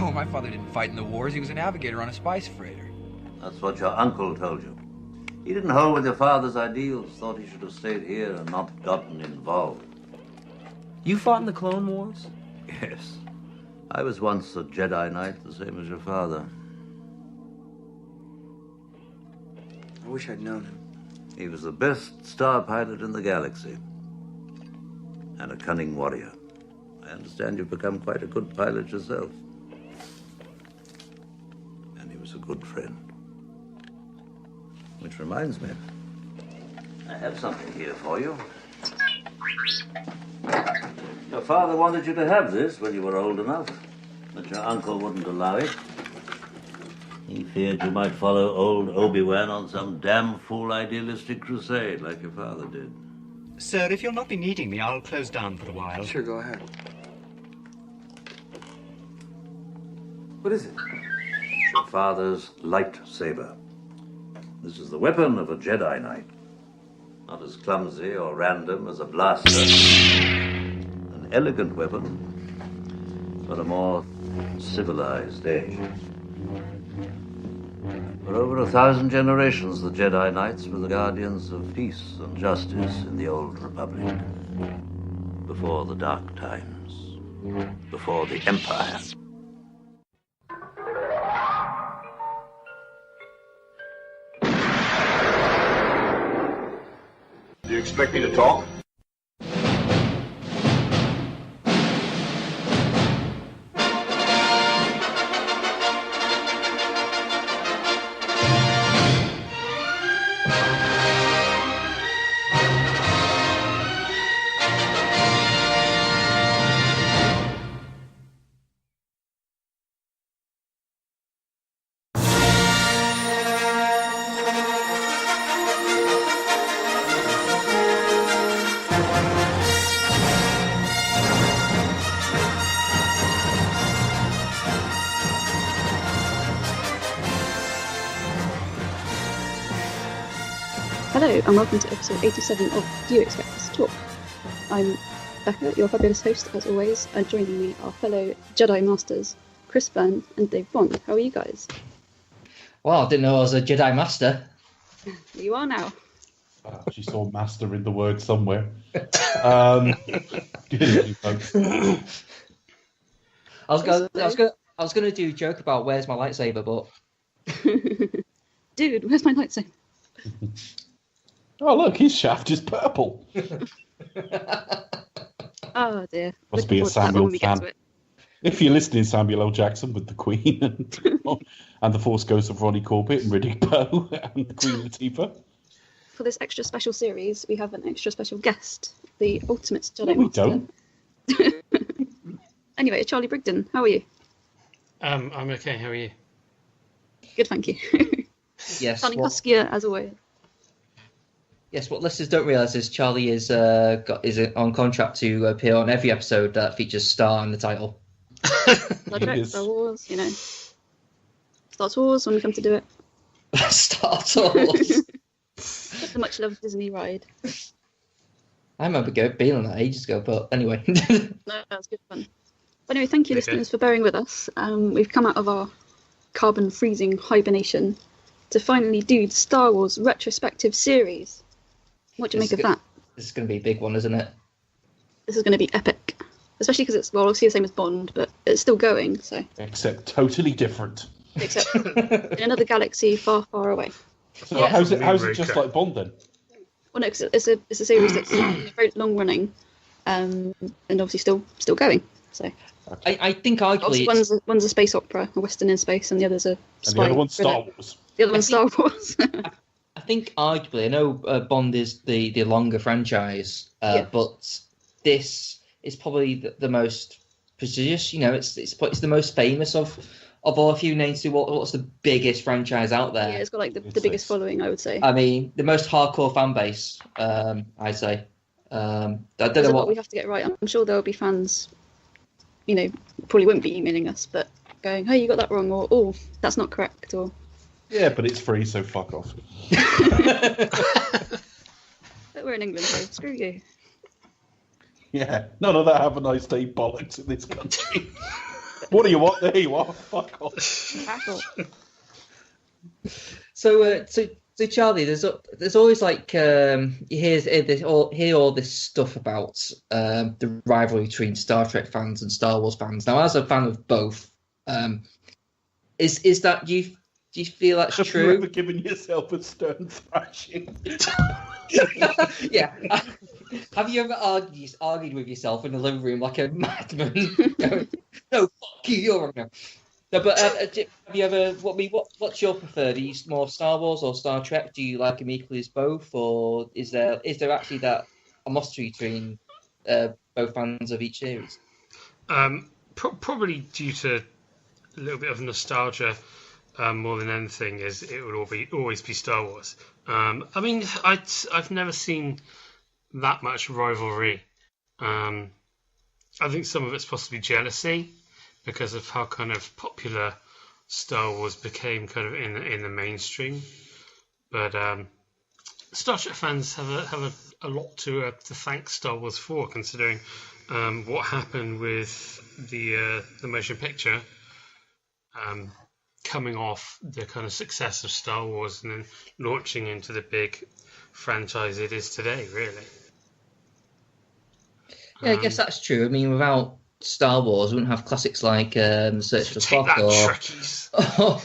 No, my father didn't fight in the wars. He was a navigator on a spice freighter. That's what your uncle told you. He didn't hold with your father's ideals, thought he should have stayed here and not gotten involved. You fought in the Clone Wars? Yes. I was once a Jedi Knight, the same as your father. I wish I'd known him. He was the best star pilot in the galaxy. And a cunning warrior. I understand you've become quite a good pilot yourself. And he was a good friend. Which reminds me, I have something here for you. Your father wanted you to have this when you were old enough, but your uncle wouldn't allow it. He feared you might follow old Obi-Wan on some damn fool idealistic crusade like your father did. Sir, if you'll not be needing me, I'll close down for a while. Sure, go ahead. What is it? Your father's lightsaber. This is the weapon of a Jedi Knight. Not as clumsy or random as a blaster. An elegant weapon for a more civilized age. For over 1,000 generations, the Jedi Knights were the guardians of peace and justice in the Old Republic. Before the Dark Times. Before the Empire. Do you expect me to talk? Hello and welcome to episode 87 of Do You Expect Us to Talk? I'm Becca, your fabulous host as always, and joining me are fellow Jedi Masters Chris Byrne and Dave Bond. How are you guys? Well, I didn't know I was a Jedi Master. You are now. I actually saw master in the word somewhere. Good evening, folks. I was gonna do a joke about where's my lightsaber, but Dude, where's my lightsaber? Oh, look, his shaft is purple. Oh dear. Must be a Samuel fan. If you're listening, Samuel L. Jackson with the Queen and the Force Ghosts of Ronnie Corbett and Riddick Bowe and the Queen Latifah. For this extra special series, we have an extra special guest, the ultimate Jedi No, we Master. don't. Anyway, Charlie Brigden, how are you? I'm okay. How are you? Good, thank you. yes. Sounding huskier as always. Yes, what listeners don't realise is Charlie is on contract to appear on every episode that features Star in the title. Star Trek, Star Wars, you know. Star Tours when we come to do it. Star Tours. The much loved Disney ride. I remember being on that ages ago, but anyway. No, that was good fun. But anyway, thank you, listeners, for bearing with us. We've come out of our carbon freezing hibernation to finally do the Star Wars retrospective series. What do you make of that? This is going to be a big one, isn't it? This is going to be epic. Especially because it's, well, obviously the same as Bond, but it's still going, so. Except totally different. Except in another galaxy far, far away. So how's it just like Bond then? Well, no, because it's a series that's very long running, and obviously still going. So. I think arguably one's a space opera, a western in space, and the other's a spy. And the other one's Star Wars. The other one's Star Wars. I think arguably, I know Bond is the longer franchise, but this is probably the most prestigious. You know, it's the most famous of all. If you name to what's the biggest franchise out there? Yeah, it's got like the biggest following, I would say. I mean, the most hardcore fan base. I'd say. I don't know what we have to get right. I'm sure there will be fans. You know, probably won't be emailing us, but going, "Hey, you got that wrong," or "Oh, that's not correct," or. Yeah, but it's free, so fuck off. But we're in England, so screw you. Yeah, none of that have a nice day bollocks in this country. What do you want? There you are. Fuck off. So Charlie, there's always like you hear all this stuff about the rivalry between Star Trek fans and Star Wars fans. Now, as a fan of both, is that do you feel that's Have true? you ever given yourself a stern thrashing? Yeah. Have you ever argued with yourself in the living room like a madman? Going, no, fuck you, you're wrong now. No, but have you ever? What's your preferred? Are you more Star Wars or Star Trek? Do you like them equally as both, or is there actually that animosity between both fans of each series? Probably due to a little bit of nostalgia, more than anything, is it would always be Star Wars. I mean, I've never seen that much rivalry. I think some of it's possibly jealousy, because of how kind of popular Star Wars became kind of in the mainstream. But Star Trek fans have a lot to thank Star Wars for, considering what happened with the motion picture, coming off the kind of success of Star Wars and then launching into the big franchise it is today, really. Yeah, I guess that's true. I mean, without Star Wars, we wouldn't have classics like Search for Take Spock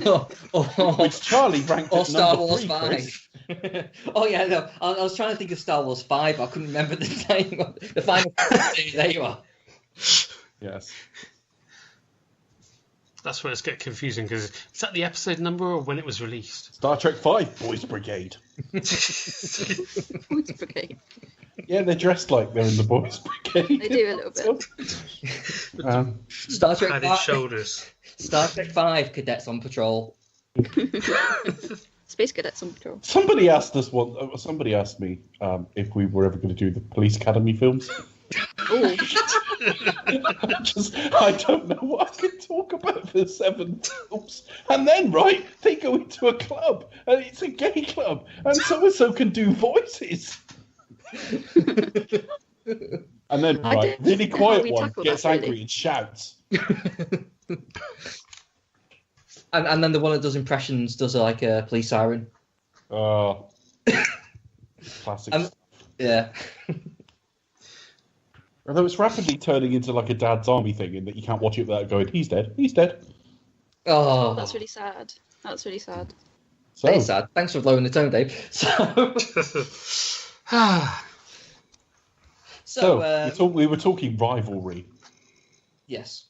that, Which Charlie ranked or at Star number Wars 3, 5. Oh yeah, no, I was trying to think of Star Wars 5. But I couldn't remember the name. The final. There you are. Yes. That's where it's get confusing, because is that the episode number or when it was released? Star Trek 5, Boys Brigade. Boys Brigade. Yeah, they're dressed like they're in the Boys Brigade. They do a little bit. Star Trek Padded 5. shoulders. Star Trek 5, Cadets on Patrol. Space Cadets on Patrol. Somebody asked me if we were ever going to do the Police Academy films. Oh, I don't know what I can talk about for 7 films. And then, right, they go into a club, and it's a gay club, and so can do voices. And then, right, really quiet one gets angry and shouts. And then the one that does impressions does like a police siren. Oh, classic. Yeah. Although it's rapidly turning into like a Dad's Army thing, in that you can't watch it without going, he's dead, he's dead. Oh, that's really sad. That's really sad. So, that is sad. Thanks for blowing the tone, Dave. So we were talking rivalry. Yes.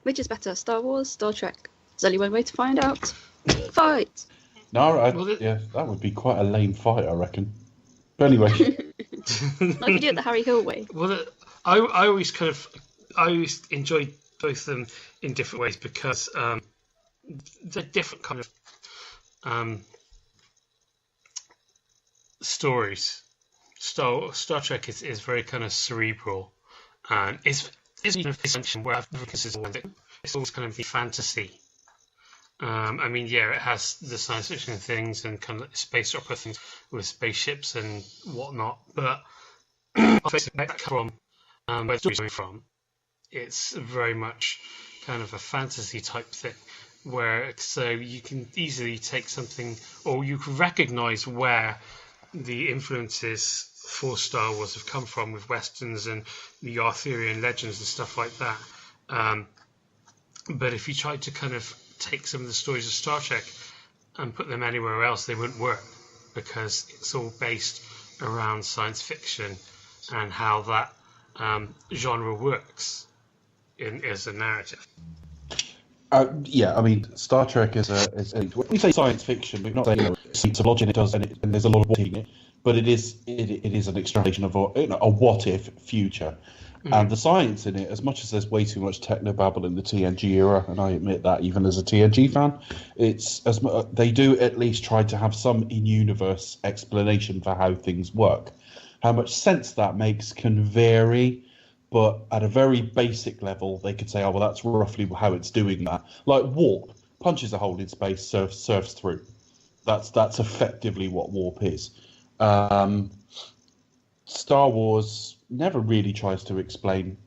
Which is better, Star Wars, Star Trek? There's only one way to find out. Fight! No, yeah, that would be quite a lame fight, I reckon. But anyway. Like you do it the Harry Hill way. Well, I always enjoyed both of them in different ways, because they're different kind of stories. Star Trek is very kind of cerebral, and it's where it's always kind of the fantasy. I mean, yeah, it has the science fiction things and kind of space opera things with spaceships and whatnot, but from where it's coming from, it's very much kind of a fantasy type thing, where so you can easily take something, or you can recognise where the influences for Star Wars have come from with westerns and the Arthurian legends and stuff like that. But if you tried to kind of take some of the stories of Star Trek and put them anywhere else, they wouldn't work, because it's all based around science fiction and how that genre works as a narrative. Yeah, I mean, Star Trek is when we say science fiction, we're not saying it's a logic it does, and there's a lot of what in it, but it is an extrapolation of a what if future. And the science in it, as much as there's way too much technobabble in the TNG era, and I admit that even as a TNG fan, they do at least try to have some in-universe explanation for how things work. How much sense that makes can vary, but at a very basic level, they could say, oh, well, that's roughly how it's doing that. Like warp, punches a hole in space, surfs through. That's effectively what warp is. Star Wars never really tries to explain,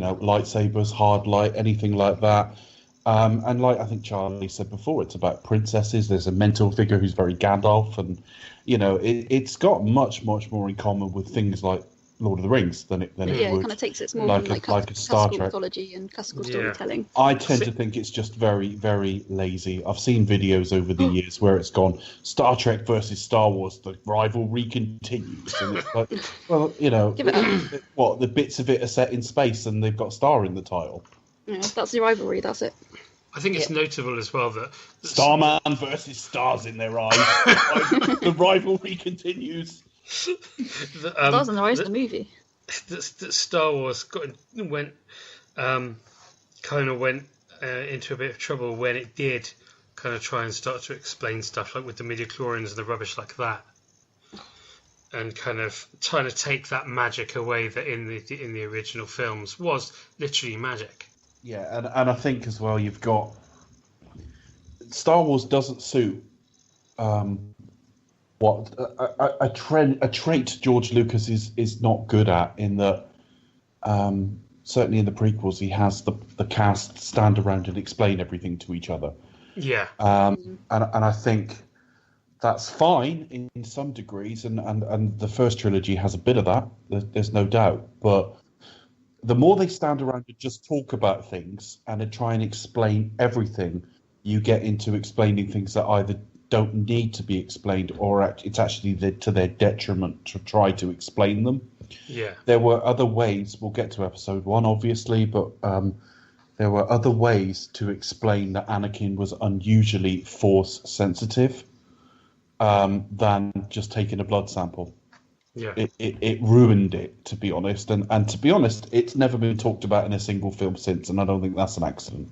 lightsabers, hard light, anything like that. And like I think Charlie said before, it's about princesses. There's a mentor figure who's very Gandalf, and it's got much more in common with things like Lord of the Rings than it would. It kind of takes its more like from a Star classical Trek mythology and classical storytelling. I tend to think it's just very, very lazy. I've seen videos over the years where it's gone Star Trek versus Star Wars, the rivalry continues, and it's like, well, the bits of it are set in space and they've got star in the title. Yeah, that's the rivalry. That's it. I think it's notable as well that Starman versus stars in their eyes. The rivalry continues. Stars in their eyes, the movie. That Star Wars went into a bit of trouble when it did kind of try and start to explain stuff like with the midichlorians and the rubbish like that, and kind of trying to take that magic away that in the original films was literally magic. Yeah, and I think as well you've got Star Wars doesn't suit what a trait George Lucas is not good at, in that certainly in the prequels he has the cast stand around and explain everything to each other. Yeah. And I think that's fine in some degrees, and the first trilogy has a bit of that. There's no doubt, but the more they stand around and just talk about things and then try and explain everything, you get into explaining things that either don't need to be explained or it's actually to their detriment to try to explain them. Yeah. There were other ways, we'll get to episode 1 obviously, but there were other ways to explain that Anakin was unusually force sensitive than just taking a blood sample. Yeah. It ruined it, to be honest. And to be honest, it's never been talked about in a single film since, and I don't think that's an accident.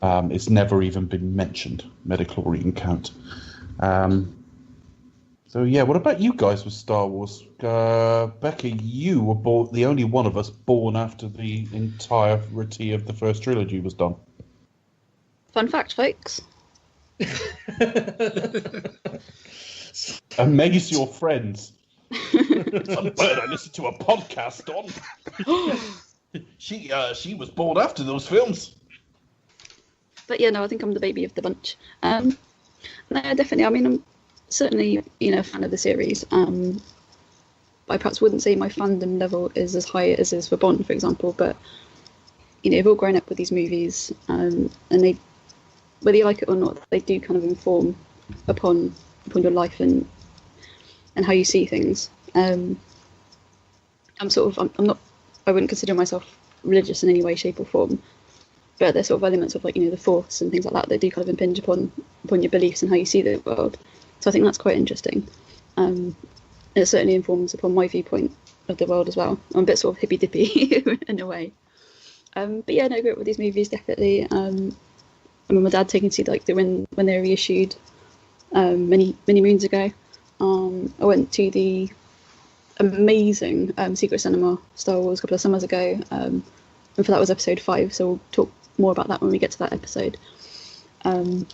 It's never even been mentioned, midichlorian count. So yeah, what about you guys with Star Wars? Becca, you were the only one of us born after the entirety of the first trilogy was done. Fun fact, folks. Amaze your friends. Some bird I listened to a podcast on. She was born after those films. But yeah, no, I think I'm the baby of the bunch. No, definitely. I mean, I'm certainly, a fan of the series. I perhaps wouldn't say my fandom level is as high as is for Bond, for example. But you've all grown up with these movies, and they, whether you like it or not, they do kind of inform upon your life and how you see things. I'm not. I wouldn't consider myself religious in any way, shape, or form. But there's sort of elements of the Force and things like that do kind of impinge upon your beliefs and how you see the world. So I think that's quite interesting. It certainly informs upon my viewpoint of the world as well. I'm a bit sort of hippy dippy in a way. But yeah, no, I grew up with these movies definitely. I remember my dad taking to see when they were reissued many moons ago. I went to the amazing Secret Cinema Star Wars a couple of summers ago, and for that was episode 5. So we'll talk more about that when we get to that episode. And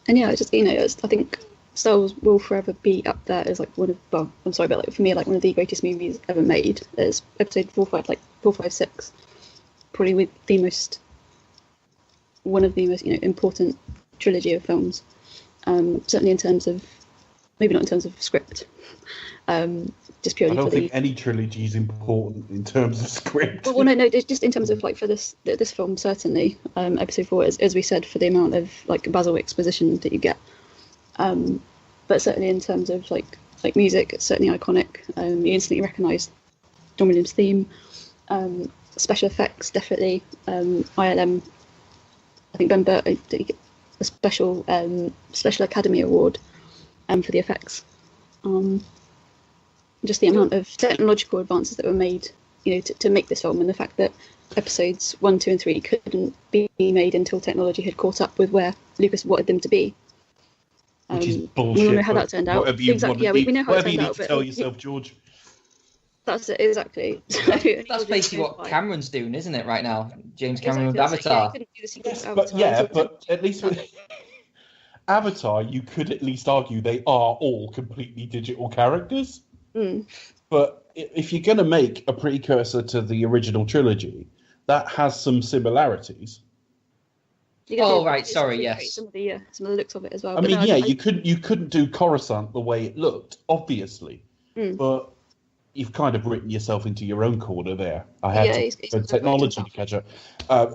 yeah, it's just I think Star Wars will forever be up there as one of, well, I'm sorry, but for me, one of the greatest movies ever made. It's episode 4, 5, 6, probably one of the most important trilogy of films. Certainly in terms of, maybe not in terms of script, just purely. I don't think any trilogy is important in terms of script. Well, no, just in terms of for this film, certainly, episode 4, as we said, for the amount of Basil exposition that you get. But certainly in terms of music, it's certainly iconic. You instantly recognise John Williams' theme. Special effects, definitely. ILM. I think Ben Burt did get a special Academy Award for the effects. Just the amount of technological advances that were made, to make this film, and the fact that episodes 1, 2, and 3 couldn't be made until technology had caught up with where Lucas wanted them to be. Which is bullshit. We know how that turned out. Exactly. Yeah, we know how it turned out. But tell yourself, George. That's it, exactly. That's basically what Cameron's doing, isn't it, right now? James Cameron with Avatar. But at least with Avatar, you could at least argue they are all completely digital characters. Mm. But if you're going to make a precursor to the original trilogy, that has some similarities. Oh, right, sorry, yes. Some of the looks of it as well. I mean, you couldn't do Coruscant the way it looked, obviously, but you've kind of written yourself into your own corner there. I had the technology to catch up.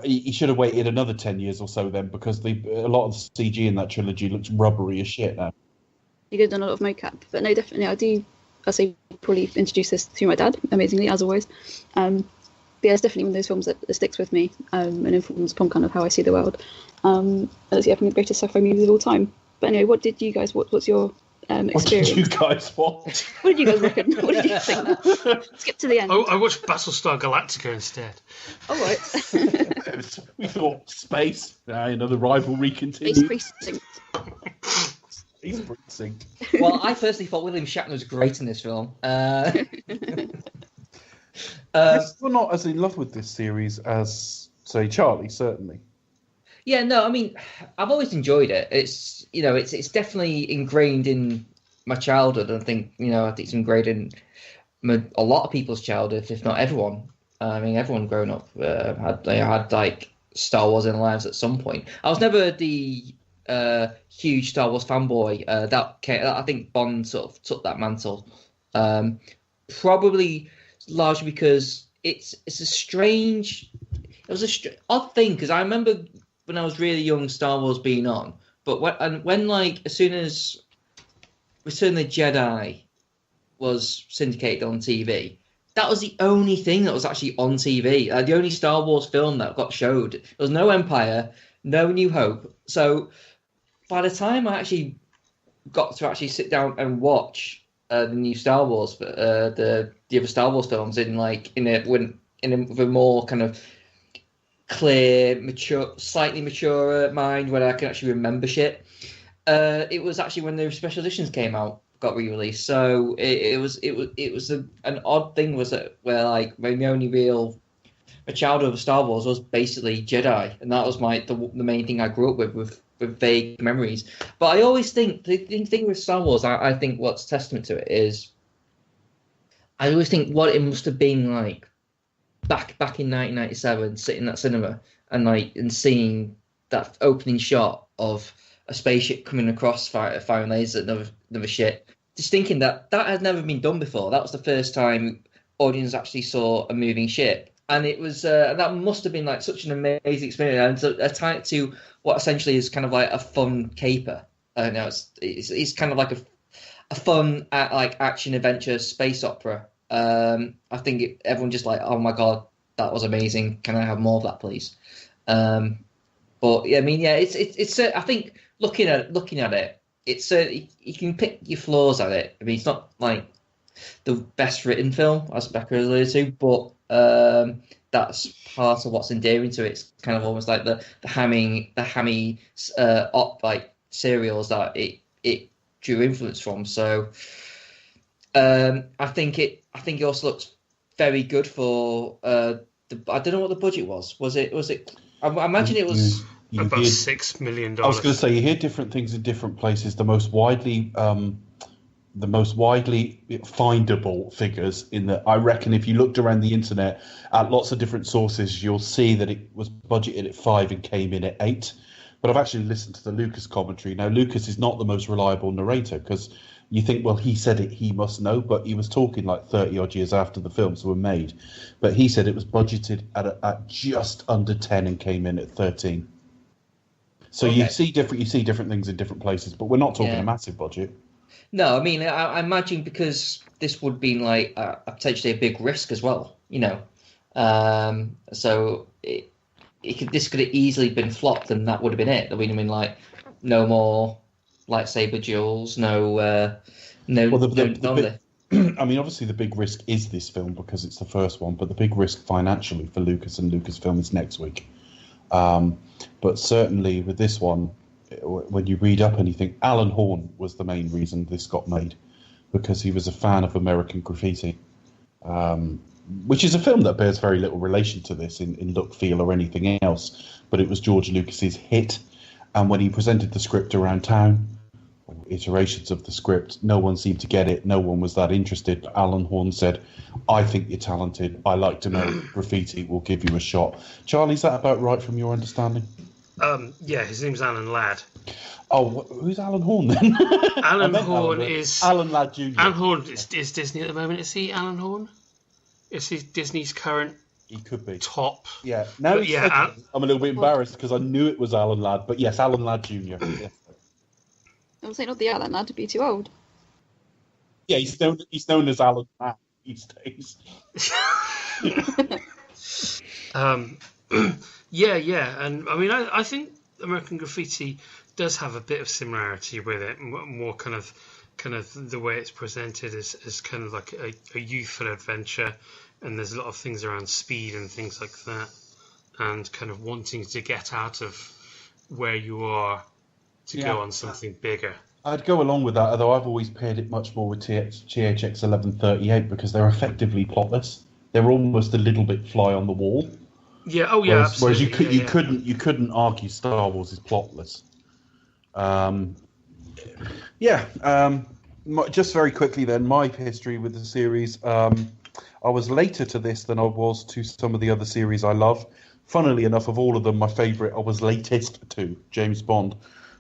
You should have waited another 10 years or so then, because a lot of the CG in that trilogy looks rubbery as shit now. You could have done a lot of mocap, but no, definitely, I say probably introduce this through my dad, amazingly, as always. But yeah, it's definitely one of those films that sticks with me and informs upon kind of how I see the world. And it's the greatest sci-fi movies of all time. But anyway, what's your experience? What did you guys watch? What did you guys reckon? What did you think? Skip to the end. Oh, I watched Battlestar Galactica instead. All right. We thought space. The rivalry continues. Space Precinct. Space Precinct. Well, I personally thought William Shatner was great in this film. We're not as in love with this series as, say, Charlie, certainly. Yeah, no, I mean, I've always enjoyed it. It's definitely ingrained in my childhood. I think it's ingrained in a lot of people's childhood, if not everyone. I mean, everyone growing up had like Star Wars in their lives at some point. I was never the huge Star Wars fanboy. I think Bond sort of took that mantle. Probably largely because it was a odd thing, because I remember when I was really young, Star Wars being on, but when as soon as Return of the Jedi was syndicated on TV, that was the only thing that was actually on TV. The only Star Wars film that got showed. There was no Empire, no New Hope. So by the time I actually got to actually sit down and watch the new Star Wars, the other Star Wars films with a more kind of clear, mature, slightly maturer mind, where I can actually remember shit. It was actually when the special editions got re-released. So it was an odd thing, was that where like my only real childhood of Star Wars was basically Jedi, and that was the main thing I grew up with vague memories. But I always think the thing with Star Wars, I think what's testament to it is, I always think what it must have been like back in 1997, sitting in that cinema and seeing that opening shot of a spaceship coming across, firing lasers at another ship. Just thinking that had never been done before. That was the first time audience actually saw a moving ship. And it was that must have been like such an amazing experience, and to tie it to what essentially is kind of like a fun caper. It's kind of like a fun like action adventure space opera. I think everyone just like, oh my god, that was amazing. Can I have more of that, please? But yeah, I mean, yeah, it's. I think looking at it, it's you can pick your flaws at it. I mean, it's not like the best written film, as Becca alluded to, but that's part of what's endearing to it. It's kind of almost like the hammy like serials that it drew influence from. So I think it also looks very good for I don't know what the budget was. Was it? I imagine it was about $6 million. I was going to say, you hear different things in different places. The most widely findable figures in that, I reckon, if you looked around the internet at lots of different sources, you'll see that it was budgeted at 5 and came in at 8. But I've actually listened to the Lucas commentary. Now, Lucas is not the most reliable narrator, because you think, well, he said it, he must know, but he was talking like 30 odd years after the films were made. But he said it was budgeted at just under 10 and came in at 13. So okay. you see different things in different places, but we're not talking a massive budget. No, I mean, I imagine because this would be like potentially a big risk as well, so this could have easily been flopped, and that would have been it. That would have been like no more lightsaber duels, I mean, obviously the big risk is this film because it's the first one, but the big risk financially for Lucas and Lucasfilm is next week. But certainly with this one, when you read up anything, Alan Horn was the main reason this got made, because he was a fan of American Graffiti, which is a film that bears very little relation to this in look, feel, or anything else. But it was George Lucas's hit, and when he presented the script around town, when iterations of the script. No one seemed to get it. No one was that interested. But Alan Horn said, I think you're talented. I like to know graffiti. We'll give you a shot. Charlie, is that about right from your understanding? Yeah, his name's Alan Ladd. Oh, who's Alan Horn then? Alan Horn is... Alan Ladd Jr. Alan Horn is Disney at the moment. Is he Alan Horn? Is he Disney's current... He could be. Top. Yeah. Now I'm a little bit embarrassed because I knew it was Alan Ladd. But yes, Alan Ladd Jr. Yes. I was saying not the Alan Ladd to be too old. Yeah, he's known as Alan Ladd these days. Yeah. And I mean, I think American Graffiti does have a bit of similarity with it. More kind of the way it's presented as kind of like a youthful adventure. And there's a lot of things around speed and things like that, and kind of wanting to get out of where you are to go on something bigger. I'd go along with that, although I've always paired it much more with THX 1138 because they're effectively plotless. They're almost a little bit fly on the wall. Yeah. Oh, yeah. Whereas absolutely. you couldn't argue Star Wars is plotless. Just very quickly then, my history with the series. I was later to this than I was to some of the other series I love. Funnily enough, of all of them, my favourite I was latest to, James Bond.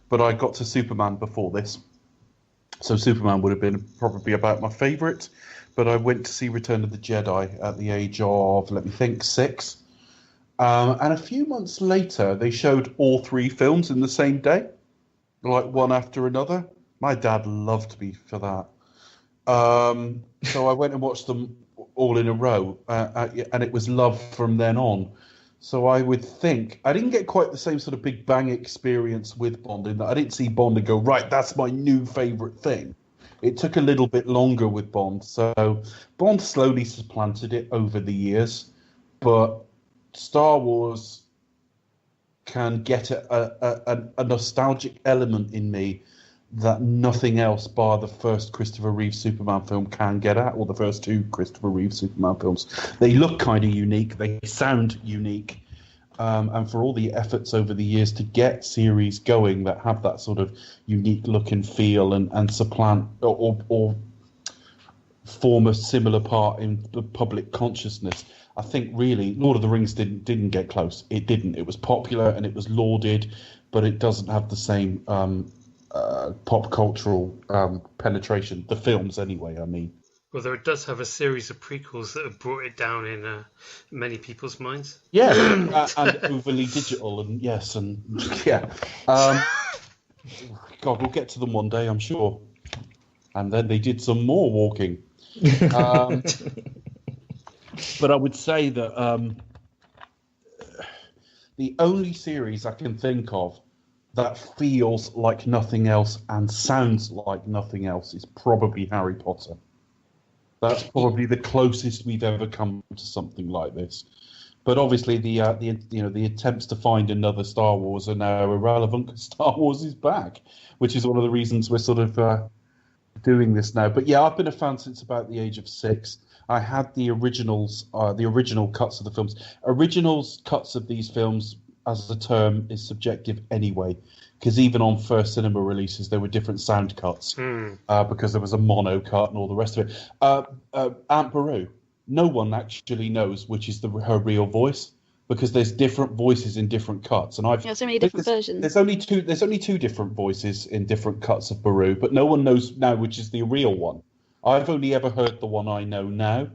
But I got to Superman before this. So Superman would have been probably about my favourite. But I went to see Return of the Jedi at the age of, 6. And a few months later, they showed all 3 films in the same day. Like one after another. My dad loved me for that. So I went and watched them all in a row, and it was love from then on. So I would think I didn't get quite the same sort of Big Bang experience with Bond in that I didn't see Bond and go, right, that's my new favourite thing. It took a little bit longer with Bond. So Bond slowly supplanted it over the years, but Star Wars can get a nostalgic element in me that nothing else bar the first Christopher Reeve Superman film can get at, or the first 2 Christopher Reeve Superman films. They look kind of unique, they sound unique, and for all the efforts over the years to get series going that have that sort of unique look and feel and supplant or form a similar part in the public consciousness, I think really Lord of the Rings didn't get close. It didn't. It was popular and it was lauded, but it doesn't have the same pop cultural penetration. The films, anyway, I mean. Although it does have a series of prequels that have brought it down in many people's minds. Yeah, and overly digital, and yes, and yeah. God, we'll get to them one day, I'm sure. And then they did some more walking. But I would say that the only series I can think of that feels like nothing else and sounds like nothing else is probably Harry Potter. That's probably the closest we've ever come to something like this. But obviously, the attempts to find another Star Wars are now irrelevant because Star Wars is back, which is one of the reasons we're sort of doing this now. But yeah, I've been a fan since about the age of 6. I had the originals, the original cuts of the films. Originals cuts of these films, as a term, is subjective anyway, because even on first cinema releases there were different sound cuts because there was a mono cut and all the rest of it. Aunt Beru, no one actually knows which is her real voice because there's different voices in different cuts, and so many different versions. There's only two different voices in different cuts of Beru, but no one knows now which is the real one. I've only ever heard the one I know now,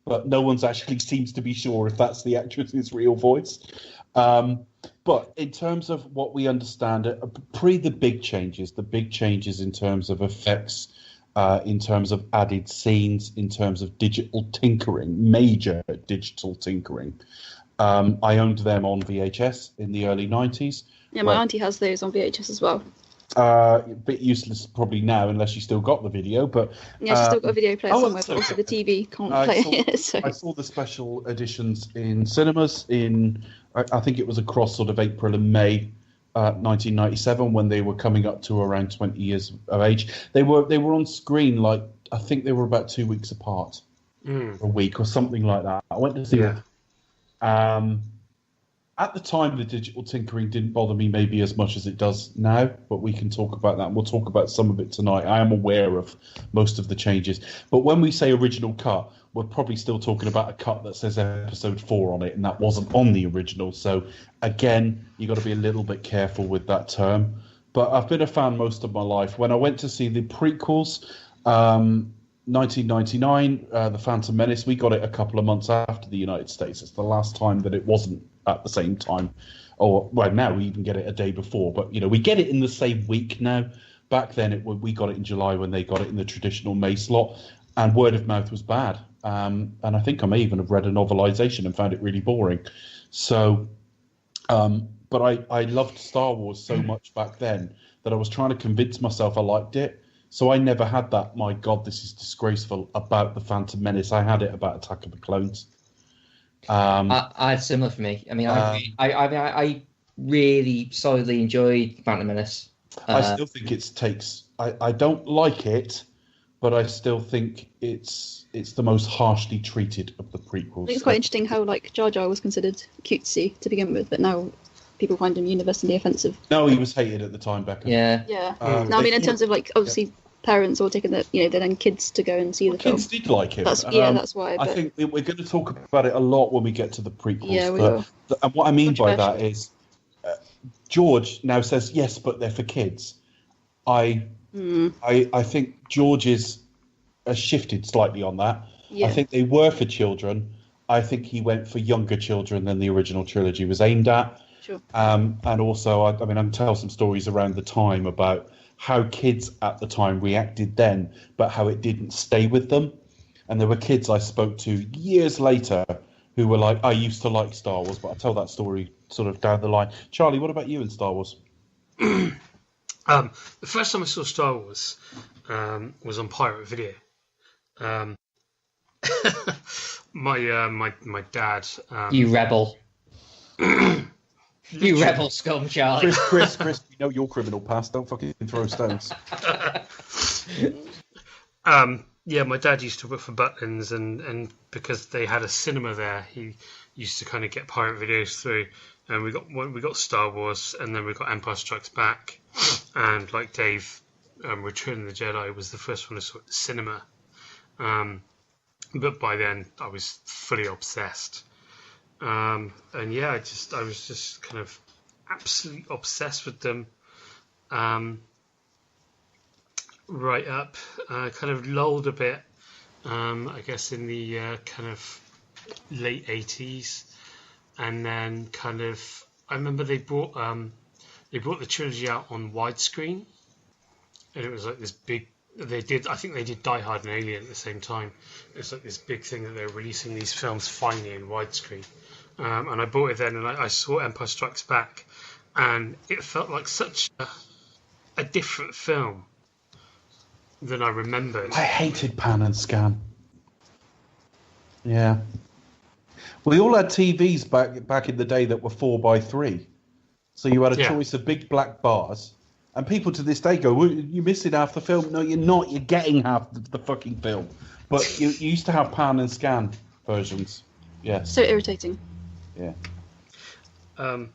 but no one's actually seems to be sure if that's the actress's real voice. But in terms of what we understand, the big changes in terms of effects, in terms of added scenes, in terms of digital tinkering, major digital tinkering. I owned them on VHS in the early 90s. Yeah, my auntie has those on VHS as well. A bit useless probably now unless you still got the video, but yeah, she's still got a video player somewhere, but also the TV can't play it. So. I saw the special editions in cinemas I think it was across sort of April and May 1997 when they were coming up to around 20 years of age. They were on screen like I think they were about 2 weeks apart, a week or something like that. I went to see them. At the time, the digital tinkering didn't bother me maybe as much as it does now, but we can talk about that. And we'll talk about some of it tonight. I am aware of most of the changes. But when we say original cut, we're probably still talking about a cut that says episode 4 on it, and that wasn't on the original. So, again, you've got to be a little bit careful with that term. But I've been a fan most of my life. When I went to see the prequels, 1999, The Phantom Menace, we got it a couple of months after the United States. It's the last time that it wasn't at the same time. Or, well, now we even get it a day before. But, you know, we get it in the same week now. Back then, we got it in July when they got it in the traditional May slot. And word of mouth was bad. And I think I may even have read a novelization and found it really boring. So, but I loved Star Wars so much back then that I was trying to convince myself I liked it. So I never had that, my God, this is disgraceful, about The Phantom Menace. I had it about Attack of the Clones. I had similar for me. I mean, I really solidly enjoyed Phantom Menace. I still think it takes... I don't like it, but I still think it's the most harshly treated of the prequels. I think it's quite interesting how, like, Jar Jar was considered cutesy to begin with, but now people find him universally offensive. No, he was hated at the time, Becca. Yeah. Yeah. No, I mean, in terms of, like, obviously parents all taking their then kids to go and see the film. Kids did like him. That's why. But... I think we're going to talk about it a lot when we get to the prequels. Yeah, we will. And what I mean by that is George now says, yes, but they're for kids. I think George has shifted slightly on that. Yeah. I think they were for children. I think he went for younger children than the original trilogy was aimed at. Sure. And also, I mean, I can tell some stories around the time about how kids at the time reacted then, but how it didn't stay with them. And there were kids I spoke to years later who were like, I used to like Star Wars, but I'll tell that story sort of down the line. Charlie, what about you in Star Wars? The first time I saw Star Wars was on pirate video. My dad. You rebel. You rebel scum, Charlie. Chris, we know your criminal past. Don't fucking throw stones. Yeah, my dad used to work for Butlins, and because they had a cinema there, he used to kind of get pirate videos through. And we got Star Wars, and then we got Empire Strikes Back, and like Dave, Return of the Jedi was the first one I saw at the cinema. But by then I was fully obsessed. And yeah, I was just kind of absolutely obsessed with them. Right up, kind of lulled a bit, I guess in the kind of late 80s, and then kind of I remember they brought the trilogy out on widescreen, and it was like this big. I think they did Die Hard and Alien at the same time. It's like this big thing that they were releasing these films finally in widescreen. And I bought it then, and I saw Empire Strikes Back, and it felt like such a different film than I remembered. I hated pan and scan. Yeah. We all had TVs back in the day that were 4x3. So you had a choice of big black bars. And people to this day go, well, you're missing half the film. No, you're not. You're getting half the fucking film. But you used to have pan and scan versions. Yeah. So irritating. Yeah. So,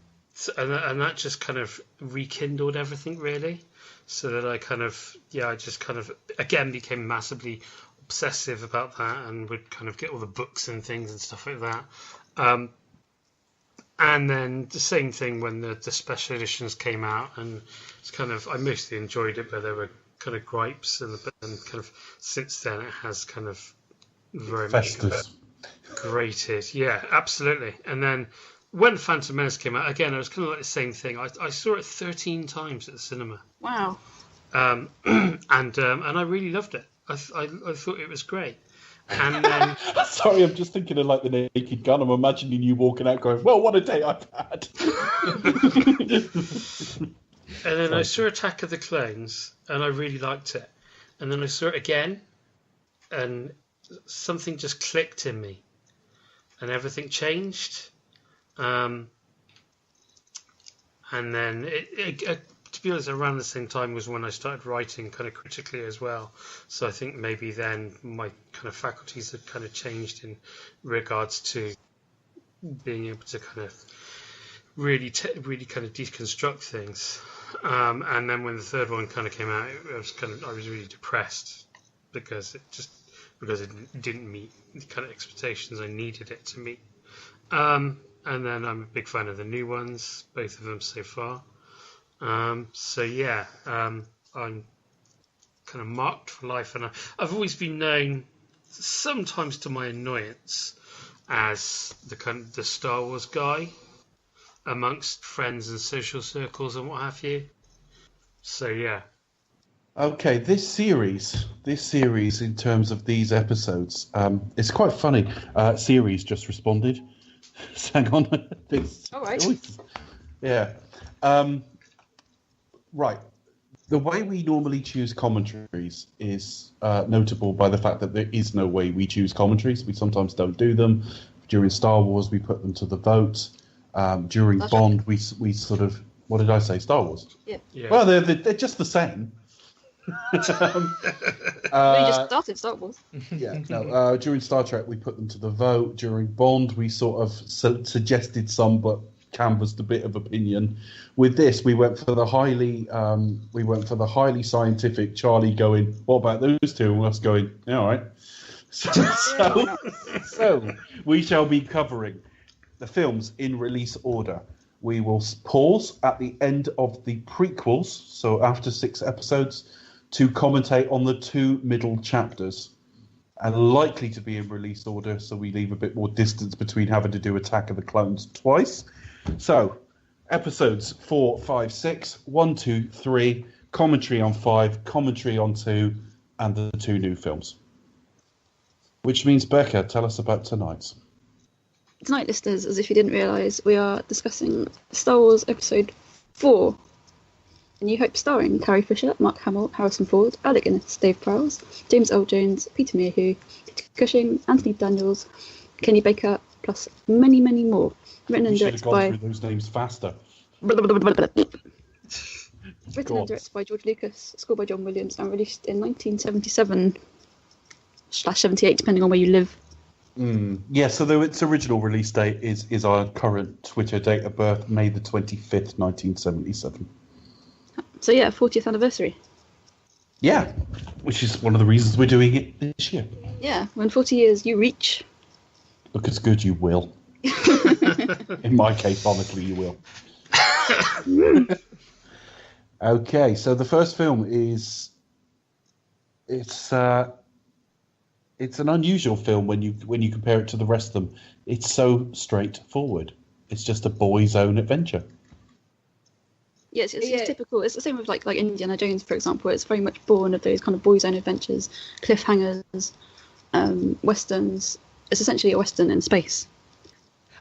and that just kind of rekindled everything, really. So that I just kind of, again, became massively obsessive about that, and would kind of get all the books and things and stuff like that. And then the same thing when the special editions came out, and it's kind of, I mostly enjoyed it, but there were kind of gripes, and kind of since then it has kind of very much grated. Yeah, absolutely. And then when Phantom Menace came out, again, it was kind of like the same thing. I saw it 13 times at the cinema. Wow. And I really loved it. I thought it was great. And then, sorry, I'm just thinking of like the Naked Gun. I'm imagining you walking out going, well, what a day I've had. And then I saw Attack of the Clones, and I really liked it. And then I saw it again, and something just clicked in me, and everything changed. And then it to be honest, around the same time was when I started writing kind of critically as well. So I think maybe then my kind of faculties had kind of changed in regards to being able to kind of really kind of deconstruct things. And then when the third one kind of came out, I was really depressed because it didn't meet the kind of expectations I needed it to meet. And then I'm a big fan of the new ones, both of them so far. I'm kind of marked for life, and I've always been known, sometimes to my annoyance, as the Star Wars guy amongst friends and social circles and what have you. So yeah. Okay, this series in terms of these episodes, it's quite funny. Series just responded. Hang on. All right. Yeah. Right. The way we normally choose commentaries is notable by the fact that there is no way we choose commentaries. We sometimes don't do them. During Star Wars, we put them to the vote. During Bond, we sort of... What did I say? Star Wars? Yeah. Well, they're just the same. You just started Star Wars. Yeah. No. During Star Trek, we put them to the vote. During Bond, we sort of suggested some, but canvassed a bit of opinion. With this, we went for the highly scientific. Charlie going, "What about those two?" And us going, "Yeah, all right." So we shall be covering the films in release order. We will pause at the end of the prequels, so after 6 episodes, to commentate on the 2 middle chapters, and likely to be in release order, so we leave a bit more distance between having to do Attack of the Clones twice. So, episodes 4, 5, 6, 1, 2, 3, commentary on 5, commentary on 2, and the 2 new films. Which means, Becca, tell us about tonight's. Tonight, listeners, as if you didn't realise, we are discussing Star Wars Episode 4. A New Hope, starring Carrie Fisher, Mark Hamill, Harrison Ford, Alec Guinness, Dave Prowse, James Earl Jones, Peter Mayhew, Peter Cushing, Anthony Daniels, Kenny Baker, plus many, many more. Written and directed by... through those names faster. Written and directed by George Lucas, scored by John Williams, and released in 1977/78, depending on where you live. Yeah, so its original release date is our current Twitter date of birth, May the 25th, 1977. So yeah, 40th anniversary. Yeah, which is one of the reasons we're doing it this year. Yeah, when 40 years you reach. Look as good you will. In my case, honestly, you will. Okay, so the first film is... It's an unusual film when you compare it to the rest of them. It's so straightforward. It's just a boy's own adventure. Yes, it's typical. It's the same with like Indiana Jones, for example. It's very much born of those kind of boys' own adventures, cliffhangers, westerns. It's essentially a western in space.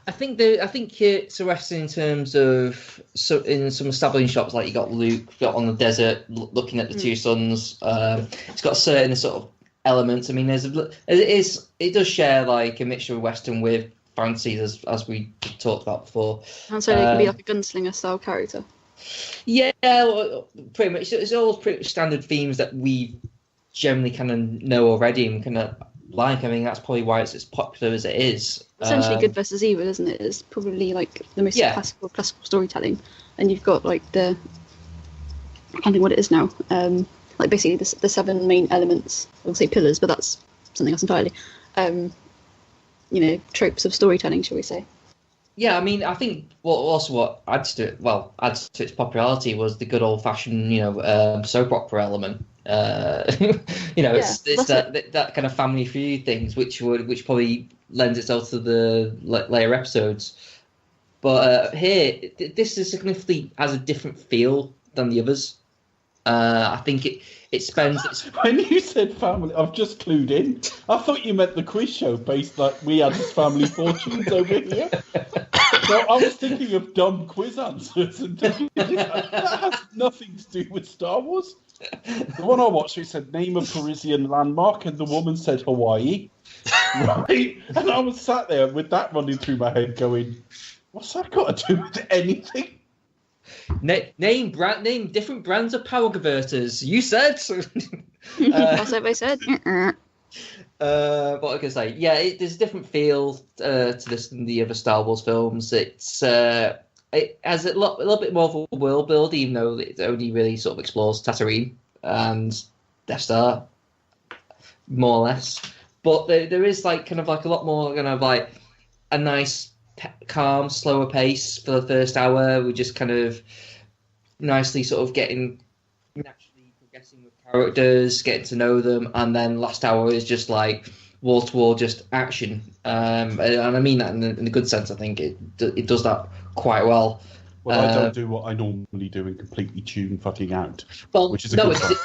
I think it's a western in terms of in some establishing shots, like you got Luke on the desert looking at the two suns. It's got certain sort of elements. I mean, it does share like a mixture of western with fantasy, as we talked about before. And so it can be like a gunslinger style character. Yeah, pretty much. It's all pretty much standard themes that we generally kind of know already and kind of like. I mean, that's probably why it's as popular as it is. Essentially, good versus evil, isn't it? It's probably like the most classical storytelling, and you've got like I can't think what it is now. Like basically the 7 main elements. I would say pillars, but that's something else entirely. Tropes of storytelling, shall we say? Yeah, I mean, I think what adds to its popularity was the good old fashioned, soap opera element. It's that kind of family feud things, which probably lends itself to the later episodes. But here, this is significantly has a different feel than the others. I think it spends. When you said family, I've just clued in. I thought you meant the quiz show based like we had this family fortunes over here. So I was thinking of dumb quiz answers, and that has nothing to do with Star Wars. The one I watched, it said name a Parisian landmark, and the woman said Hawaii. Right, and I was sat there with that running through my head, going, "What's that got to do with anything?" Name different brands of power converters. You said. That's what I said. What I can say, there's a different feel to this than the other Star Wars films. It's it has a little bit more of a world build, even though it only really sort of explores Tatooine and Death Star, more or less. But there is like kind of like a lot more kind of like a nice, calm, slower pace for the first hour. We're just kind of nicely sort of getting naturally progressing with characters, getting to know them, and then last hour is just like wall to wall, just action. And I mean that in a good sense. I think it does that quite well. Well, I don't do what I normally do and completely tune fucking out, which is a good sign.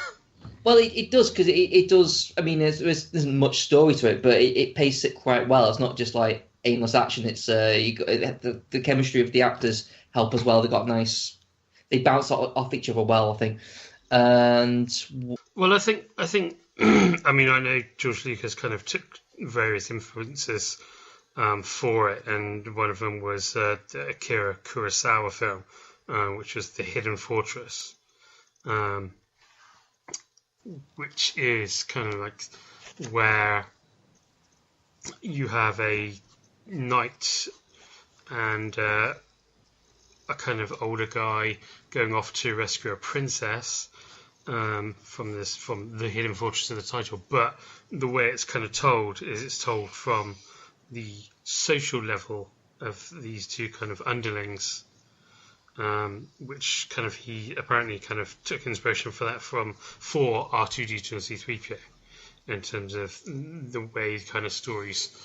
Well, it does, because it does. I mean, there isn't much story to it, but it paces it quite well. It's not just like aimless action. It's the chemistry of the actors help as well. They got nice. They bounce off each other well, I think. And well, I think. I mean, I know George Lucas kind of took various influences for it, and one of them was the Akira Kurosawa film, which was The Hidden Fortress. Which is kind of like where you have a knight and a kind of older guy going off to rescue a princess from the Hidden Fortress of the title. But the way it's kind of told is it's told from the social level of these two kind of underlings. Which kind of he apparently kind of took inspiration for R2D2 and C3PO in terms of the way kind of stories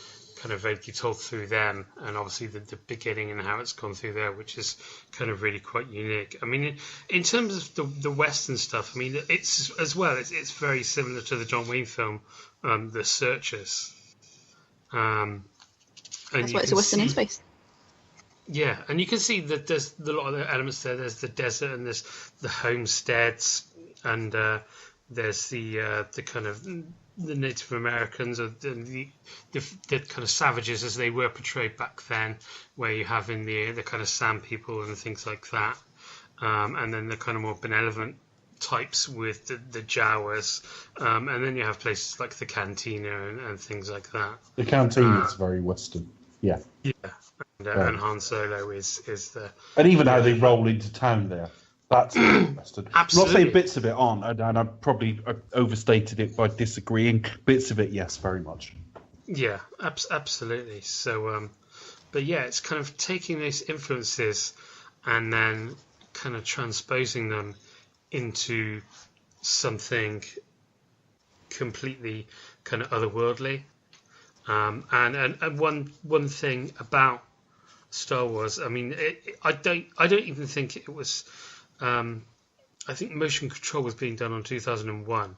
kind of vaguely told through them, and obviously the beginning and how it's gone through there, which is kind of really quite unique. I mean, in terms of the Western stuff, I mean, it's as well. It's very similar to the John Wayne film, The Searchers. And that's why it's a Western in space. Yeah, and you can see that there's a lot of the elements there. There's the desert, and there's the homesteads, and there's the kind of the Native Americans, or the kind of savages as they were portrayed back then, where you have in the kind of sand people and things like that, and then the kind of more benevolent types with the Jawas, and then you have places like the Cantina and things like that. The Cantina is very Western. Yeah. Yeah. And Han Solo is the... And even how they roll into town there. That's Western. Absolutely. I'm not saying bits of it aren't, and I probably overstated it by disagreeing. Bits of it, yes, very much. Yeah, absolutely. So, but yeah, it's kind of taking those influences and then kind of transposing them into something completely kind of otherworldly. And one thing about Star Wars, I mean, I don't even think it was. I think motion control was being done on 2001.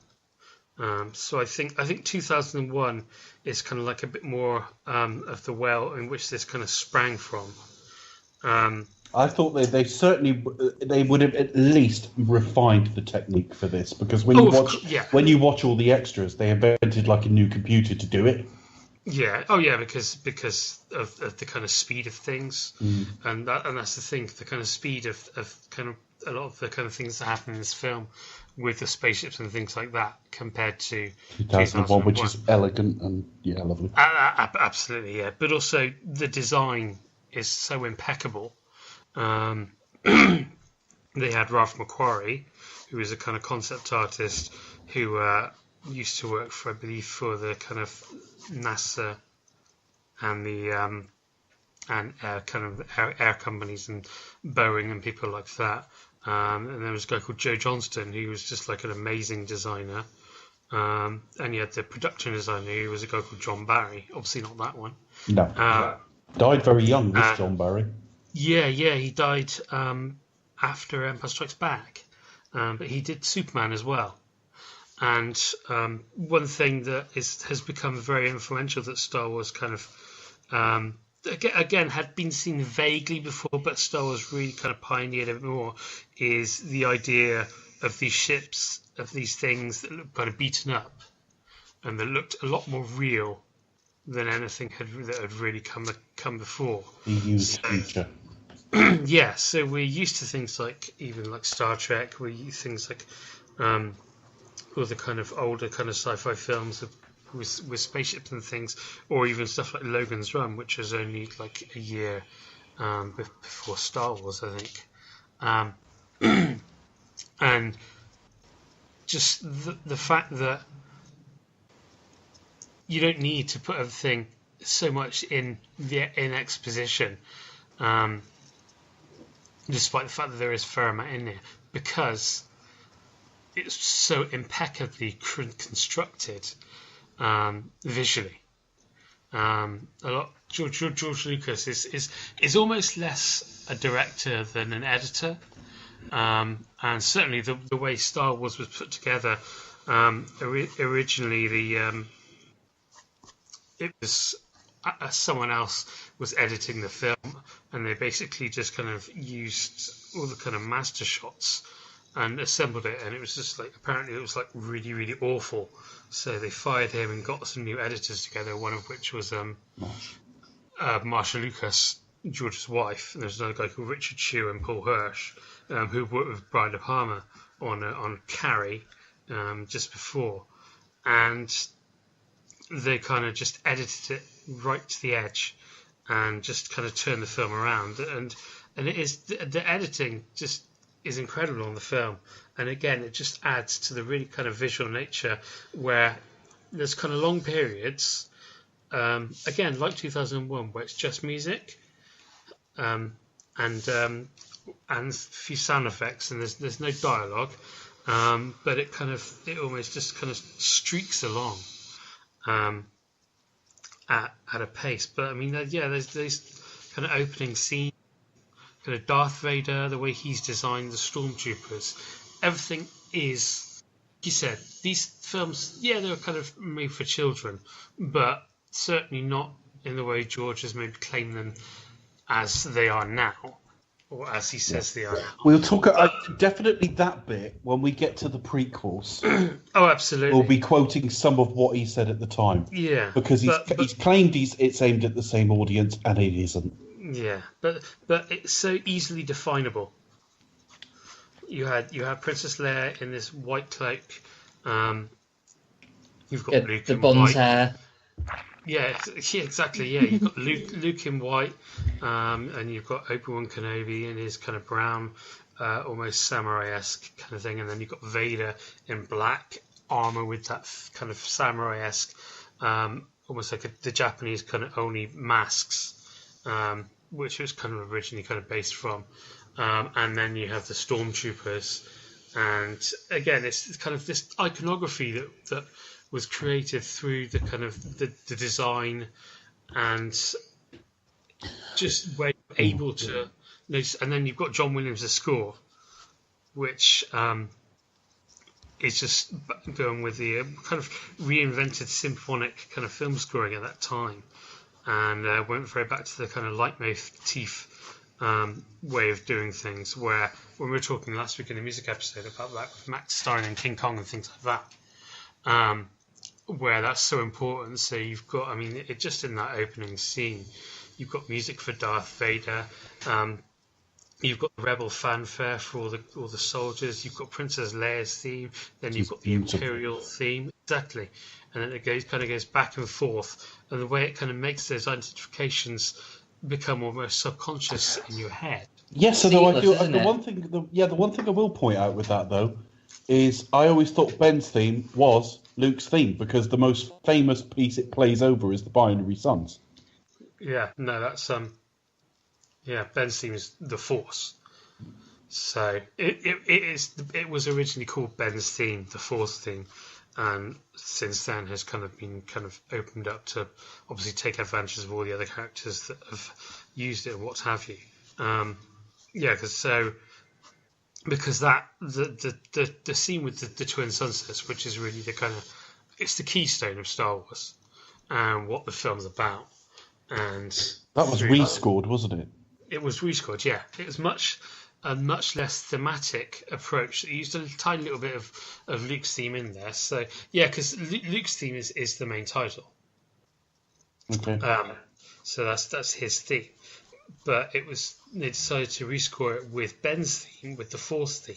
So I think 2001 is kind of like a bit more of the well in which this kind of sprang from. I thought they certainly they would have at least refined the technique for this, because when you watch all the extras, they invented like a new computer to do it. Yeah. Oh, yeah. Because of the kind of speed of things, and that's the thing. The kind of speed of kind of a lot of the kind of things that happen in this film with the spaceships and things like that, compared to 2001, which is elegant and lovely. Absolutely, yeah. But also the design is so impeccable. They had Ralph McQuarrie, who is a kind of concept artist who used to work for, I believe, for the kind of NASA and the kind of air companies and Boeing and people like that. And there was a guy called Joe Johnston, who was just like an amazing designer. And you had the production designer, who was a guy called John Barry. Obviously not that one. No. Died very young, this John Barry. Yeah, he died after Empire Strikes Back. But he did Superman as well. And one thing that has become very influential that Star Wars kind of, again, had been seen vaguely before, but Star Wars really kind of pioneered it more, is the idea of these ships, of these things that looked kind of beaten up and that looked a lot more real than anything that had really come before. Future. Yeah, so we're used to things like, even like Star Trek, we're used to things like all the kind of older kind of sci-fi films with spaceships and things, or even stuff like Logan's Run, which was only like a year before Star Wars, I think. And just the fact that you don't need to put everything so much in exposition, despite the fact that there is a fair amount in there, because it's so impeccably constructed visually. George Lucas is almost less a director than an editor, and certainly the way Star Wars was put together, originally it was someone else was editing the film, and they basically just kind of used all the kind of master shots and assembled it, and it was just like, apparently it was like really, really awful. So they fired him and got some new editors together, one of which was Marsha Lucas, George's wife, and there's another guy called Richard Chew and Paul Hirsch, who worked with Brian De Palma on Carrie just before, and they kind of just edited it right to the edge and just kind of turned the film around, and it is, the editing just is incredible on the film, and again it just adds to the really kind of visual nature where there's kind of long periods, again like 2001, where it's just music, and a few sound effects, and there's no dialogue, but it almost just kind of streaks along at a pace. But I mean, there's these kind of opening scenes, kind of Darth Vader, the way he's designed the stormtroopers, everything is, like you said, these films, they're kind of made for children, but certainly not in the way George has maybe claimed them as they are now, or as he says they are now. We'll talk definitely that bit when we get to the prequels. Oh, absolutely. We'll be quoting some of what he said at the time. Yeah, because he's claimed it's aimed at the same audience, and it isn't. Yeah, but it's so easily definable. You had Princess Leia in this white cloak. You've got Luke the in Bond's white hair. Yeah, exactly. Yeah, you've got Luke in white, and you've got Obi-Wan Kenobi in his kind of brown, almost samurai-esque kind of thing, and then you've got Vader in black armor with that kind of samurai-esque, almost like the Japanese kind of oni masks, which was kind of originally kind of based from, and then you have the stormtroopers, and again, it's kind of this iconography that was created through the kind of the design, and just where you're able to notice. And then you've got John Williams' score, which is just going with the kind of reinvented symphonic kind of film scoring at that time, and went very back to the kind of leitmotif way of doing things, where when we were talking last week in the music episode about that with Max Stein and King Kong and things like that, where that's so important. So you've got, I mean, it just in that opening scene, you've got music for Darth Vader, you've got the Rebel fanfare for all the soldiers, you've got Princess Leia's theme, then you've got the Imperial theme, exactly, and then it kind of goes back and forth, and the way it kind of makes those identifications become almost subconscious in your head. Yes, although I do. The one thing I will point out with that though is I always thought Ben's theme was Luke's theme, because the most famous piece it plays over is the Binary Sons. Yeah, no, that's Ben's theme is the Force. So it was originally called Ben's theme, the Force theme, and since then has kind of been kind of opened up to obviously take advantage of all the other characters that have used it and what have you. Because that the scene with the twin sunsets, which is really the kind of, it's the keystone of Star Wars and what the film's about. And that was rescored, wasn't it? It was rescored, yeah. It was a much less thematic approach. It used a tiny little bit of Luke's theme in there. So yeah, because Luke's theme is the main title. Okay. So that's his theme. But they decided to rescore it with Ben's theme, with the Force theme,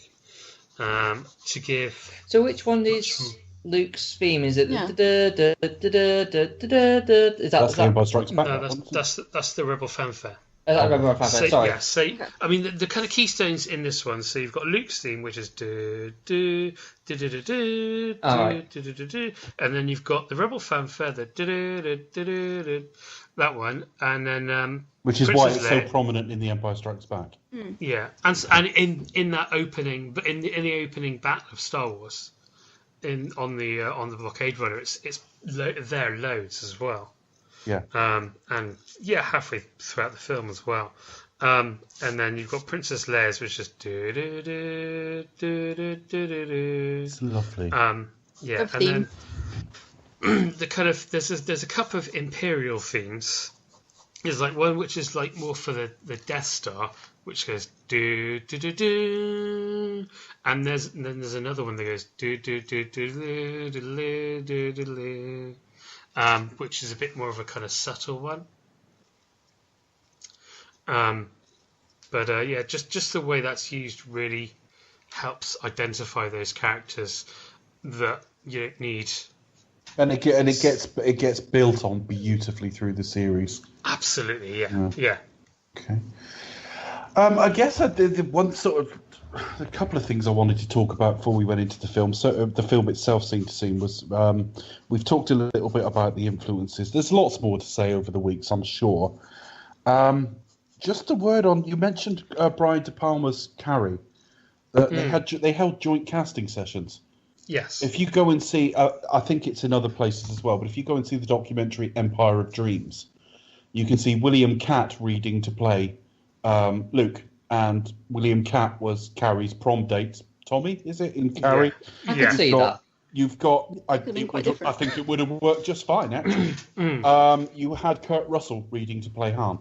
to give. So which one is Luke's theme? Is it? Yeah. Is That's Empire Strikes Back. No, that's the Rebel fanfare. Sorry. I mean, the kind of keystones in this one. So you've got Luke's theme, which is do do do do do do do do do do, and then you've got the Rebel fanfare, the do do do do do, that one, and then which is why it's so prominent in The Empire Strikes Back. Yeah, and in that opening, but in the opening battle of Star Wars, on the blockade runner, it's there loads as well. Yeah. And halfway throughout the film as well. And then you've got Princess Leia's, which is do do do do do do do. It's lovely. And then the kind of there's a couple of Imperial themes. There's like one which is like more for the Death Star, which goes do do do do, and then there's another one that goes do do do do do do do do do. Which is a bit more of a kind of subtle one. Just the way that's used really helps identify those characters that you don't need. And it gets built on beautifully through the series. Absolutely, yeah. Okay. I guess I did a couple of things I wanted to talk about before we went into the film. So the film itself, scene to scene, was we've talked a little bit about the influences. There's lots more to say over the weeks, I'm sure. Just a word on, you mentioned Brian De Palma's Carrie. They held joint casting sessions. Yes. If you go and see, I think it's in other places as well, but if you go and see the documentary Empire of Dreams, you can see William Catt reading to play Luke. And William Catt was Carrie's prom date. Tommy, is it, in Carrie? I can see that. You've got... I think it would have worked just fine, actually. You had Kurt Russell reading to play Han.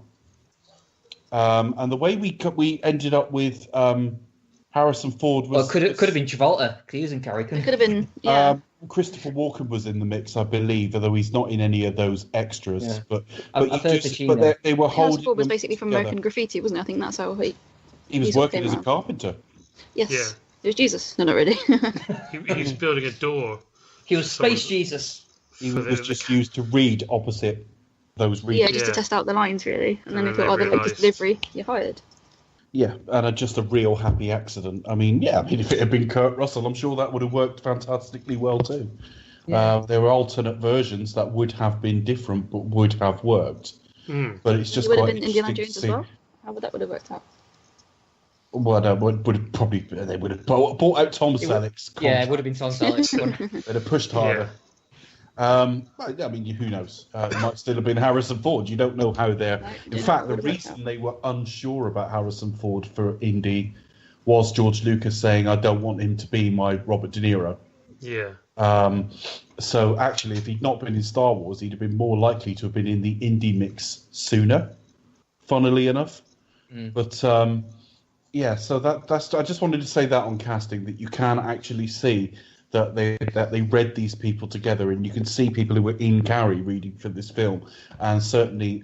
And the way we ended up with Harrison Ford was... Well, could have been Travolta, because he was in Carrie. Could have been, yeah. Christopher Walken was in the mix, I believe, although he's not in any of those extras. Yeah. But they were holding Harrison Ford was them basically from together. American Graffiti, wasn't it? I think that's how he was working as a carpenter. Yes. Yeah. It was Jesus. No, not really. He was building a door. He was Space Jesus. He was just used to read opposite those readers. Yeah, just to test out the lines, really. And then they thought, the latest delivery, you're hired. Yeah, and just a real happy accident. I mean, if it had been Kurt Russell, I'm sure that would have worked fantastically well too. Yeah. There were alternate versions that would have been different, but would have worked. But it's just quite interesting. Would have been Indiana Jones as well? How would that have worked out? Well, they would have bought out Tom Selleck's. Yeah, it would have been Tom Selleck. They'd have pushed harder. I mean, who knows? It might still have been Harrison Ford. You don't know how they're... In fact, the reason they were unsure about Harrison Ford for Indy was George Lucas saying, I don't want him to be my Robert De Niro. Yeah. So actually, if he'd not been in Star Wars, he'd have been more likely to have been in the Indy mix sooner, funnily enough. But so that's... I just wanted to say that on casting, that you can actually see that they read these people together, and you can see people who were in Carrie reading for this film, and certainly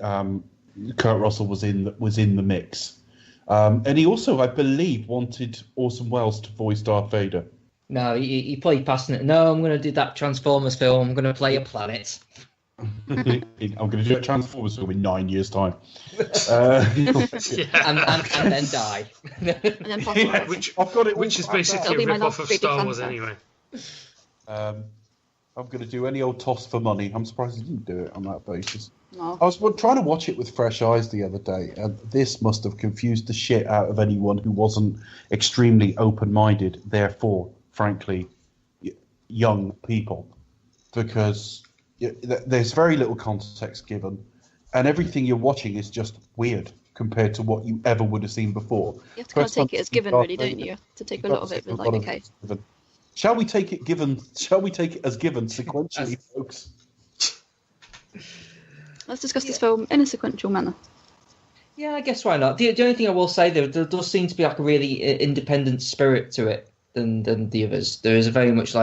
Kurt Russell was in the mix, and he also, I believe, wanted Orson Welles to voice Darth Vader. No, he played passing it. No, I'm going to do that Transformers film. I'm going to play a planet. I'm going to do a Transformers film in 9 years' time, and then die. And then which is basically a rip-off of Star Wars anyway. I'm going to do any old toss for money. I'm surprised he didn't do it on that basis. No. I was trying to watch it with fresh eyes the other day, and this must have confused the shit out of anyone who wasn't extremely open-minded, therefore, frankly, young people. Because there's very little context given, and everything you're watching is just weird compared to what you ever would have seen before. You have to kind of take it as given, really, don't you? To take a lot of it, but like, okay. Shall we take it given? Shall we take it as given sequentially, folks? Let's discuss this film in a sequential manner. Yeah, I guess why not? The only thing I will say, there does seem to be like a really independent spirit to it than the others. There is very much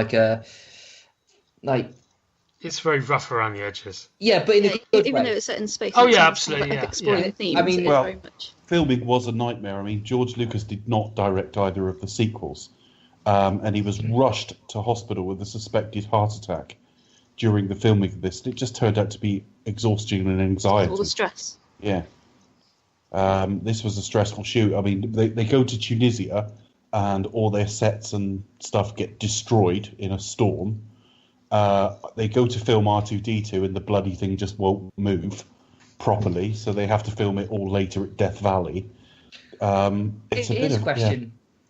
it's very rough around the edges. Yeah, but in a good even way. though it's set in space. Oh yeah, absolutely. Exploring the themes. I mean, very much. Filming was a nightmare. I mean, George Lucas did not direct either of the sequels, and he was rushed to hospital with a suspected heart attack during the filming of this. It just turned out to be exhaustion and anxiety. All the stress. Yeah. This was a stressful shoot. I mean, they go to Tunisia, and all their sets and stuff get destroyed in a storm. They go to film R2-D2, and the bloody thing just won't move properly, so they have to film it all later at Death Valley. Here's a question. Yeah.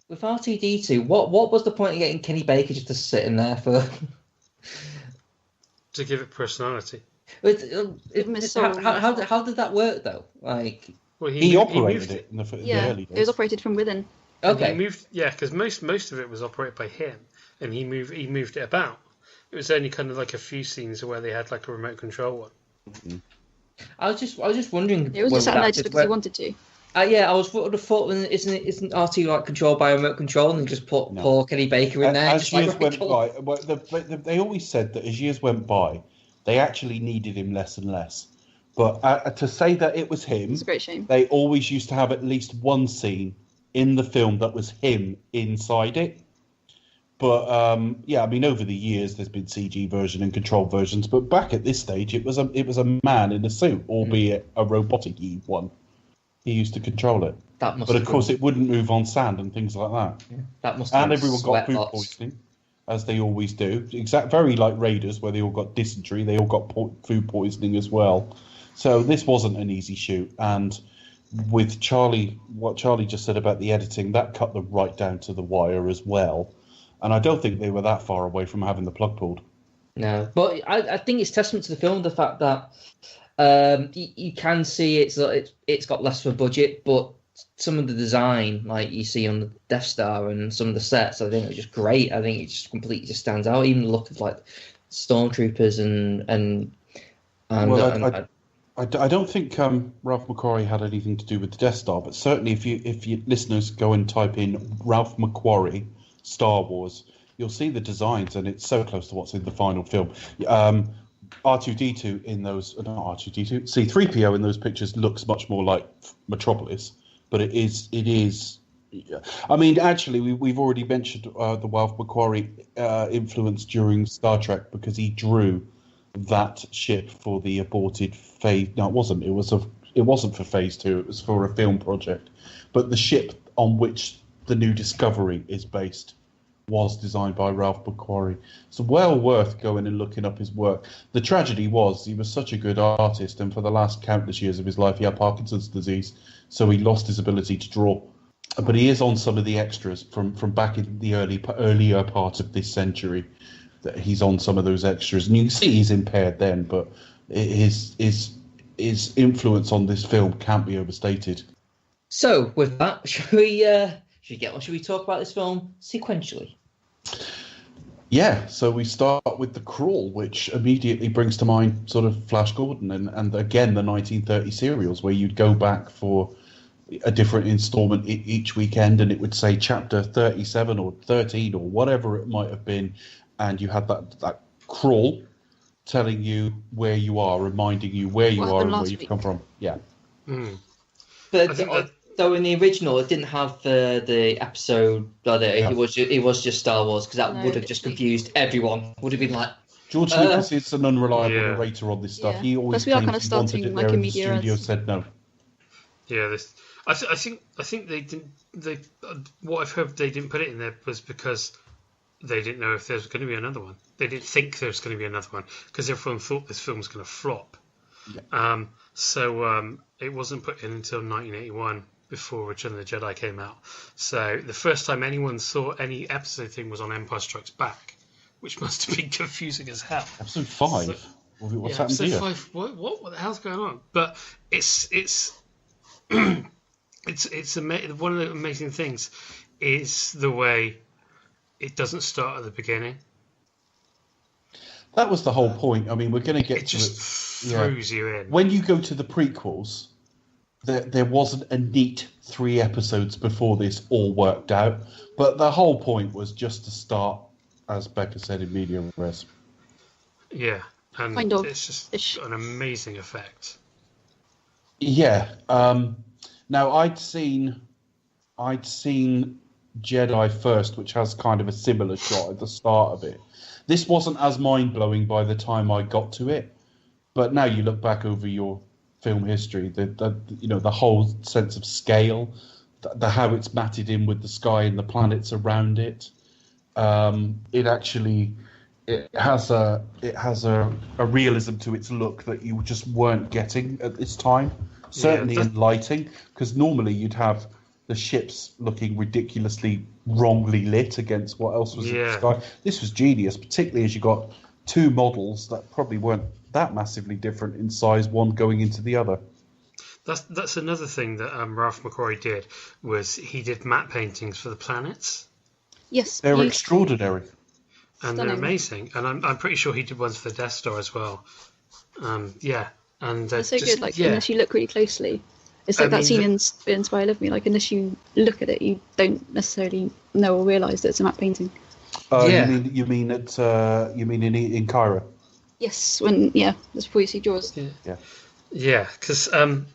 With R2-D2, what was the point of getting Kenny Baker just to sit in there for... to give it personality. How did that work, though? Like, well, he operated it in the early days. It was operated from within. Okay. Because most of it was operated by him, and he moved it about. It was only kind of like a few scenes where they had like a remote control one. Mm-hmm. I was just wondering. It was just sat there just because he wanted to. I would have thought, isn't R2 like controlled by a remote control, and just put poor Kenny Baker in there? As years went by, they always said that as years went by, they actually needed him less and less. But to say that it was him, it's a great shame. They always used to have at least one scene in the film that was him inside it. But I mean, over the years, there's been CG version and controlled versions. But back at this stage, it was a man in a suit, albeit a robotic-y one. He used to control it. But of course, it wouldn't move on sand and things like that. Yeah, that must. And everyone got food poisoning, as they always do. Very like Raiders, where they all got dysentery. They all got food poisoning as well. So this wasn't an easy shoot. And with what Charlie just said about the editing, that cut them right down to the wire as well. And I don't think they were that far away from having the plug pulled. No, but I think it's testament to the film, the fact that you can see it's got less of a budget, but some of the design, like you see on the Death Star and some of the sets, I think are just great. I think it just completely just stands out. Even the look of like stormtroopers I don't think Ralph McQuarrie had anything to do with the Death Star, but certainly if you listeners go and type in Ralph McQuarrie Star Wars, you'll see the designs, and it's so close to what's in the final film. R2-D2 in those, not R2-D2, C-3PO in those pictures looks much more like Metropolis, but it is. I mean, actually, we've already mentioned the Ralph McQuarrie influence during Star Trek, because he drew that ship for the aborted phase. No, it wasn't. It wasn't for Phase 2. It was for a film project, but the ship on which the New Discovery is based was designed by Ralph McQuarrie. It's well worth going and looking up his work. The tragedy was he was such a good artist, and for the last countless years of his life he had Parkinson's disease, so he lost his ability to draw. But he is on some of the extras from back in the earlier part of this century. That he's on some of those extras, and you can see he's impaired then, but his influence on this film can't be overstated. So with that, should we talk about this film sequentially? Yeah, so we start with The Crawl, which immediately brings to mind sort of Flash Gordon and again the 1930 serials, where you'd go back for a different installment each weekend, and it would say chapter 37 or 13 or whatever it might have been, and you had that crawl telling you where you are, reminding you where you are and where you've come from. Yeah. Mm. But though in the original, it didn't have the episode. It was just Star Wars, because that would have just confused everyone. Would have been like George Lucas is an unreliable narrator on this stuff. Yeah. He always we are claimed kind of he wanted starting it like there, a and the media studio as... said no. Yeah, I think they didn't. What I've heard, they didn't put it in there was because they didn't know if there was going to be another one. They didn't think there was going to be another one, because everyone thought this film was going to flop. Yeah. So it wasn't put in until 1981, before Return of the Jedi came out. So the first time anyone saw any episode thing was on Empire Strikes Back, which must have been confusing as hell. Episode 5. So, what's happened episode here? 5. What the hell's going on? But it's one of the amazing things is the way it doesn't start at the beginning. That was the whole point. I mean, we're going to get it just throws you in. When you go to the prequels, there wasn't a neat 3 episodes before this all worked out. But the whole point was just to start, as Becca said, in medium res. Yeah, and kind of it's just an amazing effect. Yeah. Now, I'd seen Jedi first, which has kind of a similar shot at the start of it. This wasn't as mind-blowing by the time I got to it, but now you look back over your film history. The whole sense of scale, the how it's matted in with the sky and the planets around it. It has a realism to its look that you just weren't getting at this time. Certainly in lighting, because normally you'd have the ships looking ridiculously wrongly lit against what else was in the sky. This was genius, particularly as you got two models that probably weren't that massively different in size, one going into the other. That's another thing that Ralph McQuarrie did, was he did matte paintings for the planets. Yes, they're extraordinary. And they're amazing. And I'm pretty sure he did ones for the Death Star as well. And they're so good. Like unless you look really closely, it's like that scene in Spy Love Me. Like unless you look at it, you don't necessarily know or realise that it's a matte painting. You mean in Cairo? Yes, that's before you see Jaws. Yeah, because the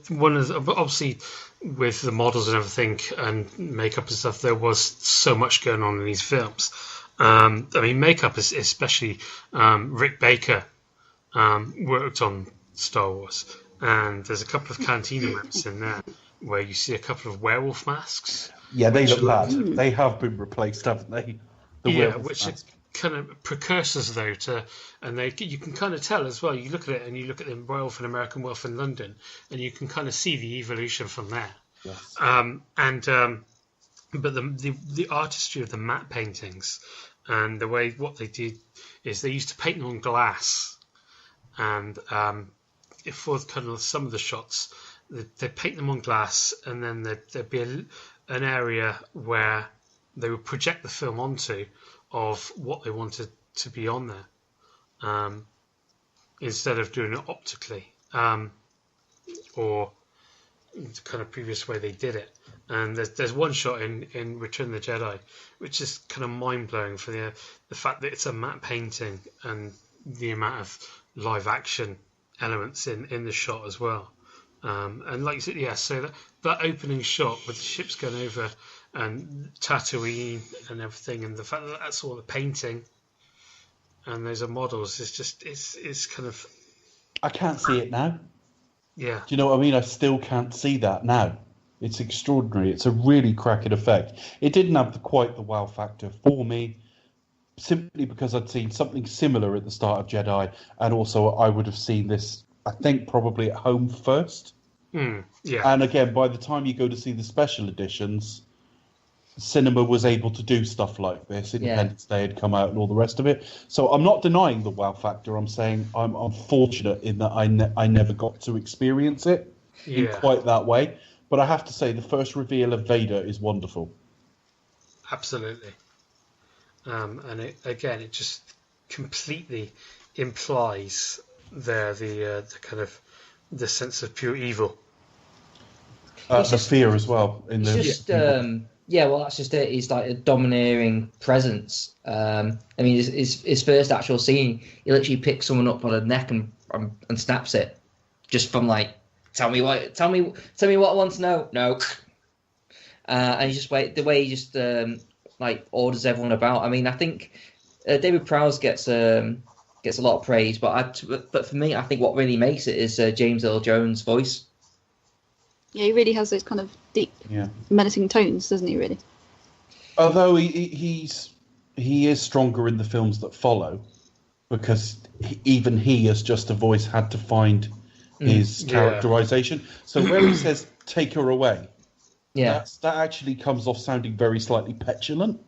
one is obviously with the models and everything and makeup and stuff. There was so much going on in these films. Makeup is especially Rick Baker worked on Star Wars, and there's a couple of cantina maps in there where you see a couple of werewolf masks. Yeah, they look bad. They have been replaced, haven't they? Which mask. Are kind of precursors though you can kind of tell as well. You look at it and you look at the werewolf in American Werewolf in London, and you can kind of see the evolution from there. Yes. But the artistry of the matte paintings and the way what they did is they used to paint them on glass, and for kind of some of the shots they paint them on glass, and then there'd be an area where they would project the film onto of what they wanted to be on there, instead of doing it optically, or the kind of previous way they did it. And there's one shot in Return of the Jedi which is kind of mind-blowing for the fact that it's a matte painting and the amount of live action elements in the shot as well. And like you said, so that opening shot with the ships going over and Tatooine and everything, and the fact that that's all the painting and those are models, it's kind of... I can't see it now. Yeah. Do you know what I mean? I still can't see that now. It's extraordinary. It's a really cracking effect. It didn't have quite the wow factor for me, simply because I'd seen something similar at the start of Jedi, and also I would have seen this, I think, probably at home first. Yeah. And again, by the time you go to see the special editions, cinema was able to do stuff like this. Independence Day had come out and all the rest of it. So I'm not denying the wow factor. I'm saying I'm fortunate in that I never got to experience it in quite that way. But I have to say, the first reveal of Vader is wonderful. Absolutely. And it just completely implies the kind of the sense of pure evil. The fear as well. That's just it. He's like a domineering presence. His first actual scene, he literally picks someone up by the neck and snaps it, just from like, tell me what I want to know. No, and he just the way he just orders everyone about. I mean, I think David Prowse gets a lot of praise, but for me, I think what really makes it is James Earl Jones' voice. Yeah, he really has those kind of deep, menacing tones, doesn't he? Really. Although he is stronger in the films that follow, because even he, as just a voice, had to find his characterization. So where he says "take her away," that actually comes off sounding very slightly petulant.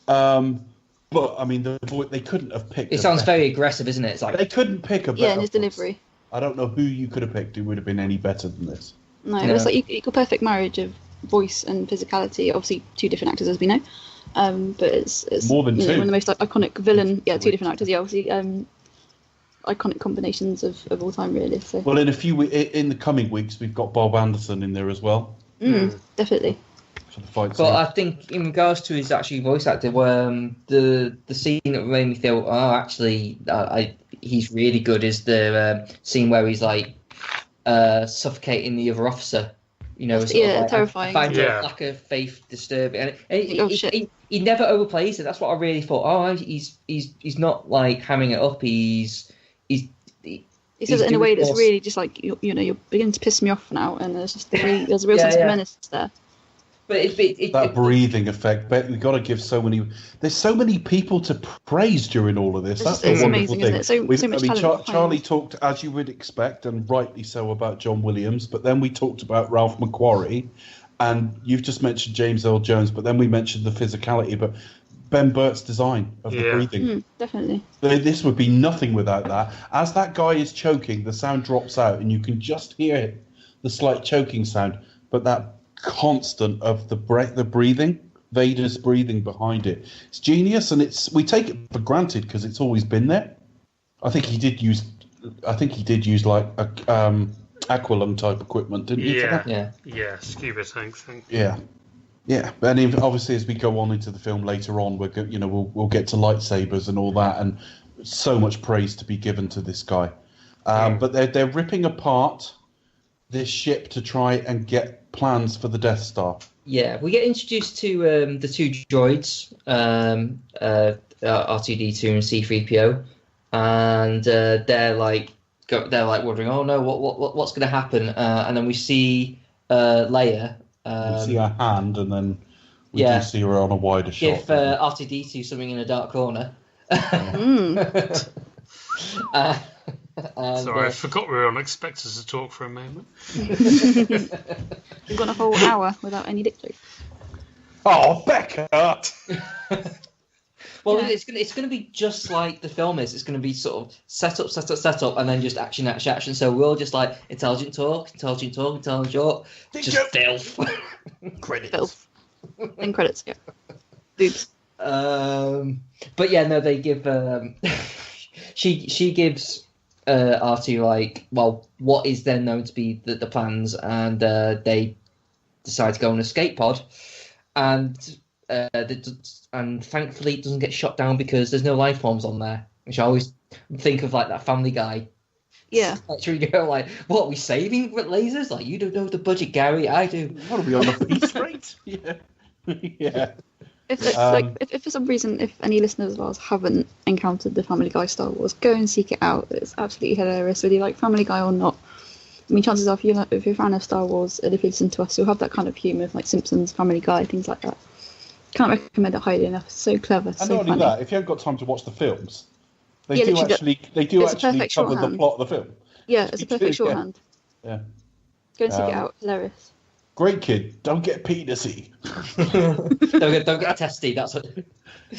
But I mean, they couldn't have picked. It sounds very aggressive, isn't it? It's like they couldn't pick a better in his delivery. I don't know who you could have picked who would have been any better than this. No, it's like equal perfect marriage of voice and physicality. Obviously, two different actors, as we know. But it's more than two. One of the most iconic villain. Yeah, two different actors. Yeah, obviously, iconic combinations of all time, really. So. Well, in the coming weeks, we've got Bob Anderson in there as well. Definitely. For the fight scene. But I think in regards to his actually voice actor, the scene that made me feel, he's really good is the scene where he's like suffocating the other officer. Terrifying. I find the lack of faith disturbing, and he never overplays it. That's what I really thought. Oh, he's not like hamming it up. He's He says it in a way that's really just like, you're beginning to piss me off now, and there's a real sense of menace there. But that breathing effect, but we've got to give there's so many people to praise during all of this. That's the wonderful amazing, thing. Isn't it? So much talent Charlie talked, as you would expect, and rightly so, about John Williams, but then we talked about Ralph McQuarrie, and you've just mentioned James Earl Jones, but then we mentioned the physicality, but Ben Burt's design of the breathing. Definitely. This would be nothing without that. As that guy is choking, the sound drops out, and you can just hear the slight choking sound, but that constant of the breathing, Vader's breathing behind it. It's genius, and we take it for granted because it's always been there. I think he did use like a aqualung type equipment, didn't he? Yeah, scuba tank thing. Yeah. And obviously, as we go on into the film later on, we'll get to lightsabers and all that, and so much praise to be given to this guy. But they're ripping apart this ship to try and get plans for the Death Star. Yeah, we get introduced to the two droids, R2D2 and C3PO, and they're like wondering, oh no, what's going to happen? And then we see Leia. We see her hand, and then we do see her on a wider shot. Give R2D2 something in a dark corner. Sorry, I forgot we were unexpected to talk for a moment. We've gone a whole hour without any dick jokes. Oh, Becca! Well, it's gonna be just like the film is. It's gonna be sort of set up, and then just action. So we're all just like intelligent talk, just filth. Credits. Filth. And credits, yeah. Boobs. But yeah, no, they give. She gives R2 like, well, what is then known to be the plans, and they decide to go on an escape pod, and thankfully it doesn't get shot down because there's no life forms on there, which I always think of like that Family Guy. Yeah. Actually, go like, what are we saving with lasers? Like, you don't know the budget, Gary. I do. What are we on the piece rate? Yeah. If for some reason, if any listeners of ours haven't encountered the Family Guy Star Wars, go and seek it out. It's absolutely hilarious, whether you like Family Guy or not. I mean, chances are, if you're a fan of Star Wars and if you listen to us, you'll have that kind of humour, like Simpsons, Family Guy, things like that. Can't recommend it highly enough. It's so clever, and so not only funny. that, if you haven't got time to watch the films, they do it's actually cover the plot of the film. Yeah, it's a perfect shorthand. Yeah. Go and seek it out. Hilarious. Great kid, don't get penisy. don't get testy. That's what.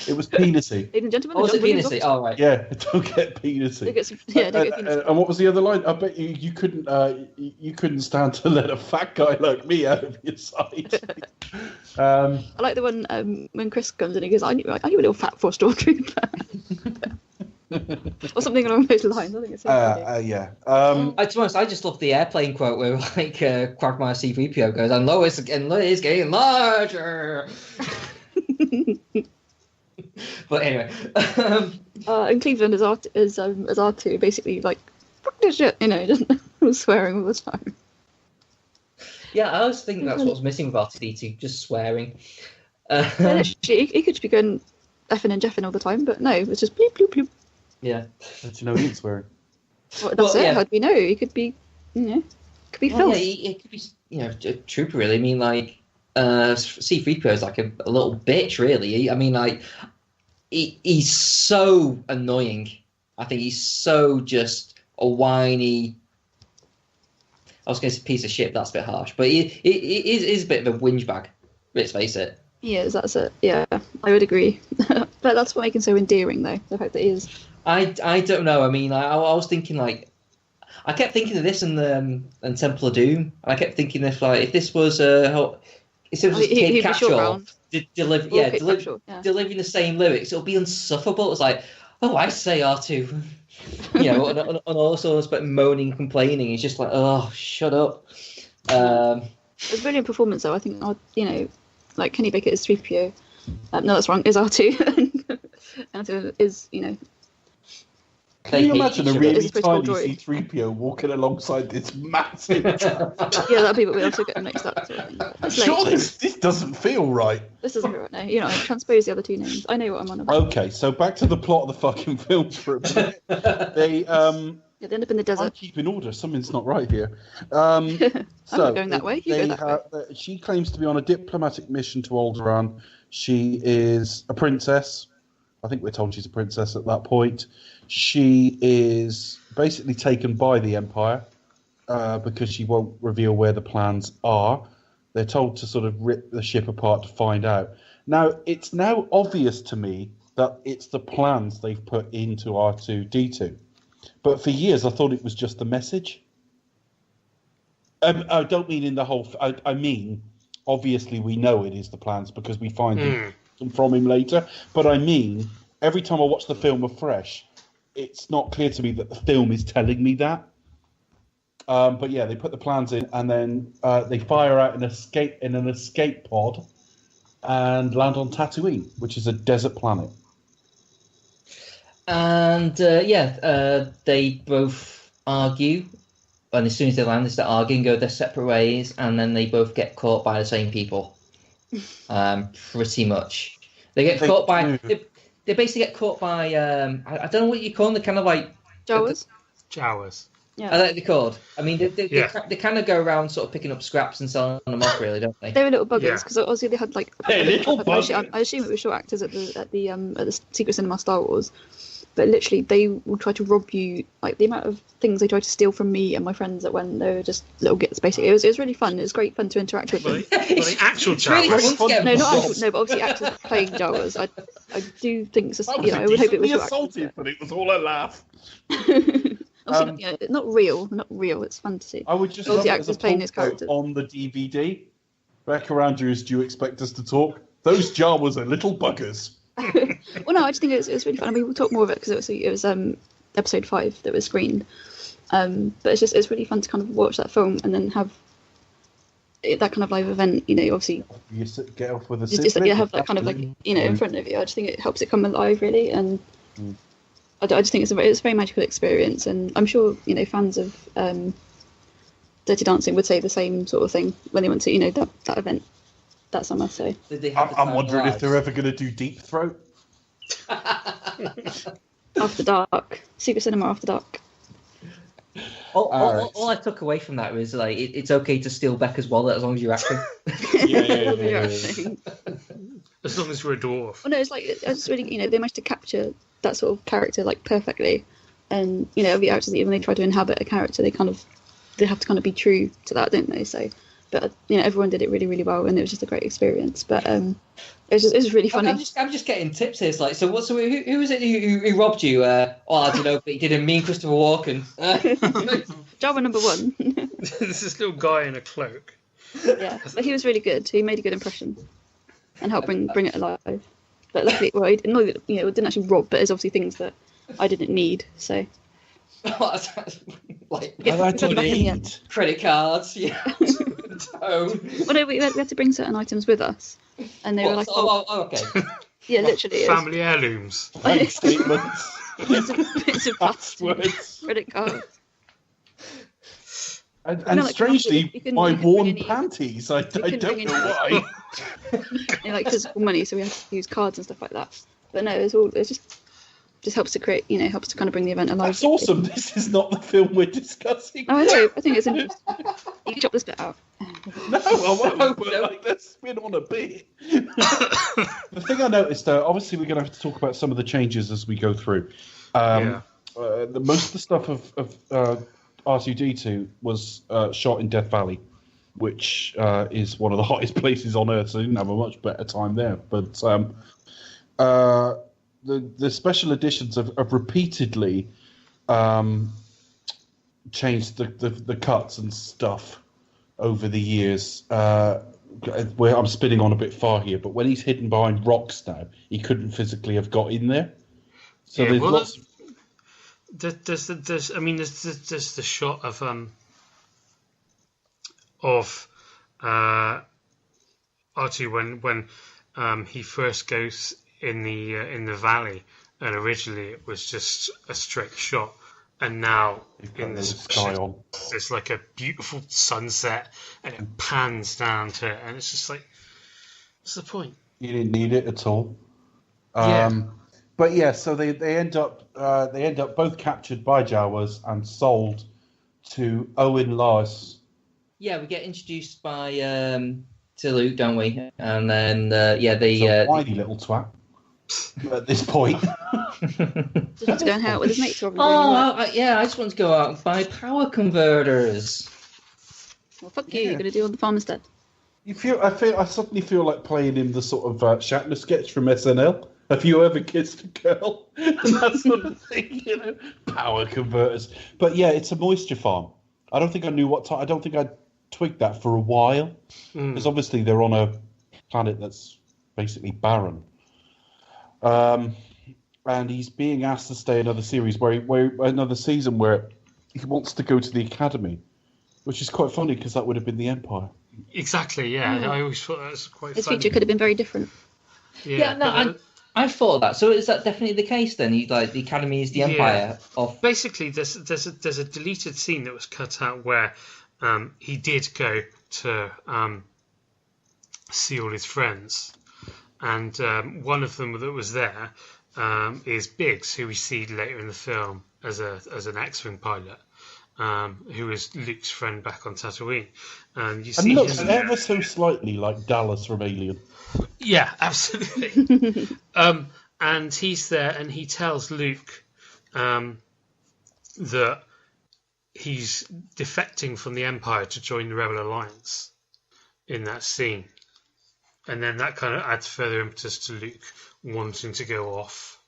It was penisy. Ladies and gentlemen, was it penisy? Oh, right. Yeah, don't get penisy. Don't get penisy. And what was the other line? I bet you couldn't stand to let a fat guy like me out of your sight. I like the one when Chris comes in and goes, "Are you a little fat for stormtrooper?" Or something along those lines. I think it's so funny. Yeah. To be honest, I just love the airplane quote where like Quagmire C3PO goes, and Lois is getting larger. But anyway, and Cleveland is R2 basically like, fuck this shit, just swearing all the time. Yeah, I was thinking that's what's missing with R2D2, just swearing. Actually, he could just be going effing and jeffing all the time, but no, it's just bloop bloop bloop. Yeah. Don't you know he ain't swearing? Well, that's it. Yeah. How do we know? He could be, could be filth. Yeah, he could be, a trooper, really. I mean, like, C3PO is like a little bitch, really. I mean, like, he's so annoying. I think he's so just a whiny. I was going to say piece of shit. That's a bit harsh, but he is a bit of a whinge bag. Let's face it. He is. That's it. Yeah, I would agree. But that's what makes him so endearing, though. The fact that he is. I don't know. I mean, I was thinking like, I kept thinking of this and Temple of Doom. I kept thinking if this was Kid Catchall delivering the same lyrics, it'll be insufferable. It's like, oh, I say R2, on all sorts, but moaning, complaining. He's just like, oh, shut up. It's a brilliant performance, though. I think, like Kenny Baker is 3PO. No, that's wrong. Is R2. R2 is, Can you imagine a really tiny C-3PO walking alongside this massive truck? Yeah, that'd be what we'd also get mixed up. Sure, this doesn't feel right. This doesn't feel right, no. Transpose the other two names. I know what I'm on about. Okay, so back to the plot of the fucking film for a minute. Yeah, they end up in the I'm desert. keeping order. Something's not right here. I'm not going that way. You go that way. She claims to be on a diplomatic mission to Alderaan. She is a princess. I think we're told she's a princess at that point. She is basically taken by the Empire because she won't reveal where the plans are. They're told to sort of rip the ship apart to find out. Now, it's now obvious to me that it's the plans they've put into R2-D2. But for years, I thought it was just the message. I don't mean in the whole... I mean, obviously, we know it is the plans because we find them from him later. But I mean, every time I watch the film afresh, it's not clear to me that the film is telling me that. But yeah, they put the plans in, and then they fire out an escape pod and land on Tatooine, which is a desert planet. And they both argue, and as soon as they land, they start arguing, go their separate ways, and then they both get caught by the same people. Pretty much, they get caught by. They basically get caught by. I don't know what you call them. They're kind of like Jawas. Yeah. I like they're called. I mean, they kind of go around sort of picking up scraps and selling them off, really, don't they? They were little buggers because obviously they had like. Little buggers. I assume it was short actors at the Secret Cinema Star Wars, but literally they will try to rob you. Like the amount of things they tried to steal from me and my friends that when they were just little gits. Basically, it was really fun. It was great fun to interact with them. Well, the actual Jawas. Really no, not actual. No, but obviously actors playing Jawas. I do think so. You know, I would hope it was short assaulted, actors, but it was all a laugh. Not real. It's fantasy. I would just all love the it as actors a playing his characters on the DVD. Becca Andrews, do you expect us to talk? Those Jawas are little buggers. Well, no, I just think it was really fun. I mean, we'll talk more of it because it was episode 5 that was screened. But it's really fun to kind of watch that film and then have that kind of live event. You know, obviously you get off with a just have that kind of like in front of you. I just think it helps it come alive really, and I just think it's a very magical experience. And I'm sure fans of Dirty Dancing would say the same sort of thing when they went to that event that summer. So I'm wondering if they're ever going to do Deep Throat. After Dark, Secret Cinema After Dark. All I took away from that was like it's okay to steal Becca's wallet as long as you're acting. Yeah. As long as you're a dwarf. Well, no, it's like it's really they managed to capture that sort of character like perfectly, and every actor when they try to inhabit a character, they have to kind of be true to that, don't they? So, but everyone did it really, really well, and it was just a great experience. But it was really funny. I'm just getting tips here. It's like, who was it who robbed you? I don't know, but he did me and Christopher Walken. Jabba number 1. This is little guy in a cloak. Yeah, but he was really good. He made a good impression and helped bring it alive. But luckily, well, it didn't actually rob, but there's obviously things that I didn't need. So, like I don't need credit cards. Yeah. Well, no, we had to bring certain items with us, and they were like, okay. Yeah, literally. Family heirlooms. Bank statements. Bits of passwords. Credit cards. And strangely, my worn panties. I don't know why. Like physical money, so we had to use cards and stuff like that. But no, it just helps to create, helps to kind of bring the event alive. That's awesome. This is not the film we're discussing. Oh, I know. I think it's interesting. You can chop this bit out. No, I won't. But like, let's spin on a bit. The thing I noticed, though, obviously we're going to have to talk about some of the changes as we go through. Most of the stuff of R2-D2 was shot in Death Valley, which is one of the hottest places on Earth, so they didn't have a much better time there. But the special editions have repeatedly changed the cuts and stuff over the years. Where I'm spinning on a bit far here, but when he's hidden behind rocks now, he couldn't physically have got in there. So there's lots of... There's the shot of R2 when he first goes in the valley, and originally it was just a straight shot, and now in this sky on, it's like a beautiful sunset, and it pans down to it, and it's just like, what's the point? You didn't need it at all. But yeah, so they end up both captured by Jawas and sold to Owen Lars. Yeah, we get introduced by to Luke, don't we? And then Whiny little twat. At this point, Just wants to go and hang out with his mates. Rather than I just want to go out and buy power converters. well, fuck you. You're going to do all the fun instead. I suddenly feel like playing in the sort of Shatner sketch from SNL. Have you ever kissed a girl? And that sort of thing, power converters. But yeah, it's a moisture farm. I don't think I knew what time. I don't think I twigged that for a while, because obviously they're on a planet that's basically barren. And he's being asked to stay another series where another season where he wants to go to the academy, which is quite funny because that would have been the Empire. Exactly, yeah. I always thought that was quite His funny. future could have been very different. I thought of that. So is that definitely the case then? The Academy is the Empire of... Basically, there's a deleted scene that was cut out where he did go to see all his friends. And one of them that was there is Biggs, who we see later in the film as an X-Wing pilot, who is Luke's friend back on Tatooine. And you see looks him ever so slightly like Dallas from Alien. Yeah, absolutely. And he's there, and he tells Luke that he's defecting from the Empire to join the Rebel Alliance in that scene. And then that kind of adds further impetus to Luke wanting to go off.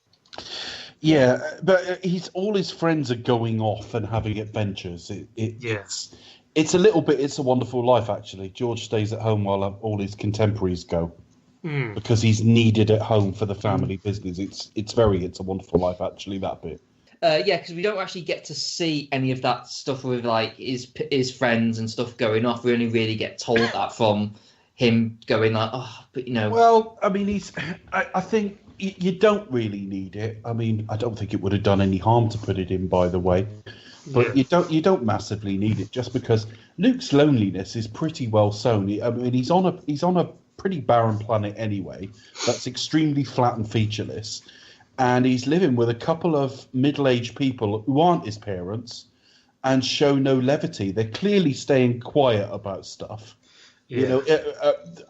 Yeah, but all his friends are going off and having adventures. It's a little bit. It's a Wonderful Life, actually. George stays at home while all his contemporaries go because he's needed at home for the family business. It's a Wonderful Life, actually. That bit. Because we don't actually get to see any of that stuff with like his friends and stuff going off. We only really get told that from him going like, but Well, I mean, I think you don't really need it. I mean, I don't think it would have done any harm to put it in, by the way. But you don't massively need it, just because Luke's loneliness is pretty well sown. I mean, he's on a pretty barren planet anyway. That's extremely flat and featureless, and he's living with a couple of middle-aged people who aren't his parents and show no levity. They're clearly staying quiet about stuff. Yeah.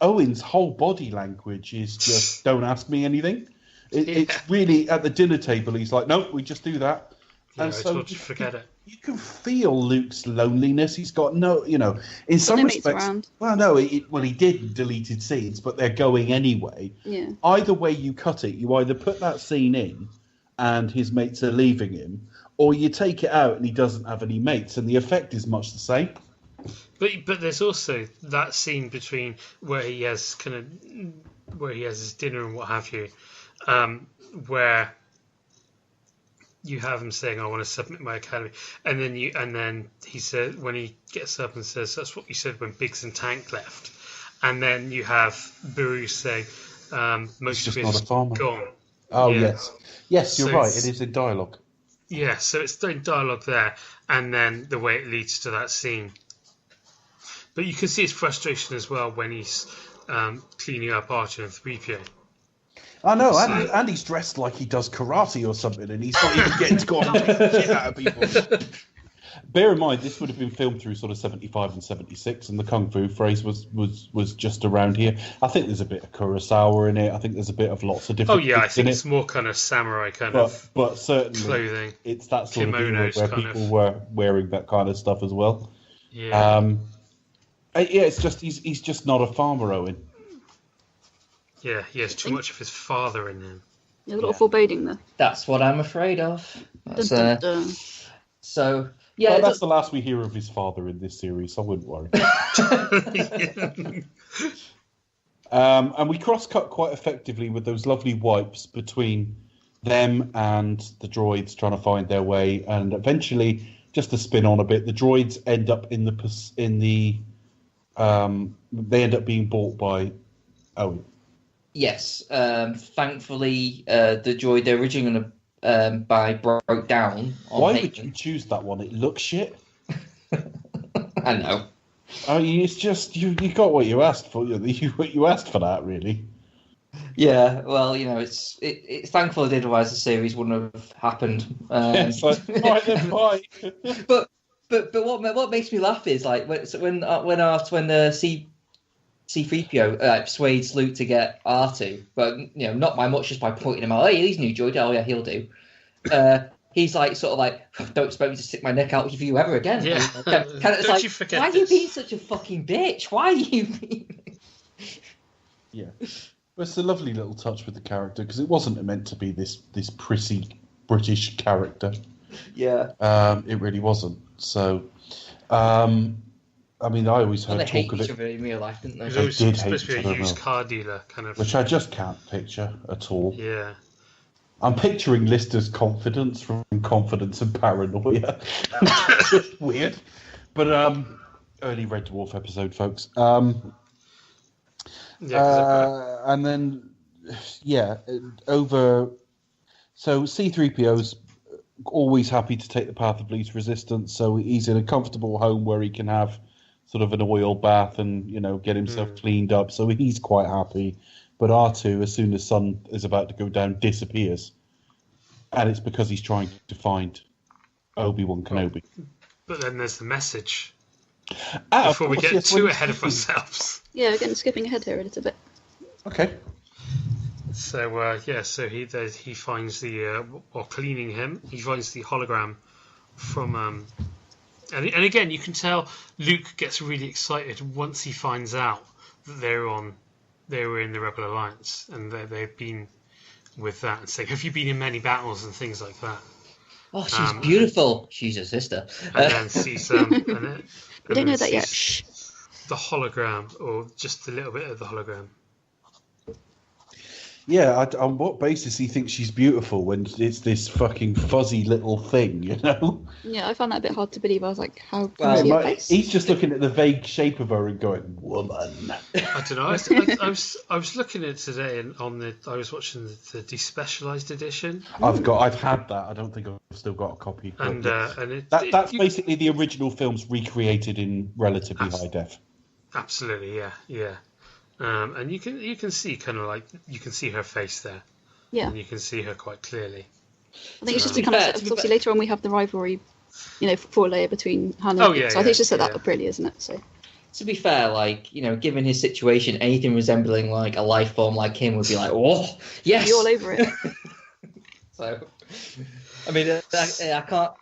Owen's whole body language is just "don't ask me anything." It's really at the dinner table. He's like, "Nope, we just do that." Yeah, and so forget it. You can feel Luke's loneliness. He's got in some respects. Well, no, he did in deleted scenes, but they're going anyway. Yeah. Either way you cut it, you either put that scene in, and his mates are leaving him, or you take it out and he doesn't have any mates, and the effect is much the same. But there's also that scene between where he has his dinner and what have you, where you have him saying, "I want to submit my academy," and then he said, when he gets up and says, "That's what you said when Biggs and Tank left," and then you have Baru saying, "Most of it's gone." Oh yes, you're right. It is in dialogue. Yeah, so it's in dialogue there, and then the way it leads to that scene. But you can see his frustration as well when he's cleaning up Archer and 3PO. I know, and he's dressed like he does karate or something, and he's not even getting to go on and beat the shit out of people. Bear in mind, this would have been filmed through sort of 75 and 76, and the Kung Fu phrase was just around here. I think there's a bit of Kurosawa in it. I think there's a bit of lots of different I think it's more kind of samurai but certainly clothing. It's that sort of era where people were wearing that kind of stuff as well. Yeah. It's just he's just not a farmer, Owen. Yeah, he has too much of his father in him. Yeah, a little foreboding there. That's what I'm afraid of. That's, dun, dun, dun. So, yeah. Well, that's the last we hear of his father in this series, so I wouldn't worry. And we cross-cut quite effectively with those lovely wipes between them and the droids trying to find their way, and eventually, just to spin on a bit, the droids end up they end up being bought by Owen. Yes, thankfully, the droid they're originally going to buy broke down. Why would you choose that one? It looks shit. I know. I mean, it's just you got what you asked for. You asked for that, really. Yeah, well, it's thankful it did, otherwise the series wouldn't have happened. It's like, right then, bye. But what makes me laugh is like when the C-3PO persuades Luke to get R2, but not by much, just by pointing him out. Hey, he's new droid. Oh yeah, he'll do. He's like sort of like, don't expect me to stick my neck out with you ever again. Yeah. It's like, you forget why are you being such a fucking bitch? Why are you being? Yeah, but it's a lovely little touch with the character because it wasn't meant to be this pretty British character. Yeah. It really wasn't. So, I mean, I always heard They hate talk of each it. other in real life, didn't they? He was They did supposed to hate be a each used other, car dealer, kind of. which I just can't picture at all. Yeah. I'm picturing Lister's confidence from Confidence and Paranoia. It's just weird. But early Red Dwarf episode, folks. And then, so C-3PO's always happy to take the path of least resistance, so he's in a comfortable home where he can have sort of an oil bath and, get himself cleaned up, so he's quite happy. But R2, as soon as sun is about to go down, disappears. And it's because he's trying to find Obi-Wan Kenobi. But then there's the message. Before we get too ahead of ourselves. Yeah, we're getting skipping ahead here a little bit. Okay. So so he finds while cleaning him, he finds the hologram from and again you can tell Luke gets really excited once he finds out that they were in the Rebel Alliance and they've been with that and saying, have you been in many battles and things like that? Oh, she's beautiful. She's a sister. And then sees we don't know that yet. Shh. The hologram, or just a little bit of the hologram. Yeah, on what basis he thinks she's beautiful when it's this fucking fuzzy little thing, Yeah, I found that a bit hard to believe. I was like, how can Well, you see her face? he's just looking at the vague shape of her and going, woman. I don't know. I was looking at it today, and I was watching the despecialized edition. I've had that. I don't think I've still got a copy. And that's basically the original films recreated in relatively high def. Absolutely, yeah. And you can see kind of like you can see her face there. Yeah. And you can see her quite clearly. I think it's just to kind of set up, obviously later on we have the rivalry, for Leia between Han and Luke. So I think it's just set that up really, isn't it? So. To be fair, given his situation, anything resembling like a life form like him would be like, oh, yes, be all over it. So, I mean, I can't.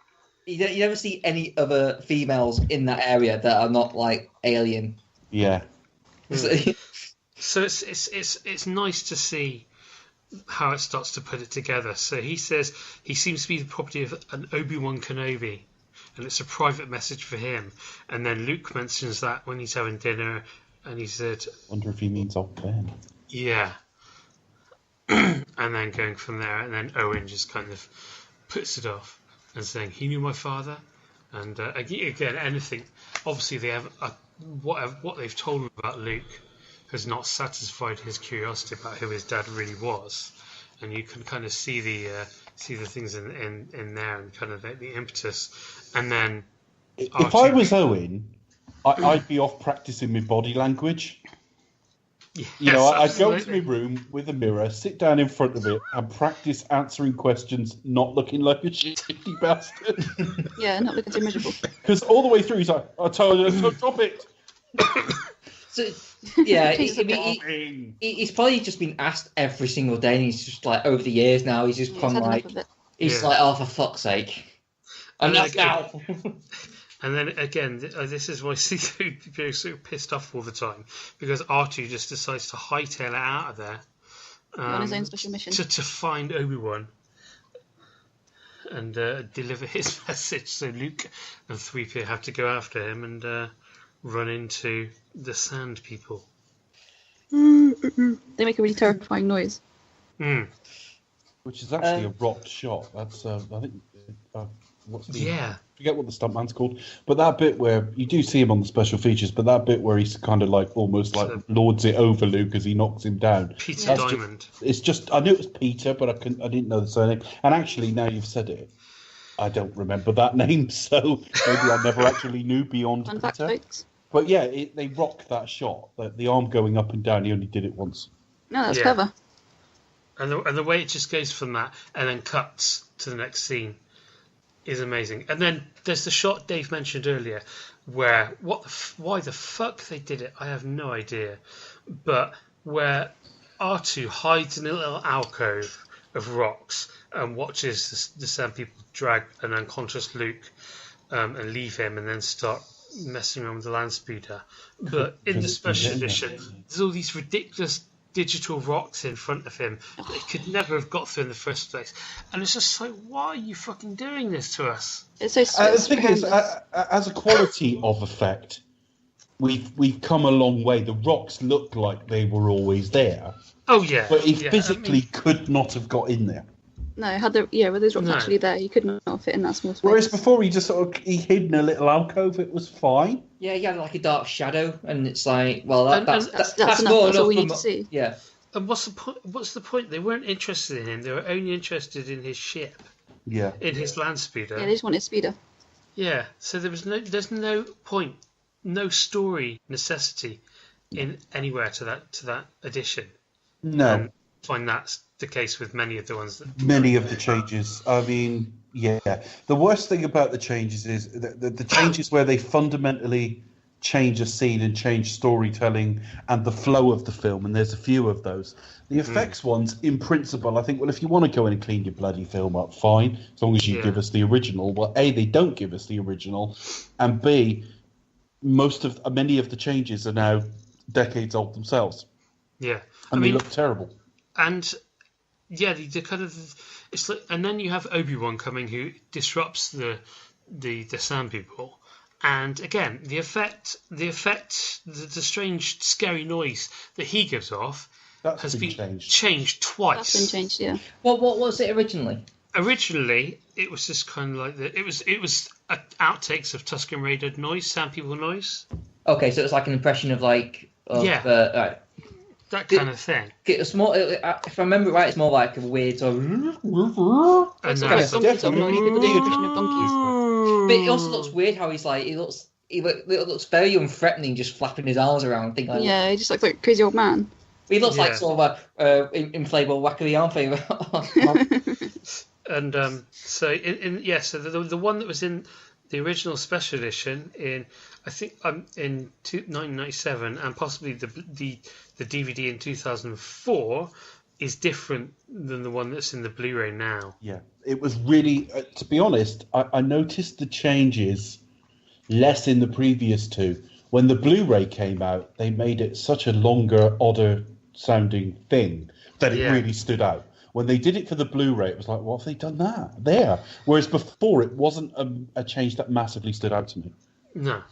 You never see any other females in that area that are not like alien. Yeah. So it's nice to see how it starts to put it together. So he says he seems to be the property of an Obi-Wan Kenobi, and it's a private message for him. And then Luke mentions that when he's having dinner, and he said, "Wonder if he means old Ben." Yeah. And then going from there, and then Owen just kind of puts it off and saying he knew my father, and again anything. Obviously, they have what they've told him about Luke has not satisfied his curiosity about who his dad really was, and you can kind of see the things in there and kind of the impetus. And then if I was Owen, I'd be off practicing my body language. Yes, I'd go to my room with a mirror, sit down in front of it, and practice answering questions, not looking like a shitty bastard. Yeah, not looking too miserable. Because all the way through, he's like, "I told you, stop it." So, yeah, he's probably just been asked every single day, and he's just like over the years now. He's just come like, he's like, "Oh, for fuck's sake!" Enough now. And then again, this is why C-3PO is so pissed off all the time, because R2 just decides to hightail it out of there on his own special mission to find Obi-Wan and deliver his message. So Luke and 3PO have to go after him and run into the Sand People. They make a really terrifying noise. Which is actually a rocked shot. That's I think I forget what the stuntman's called, but that bit where you do see him on the special features, but that bit where he's kind of like almost like lords it over Luke as he knocks him down. Peter Diamond. It's just I knew it was Peter, but I didn't know the surname. And actually, now you've said it, I don't remember that name, so maybe I never actually knew beyond Fun Peter. fact, folks. But yeah, they rocked that shot. The arm going up and down. He only did it once. No, that's Yeah. clever. And the way it just goes from that and then cuts to the next scene is amazing. And then there's the shot Dave mentioned earlier where why the fuck they did it, I have no idea. But where R2 hides in a little alcove of rocks and watches the Sand People drag an unconscious Luke and leave him and then start messing around with the land speeder. But in the special edition, there's all these ridiculous digital rocks in front of him that he could never have got through in the first place. And it's just like, why are you fucking doing this to us? It's so The thing is, as a quality of effect, we've come a long way. The rocks look like they were always there. Oh yeah, but he physically could not have got in there. No, were those rocks actually there? He could not fit in that small space. Whereas before, he just he hid in a little alcove. It was fine. Yeah, he had like a dark shadow, and it's like, well, that's enough. more That's enough all we for need to see. Yeah. And what's the point? What's the point? They weren't interested in him. They were only interested in his ship. Yeah. In his land speeder. Yeah, they just wanted speeder. Yeah. So there's no point, no story necessity in anywhere to that edition. No. I find that's the case with many of the ones that. Many of the changes. I mean, yeah. The worst thing about the changes is the changes where they fundamentally change a scene and change storytelling and the flow of the film, and there's a few of those. The effects ones, in principle, I think, well, if you want to go in and clean your bloody film up, fine, as long as you give us the original. Well, A, they don't give us the original, and B, many of the changes are now decades old themselves. Yeah. And they look terrible. And yeah, the kind of it's like, and then you have Obi-Wan coming who disrupts the Sand People. And again, the strange, scary noise that he gives off has been changed twice. That's been changed, yeah. What was it originally? Originally, it was just kind of like it was outtakes of Tusken Raider noise, Sand People noise. Okay, so it's like an impression of right. That kind of thing. It's more, if I remember right, it's more like a weird sort of. It's like a donkey sort of noise. People do an impression of donkeys. But it also looks weird how he's like, he looks very unthreatening, just flapping his arms around. He just looks like a crazy old man. He looks like sort of a inflatable wackery arm favour. And so the one that was in the original special edition in 1997 and possibly the DVD in 2004 is different than the one that's in the Blu-ray now. Yeah, it was really, to be honest, I noticed the changes less in the previous two. When the Blu-ray came out, they made it such a longer, odder sounding thing that it really stood out. When they did it for the Blu-ray, it was like, what have they done there? Whereas before, it wasn't a change that massively stood out to me. No.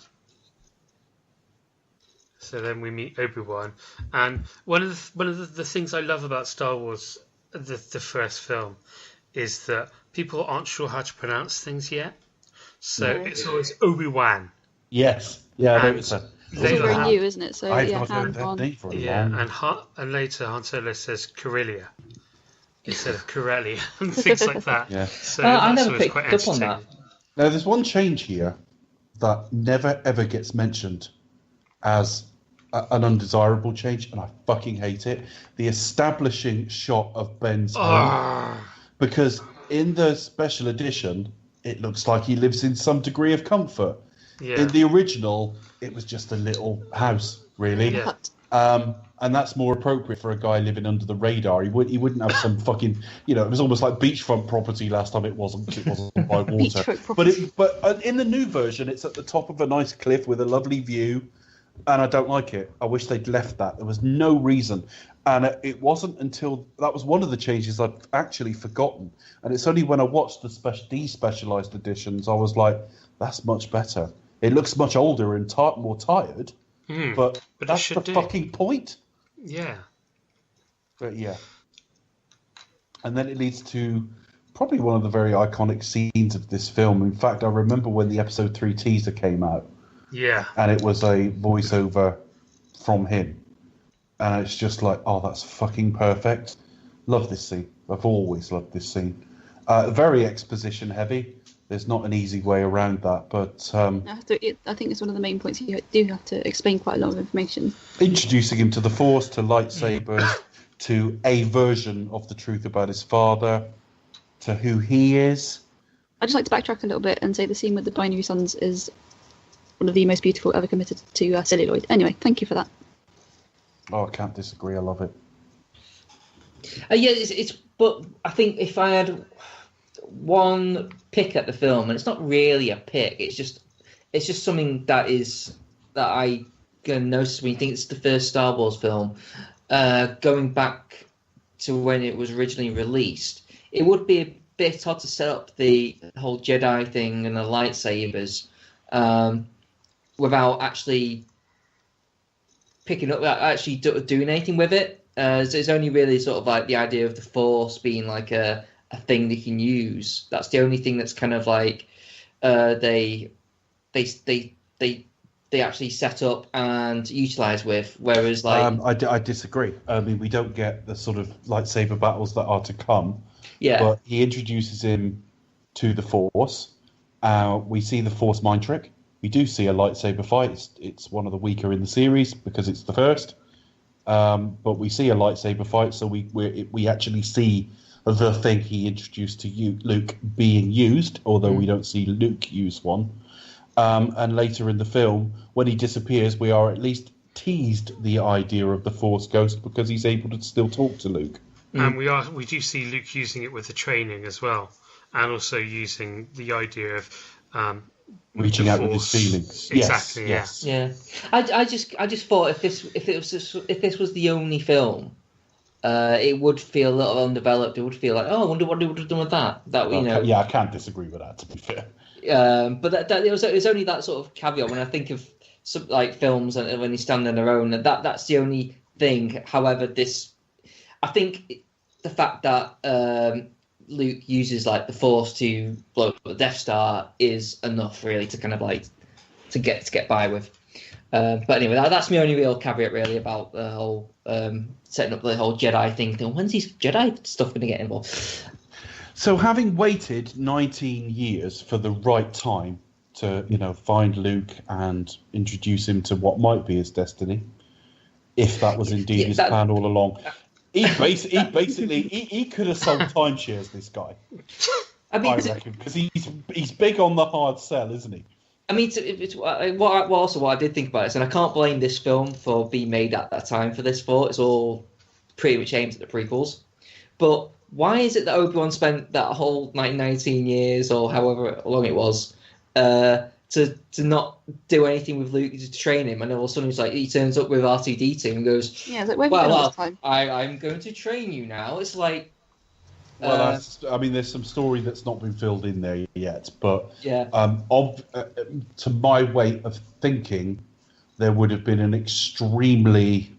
So then we meet Obi-Wan, and one of the things I love about Star Wars, the first film, is that people aren't sure how to pronounce things yet. So it's always Obi-Wan. Yes. Yeah, I noticed that. It's all very new, isn't it? So I've not heard that name for a long. And later Han Solo says Corellia instead of Corellia and things like that. Yeah. So I never picked up on that. Now, there's one change here that never ever gets mentioned as an undesirable change, and I fucking hate it. The establishing shot of Ben's home. Because in the special edition, it looks like he lives in some degree of comfort. Yeah. In the original, it was just a little house, really. Yeah. And that's more appropriate for a guy living under the radar. He wouldn't have some fucking, it was almost like beachfront property last time. It wasn't by water. But in the new version, it's at the top of a nice cliff with a lovely view, and I don't like it. I wish they'd left that. There was no reason. And it wasn't until that was one of the changes I'd actually forgotten. And it's only when I watched the despecialized editions, I was like, that's much better. It looks much older and more tired, but that's the fucking point. Yeah. But yeah. And then it leads to probably one of the very iconic scenes of this film. In fact, I remember when the episode 3 teaser came out. Yeah. And it was a voiceover from him. And it's just like, oh, that's fucking perfect. Love this scene. I've always loved this scene. Very exposition heavy. There's not an easy way around that, but... I think it's one of the main points. You do have to explain quite a lot of information. Introducing him to the Force, to lightsabers, to a version of the truth about his father, to who he is. I'd just like to backtrack a little bit and say the scene with the binary suns is one of the most beautiful ever committed to celluloid. Anyway, thank you for that. Oh, I can't disagree. I love it. Yeah, it's. But I think if I had one pick at the film, and it's not really a pick, it's just something that I gonna notice when you think it's the first Star Wars film, going back to when it was originally released, it would be a bit odd to set up the whole Jedi thing and the lightsabers without actually picking up, actually doing anything with it. It's only really sort of like the idea of the Force being like a thing they can use. That's the only thing that's kind of like they actually set up and utilize with. Whereas like I disagree. I mean, we don't get the sort of lightsaber battles that are to come. Yeah. But he introduces him to the Force. We see the Force mind trick. We do see a lightsaber fight. It's one of the weaker in the series because it's the first. But we see a lightsaber fight, so we actually see the thing he introduced to Luke being used, although we don't see Luke use one. And later in the film, when he disappears, we are at least teased the idea of the Force ghost because he's able to still talk to Luke. And we do see Luke using it with the training as well, and also using the idea of reaching out with his feelings. Exactly. Yes. Yeah. I just thought if this was the only film, it would feel a little undeveloped. It would feel like, oh, I wonder what they would have done with that. Yeah, I can't disagree with that. To be fair. But it was only that sort of caveat when I think of some like films and when they stand on their own. And that's the only thing. However, I think the fact that Luke uses like the Force to blow up the Death Star is enough, really, to kind of like to get by with. But anyway, that's my only real caveat, really, about the whole setting up the whole Jedi thing. When's these Jedi stuff going to get involved? So, having waited 19 years for the right time to, find Luke and introduce him to what might be his destiny, if that was indeed his plan all along. He could have sold timeshares, this guy. I reckon, because he's big on the hard sell, isn't he? I mean, what I did think about this, and I can't blame this film for being made at that time for this. It's all pretty much aimed at the prequels. But why is it that Obi-Wan spent that whole 19 years or however long it was to not do anything with Luke to train him, and all of a sudden he turns up with R2-D2 and goes, yeah, it's like, where have you been all this time? I'm going to train you now. It's like, well, there's some story that's not been filled in there yet, but yeah. To my way of thinking, there would have been an extremely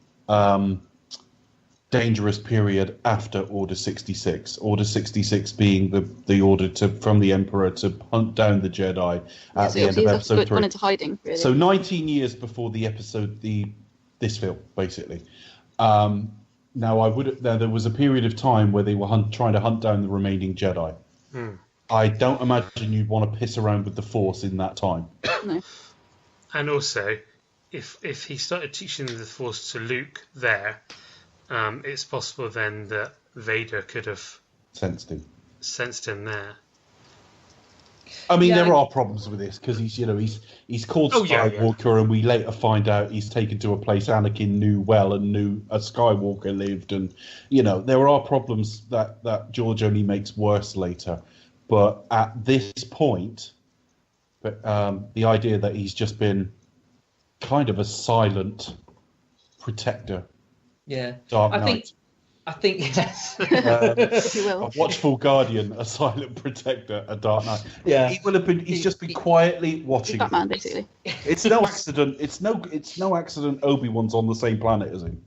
dangerous period after Order 66. Order 66 being the order from the Emperor to hunt down the Jedi at the end of Episode 3. Gone into hiding, really. So 19 years before this film, basically. Now, there was a period of time where they were trying to hunt down the remaining Jedi. I don't imagine you'd want to piss around with the Force in that time. No. And also, if he started teaching the Force to Luke there, it's possible then that Vader could have sensed him there. I mean, there are problems with this because he's called Skywalker, and we later find out he's taken to a place Anakin knew well and knew a Skywalker lived, and there are problems that George only makes worse later. But at this point, the idea that he's just been kind of a silent protector. Yeah, Dark Knight. I think yes. If you will. A watchful guardian, a silent protector, a Dark Knight. Yeah, he will have been. He's just been quietly watching. He's Batman, basically. It's no accident. It's no accident. Obi-Wan's on the same planet as him.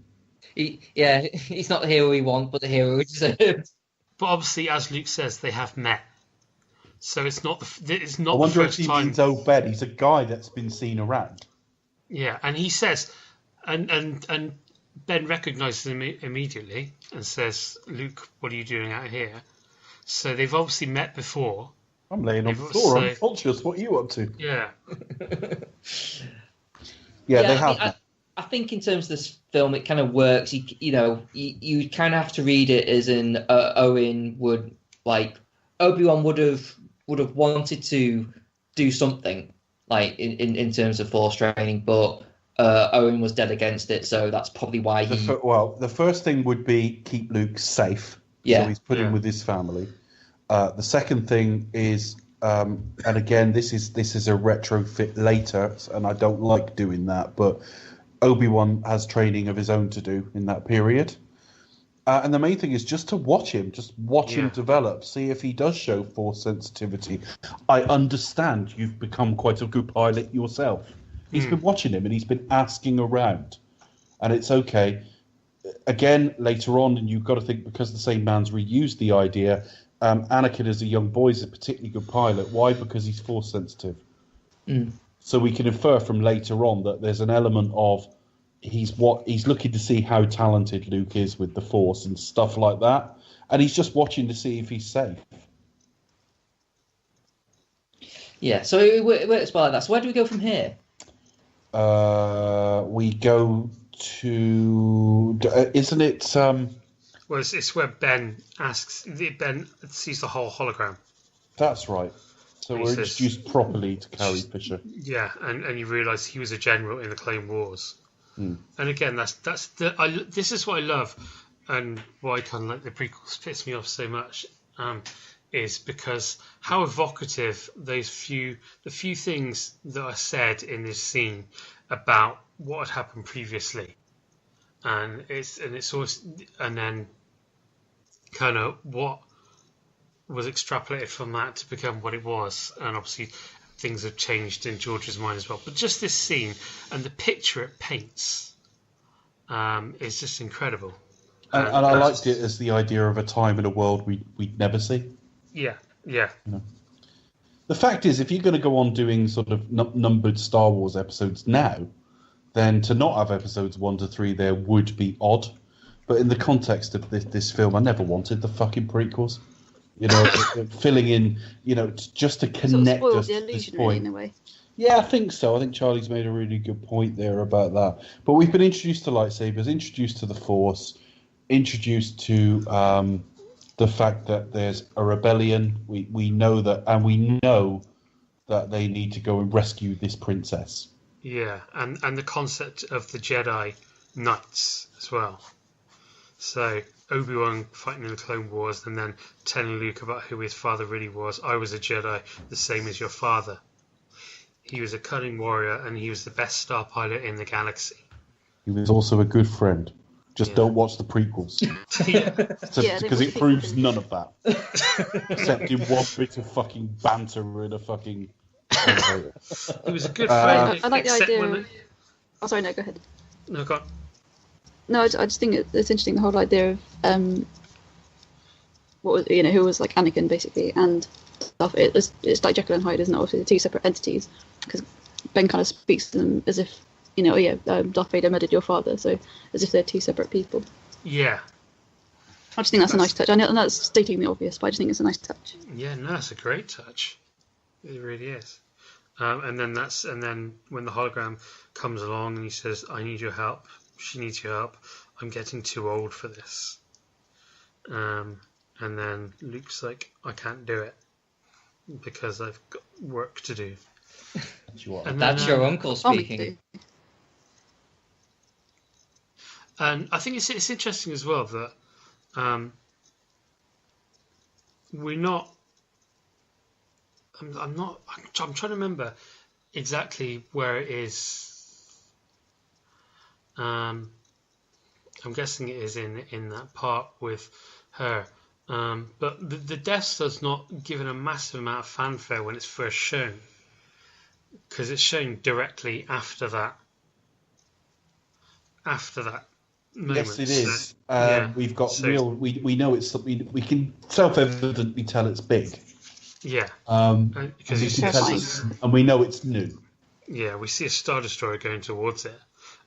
He's not the hero we want, but the hero we deserve. But obviously, as Luke says, they have met. So it's not the first time. I wonder if he means Obed. He's a guy that's been seen around. Yeah, and he says, and Ben recognises him immediately and says, "Luke, what are you doing out here?" So they've obviously met before. I'm laying on the floor. I'm conscious. What are you up to? Yeah. They have met. I I think in terms of this film, it kind of works. You kind of have to read it as in Owen would like Obi-Wan would have wanted to do something like in terms of Force training, but Owen was dead against it, so that's probably why he. The first thing would be keep Luke safe. Yeah. So he's put him with his family. The second thing is, and again, this is a retrofit later, and I don't like doing that, but Obi-Wan has training of his own to do in that period. And the main thing is just to watch him, him develop, see if he does show Force sensitivity. I understand you've become quite a good pilot yourself. He's been watching him and he's been asking around. And it's okay. Again, later on, and you've got to think, because the same man's reused the idea, Anakin as a young boy is a particularly good pilot. Why? Because he's Force sensitive. So we can infer from later on that there's an element of he's looking to see how talented Luke is with the Force and stuff like that, and he's just watching to see if he's safe. Yeah, so it works well like that. So where do we go from here? We go to isn't it? Well, it's where Ben sees the whole hologram. That's right. So we're introduced properly to Carrie Fisher. Yeah, and you realise he was a general in the Clone Wars. And again, this is what I love, and why kind of like the prequels piss me off so much, is because how evocative the few things that are said in this scene about what had happened previously, and then kind of what was extrapolated from that to become what it was, and obviously things have changed in George's mind as well. But just this scene and the picture it paints is just incredible. And I liked it as the idea of a time in a world we'd never see. Yeah. The fact is, if you're going to go on doing sort of numbered Star Wars episodes now, then to not have episodes 1 to 3 there would be odd. But in the context of this film, I never wanted the fucking prequels. Filling in, just to connect us the to this illusion, point. really, in a way. Yeah, I think so. I think Charlie's made a really good point there about that. But we've been introduced to lightsabers, introduced to the Force, introduced to the fact that there's a rebellion. We know that, and we know that they need to go and rescue this princess. Yeah, and the concept of the Jedi Knights as well. So Obi-Wan fighting in the Clone Wars and then telling Luke about who his father really was. I was a Jedi, the same as your father. He was a cunning warrior and he was the best star pilot in the galaxy. He was also a good friend. Just don't watch the prequels. Because it proves none of that. Except in one bit of fucking banter in a fucking... He was a good friend. I like the idea... Oh, sorry, no, go ahead. No, go on. No, I just think it's interesting, the whole idea of who was like Anakin basically, and stuff. It's like Jekyll and Hyde, isn't it? Obviously, the two separate entities, because Ben kind of speaks to them as if Darth Vader murdered your father, so as if they're two separate people. Yeah. I just think that's a nice touch. I know that's stating the obvious, but I just think it's a nice touch. Yeah, no, it's a great touch. It really is. And then when the hologram comes along and he says, "I need your help. She needs your help. I'm getting too old for this." And then Luke's like, "I can't do it because I've got work to do." That's your uncle speaking. And I think it's interesting as well that we're not. I'm trying to remember exactly where it is. I'm guessing it is in that part with her. But the Death Star's not given a massive amount of fanfare when it's first shown, because it's shown directly after that. Moment. Yes, it is. So, we've got we know it's something. We can self-evidently tell it's big. Yeah. Because and we know it's new. Yeah, we see a Star Destroyer going towards it.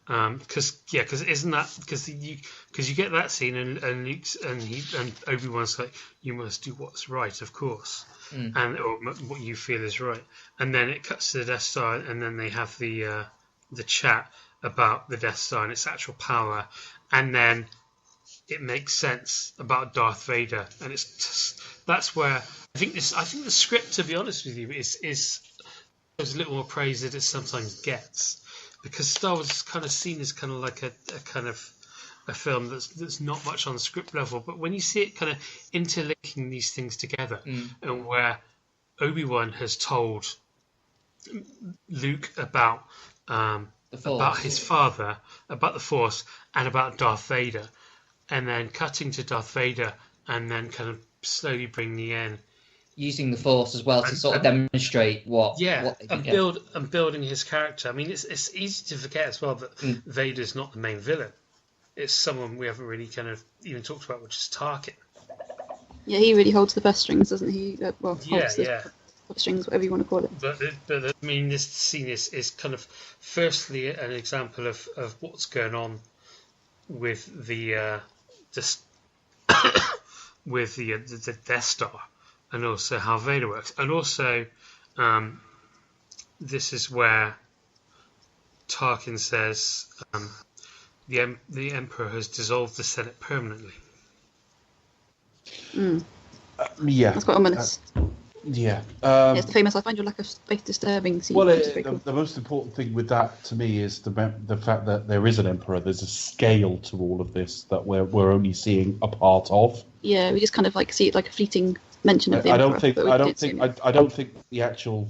Because isn't that because you get that scene and Luke's and Obi-Wan's like, "You must do what's right, of course," or what you feel is right, and then it cuts to the Death Star, and then they have the chat about the Death Star and its actual power, and then it makes sense about Darth Vader, and that's where I think the script, to be honest with you, is a little more praise than it sometimes gets, because Star Wars is kind of seen as kind of like a kind of a film that's not much on the script level, but when you see it kind of interlinking these things together, and where Obi-Wan has told Luke about his father, about the Force, and about Darth Vader, and then cutting to Darth Vader, and then kind of slowly bringing in using the Force as well to sort of demonstrate building his character. I mean, it's easy to forget as well that Vader's not the main villain. It's someone we haven't really kind of even talked about, which is Tarkin. Yeah, he really holds the purse strings, doesn't he? Holds yeah. The strings, whatever you want to call it. But I mean, this scene is kind of firstly an example of what's going on with the with the Death Star, and also how Vader works, and also this is where Tarkin says the Emperor has dissolved the Senate permanently. Yeah, that's quite ominous. Yeah, it's the famous "I find your lack of faith disturbing" scene. Well, the most important thing with that to me is the fact that there is an emperor. There's a scale to all of this that we're only seeing a part of. Yeah, we just kind of like see it like a fleeting mention of the emperor. I don't think the actual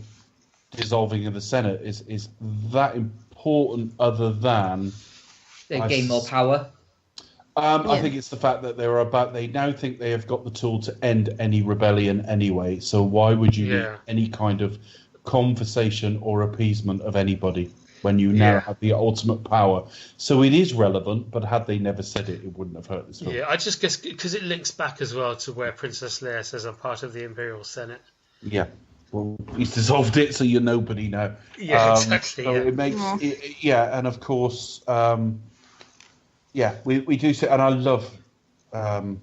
dissolving of the Senate is that important. Other than they gain more power. I think it's the fact that they now think they have got the tool to end any rebellion anyway. So why would you need any kind of conversation or appeasement of anybody when you now have the ultimate power? So it is relevant, but had they never said it, it wouldn't have hurt this film. Yeah, I just guess because it links back as well to where Princess Leia says, "I'm part of the Imperial Senate." Yeah. Well, he's dissolved it, so you're nobody now. Yeah, exactly. So it makes and of course. We do see, and I love the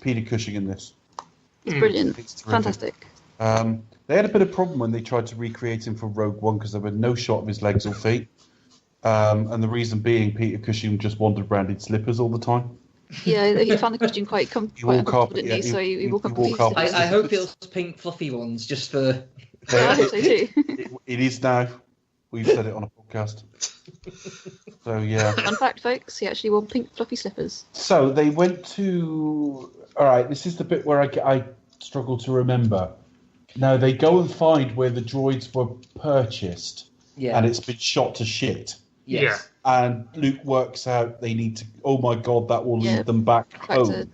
Peter Cushing in this. It's brilliant. It's fantastic. They had a bit of problem when they tried to recreate him for Rogue One because there were no shot of his legs or feet, and the reason being Peter Cushing just wandered around in slippers all the time. Yeah, he found the costume quite uncomfortable, didn't he? So he woke up in I hope it was pink fluffy ones, just for... I hope so too. It is now. We've said it on a podcast. So, yeah. Fun fact, folks, he actually wore pink fluffy slippers. So they went to... All right, this is the bit where I struggle to remember. Now, they go and find where the droids were purchased, and it's been shot to shit. Yes. Yeah. And Luke works out they need to... Oh, my God, that will lead them back home.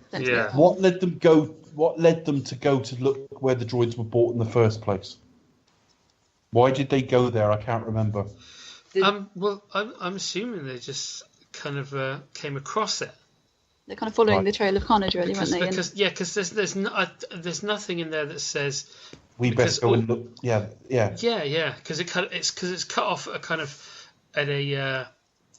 What led them to go to look where the droids were bought in the first place? Why did they go there? I can't remember. Well, I'm assuming they just kind of came across it. They're kind of following the trail of carnage, really, aren't they? Because there's nothing in there that says we best go and look. Yeah. Because it's cut off a kind of at a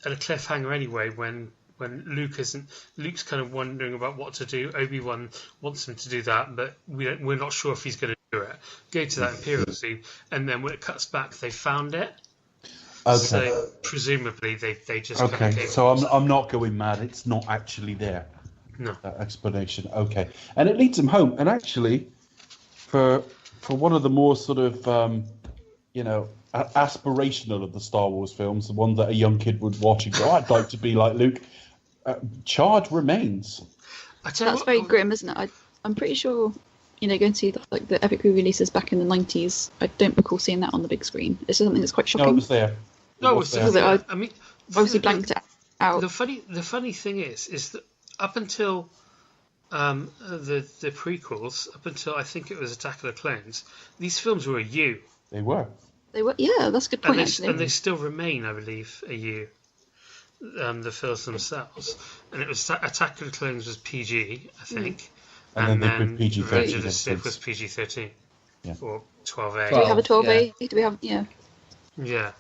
cliffhanger anyway. When Luke's kind of wondering about what to do. Obi-Wan wants him to do that, but we're not sure if he's going to do it. Go to that Imperial scene, and then when it cuts back, they found it. Okay. So presumably they just okay. So I'm not going mad. It's not actually there. No. That explanation. Okay, and it leads them home. And actually, for one of the more sort of aspirational of the Star Wars films, the one that a young kid would watch and go, "I'd like to be like Luke." Charred remains. That's very grim, isn't it? I'm pretty sure. Going to see the epic re-releases back in the 90s. I don't recall seeing that on the big screen. It's something that's quite shocking. No, it was there. It was there. I mean, obviously blanked it out. The funny thing is that up until the prequels, up until I think it was Attack of the Clones, these films were a U. They were. Yeah, that's a good point. And they still remain, I believe, a U. The films themselves, and it was Attack of the Clones was PG, I think. And then they put PG-13. Revenge of the Sith was PG-13 or 12A. Do we have a 12A? Yeah. Do we have? Yeah. Yeah.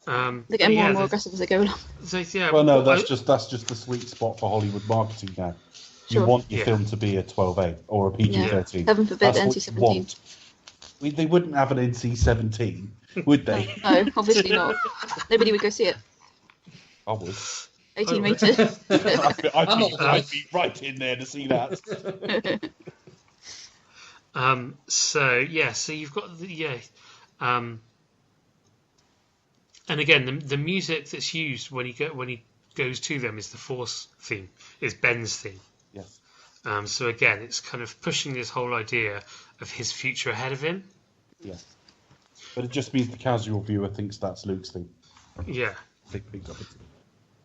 They're getting more and more aggressive as they go along. Well, no, that's just the sweet spot for Hollywood marketing now. You want your film to be a 12A or a PG-13. Heaven forbid NC-17. They wouldn't have an NC-17, would they? No, obviously not. Nobody would go see it. I would. 18 rated. I'd be right in there to see that. So you've got and again the music that's used when he goes to them is the Force theme, is Ben's theme. Yes. So again, it's kind of pushing this whole idea of his future ahead of him. Yes. But it just means the casual viewer thinks that's Luke's theme. Yeah. Big of it.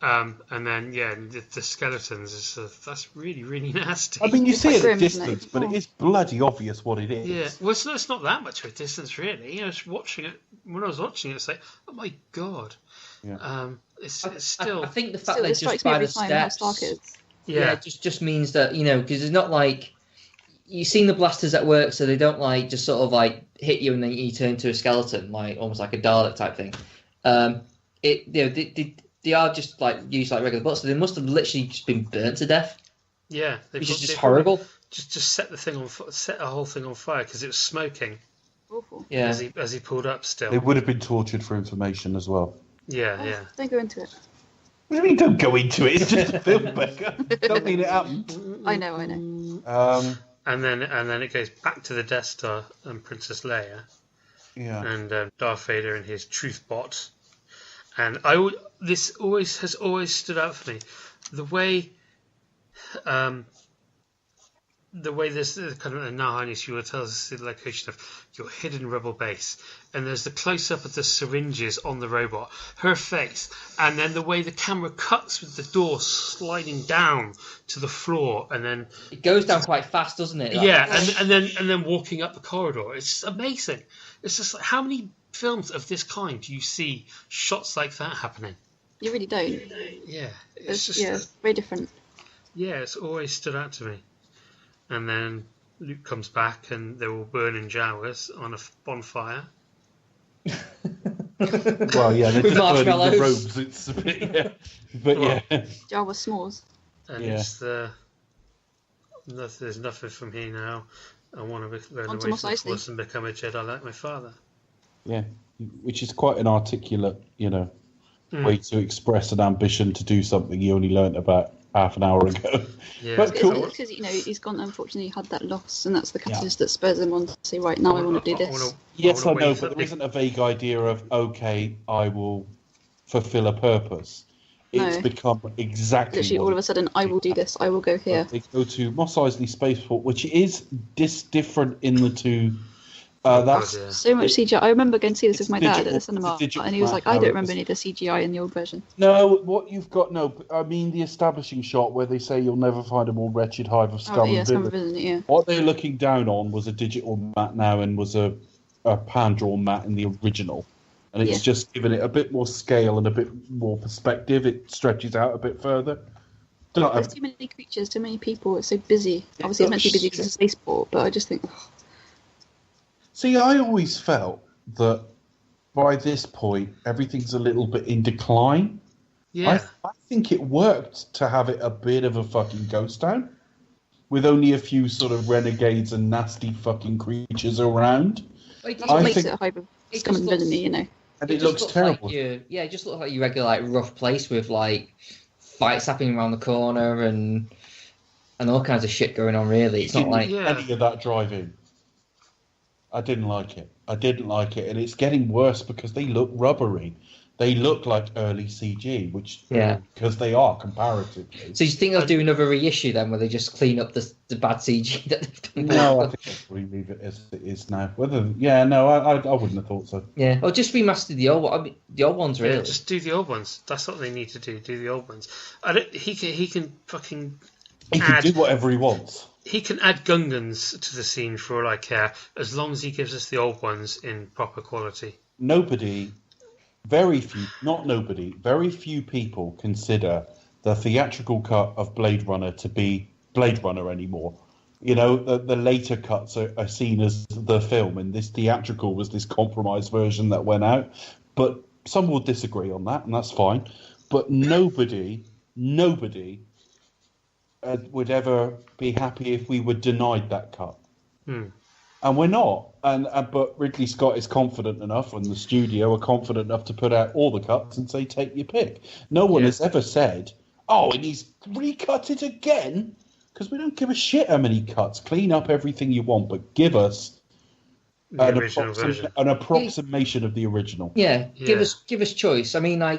And then the skeletons that's really, really nasty. I mean, you see it at grim, distance, but it is bloody obvious what it is. Yeah, well, it's not that much of a distance, really. I was watching it. When I was watching it, it's like, oh my god. Yeah. It's still. I think the fact Still, that it just strikes me by every the time how steps. stark it is. Yeah, It just means that, because it's not like you've seen the blasters at work, so they don't like just sort of like hit you and then you turn to a skeleton, like almost like a Dalek type thing. They are just like used like regular bullets, so they must have literally just been burnt to death. Yeah, Which is just horrible. Just set the whole thing on fire because it was smoking. Awful. Yeah. As he pulled up still. They would have been tortured for information as well. Yeah. Don't go into it. What do you mean don't go into it? It's just a film, Becca. Don't mean it happened. I know. And then it goes back to the Death Star and Princess Leia. Yeah. And Darth Vader and his truth bot. And this has always stood out for me. The way there's kind of a Nahani, you tells us the location of your hidden rebel base, and there's the close up of the syringes on the robot, her face, and then the way the camera cuts with the door sliding down to the floor, and then It goes down quite fast, doesn't it? and then walking up the corridor. It's amazing. It's just like, how many films of this kind do you see shots like that happening? You really don't. Yeah, It's very different. Yeah, it's always stood out to me. And then Luke comes back and they're all burning Jawas on a bonfire. Well, yeah, they're With just burning the marshmallows. robes. It's a bit, yeah. But yeah. Jabba s'mores. And Yeah. it's there's nothing from here now. I want to run On to away Mos from the Eisley. Force and become a Jedi like my father. Yeah. Which is quite an articulate, way to express an ambition to do something you only learnt about half an hour ago. Yeah. But cool. Because he's gone. Unfortunately, had that loss, and that's the catalyst that spurs him on to say, right now I want to do this. Yes, I know, but there isn't a vague idea of, okay, I will fulfill a purpose. It's No. become exactly Literally, all of a sudden, I will do this. I will go here. They go to Mos Eisley Spaceport, which is different in the two. That's So much CGI. I remember going to see this with my dad at digital- the cinema, it's digital and he was like, now, "I don't it remember was- any of the CGI in the old version." no. What you've got? No, I mean the establishing shot where they say you'll never find a more wretched hive of scum Oh yeah, and Scum villainy. and Villainy, yeah. What they're looking down on was a digital mat now, and was a hand-drawn mat in the original, and it's Yeah. just given it a bit more scale and a bit more perspective. It stretches out a bit further. Don't There's too many creatures, too many people. It's so busy. Obviously, it's meant to be busy because it's a spaceport, but I just think, See, I always felt that by this point everything's a little bit in decline. Yeah. I think it worked to have it a bit of a fucking ghost town, with only a few sort of renegades and nasty fucking creatures around. that's I what makes think- it a hive of it Scum just and looks- Villainy, And it just looks terrible. It just looks like your regular like rough place with like fights happening around the corner and all kinds of shit going on. Really, it's not like Any of that drive-in. I didn't like it. And it's getting worse because they look rubbery. They look like early CG, which because they are comparatively. So you think they'll do another reissue then, where they just clean up the bad CG that they've done? No, I think they'll probably leave it as it is now. I wouldn't have thought so. Yeah, or just remaster the old one. I mean, the old ones really. Yeah, just do the old ones. That's what they need to do. Do the old ones. He can fucking. He can do whatever he wants. He can add Gungans to the scene for all I care, as long as he gives us the old ones in proper quality. Very few people consider the theatrical cut of Blade Runner to be Blade Runner anymore. The later cuts are seen as the film, and this theatrical was this compromised version that went out. But some will disagree on that, and that's fine. But nobody would ever be happy if we were denied that cut. And we're not. But Ridley Scott is confident enough, and the studio are confident enough to put out all the cuts and say, take your pick. No one has ever said, oh, and he's recut it again, because we don't give a shit how many cuts. Clean up everything you want, but give us an approximation of the original. Yeah, give us choice. I mean, I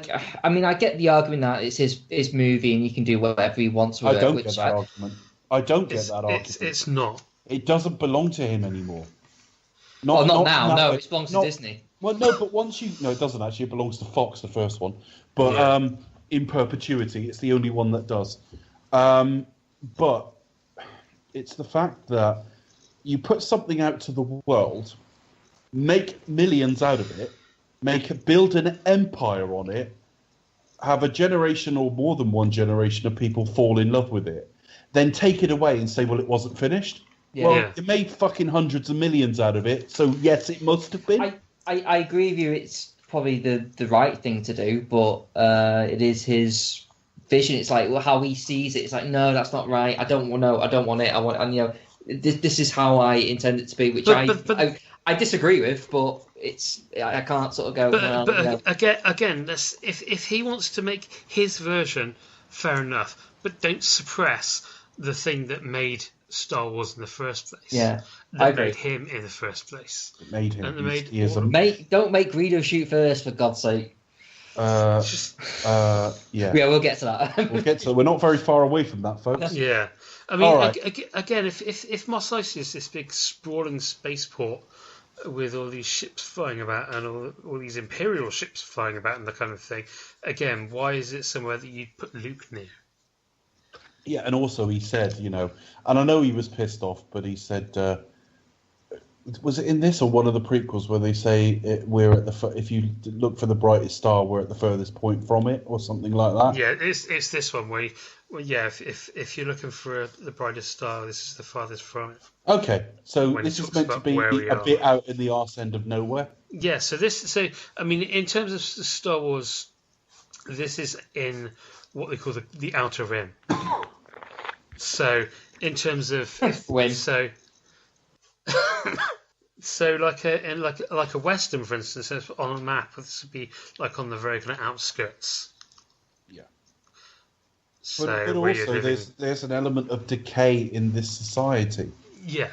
get the argument that it's his movie and he can do whatever he wants with it. I don't get that argument. I don't get that argument. It's not. It doesn't belong to him anymore. Not now. No, it belongs to Disney. Well, no, but once you... No, it doesn't actually. It belongs to Fox, the first one. But in perpetuity, it's the only one that does. But it's the fact that you put something out to the world, make millions out of it, build an empire on it, have a generation or more than one generation of people fall in love with it, then take it away and say, well, it wasn't finished. Yeah. Well, you made fucking hundreds of millions out of it, so yes, it must have been. I agree with you. It's probably the right thing to do, but it is his vision. It's like, well, how he sees it. It's like, no, that's not right. I don't want it. And this is how I intend it to be, which I disagree with, but I can't sort of go. Again, if he wants to make his version, fair enough, but don't suppress the thing that made Star Wars in the first place. Yeah, that made him in the first place. It made him. Don't make Greedo shoot first, for God's sake. Yeah. Yeah, we'll get to that. We'll get to. We're not very far away from that, folks. Yeah, I mean, again, if Mos Eisley is this big sprawling spaceport with all these ships flying about and all these Imperial ships flying about and the kind of thing, again, why is it somewhere that you'd put Luke near? Yeah, and also he said, and I know he was pissed off, but he said, was it in this or one of the prequels where they say we're at if you look for the brightest star, we're at the furthest point from it, or something like that? Yeah, it's this one where, if you're looking for the brightest star, this is the farthest from it. Okay, so this is meant to be a bit out in the arse end of nowhere. Yeah, so I mean, in terms of Star Wars, this is in what they call the outer rim. So, in terms of when so like a Western, for instance, on a map, this would be like on the very kind of outskirts. Yeah. So, but also, there's an element of decay in this society. Yeah.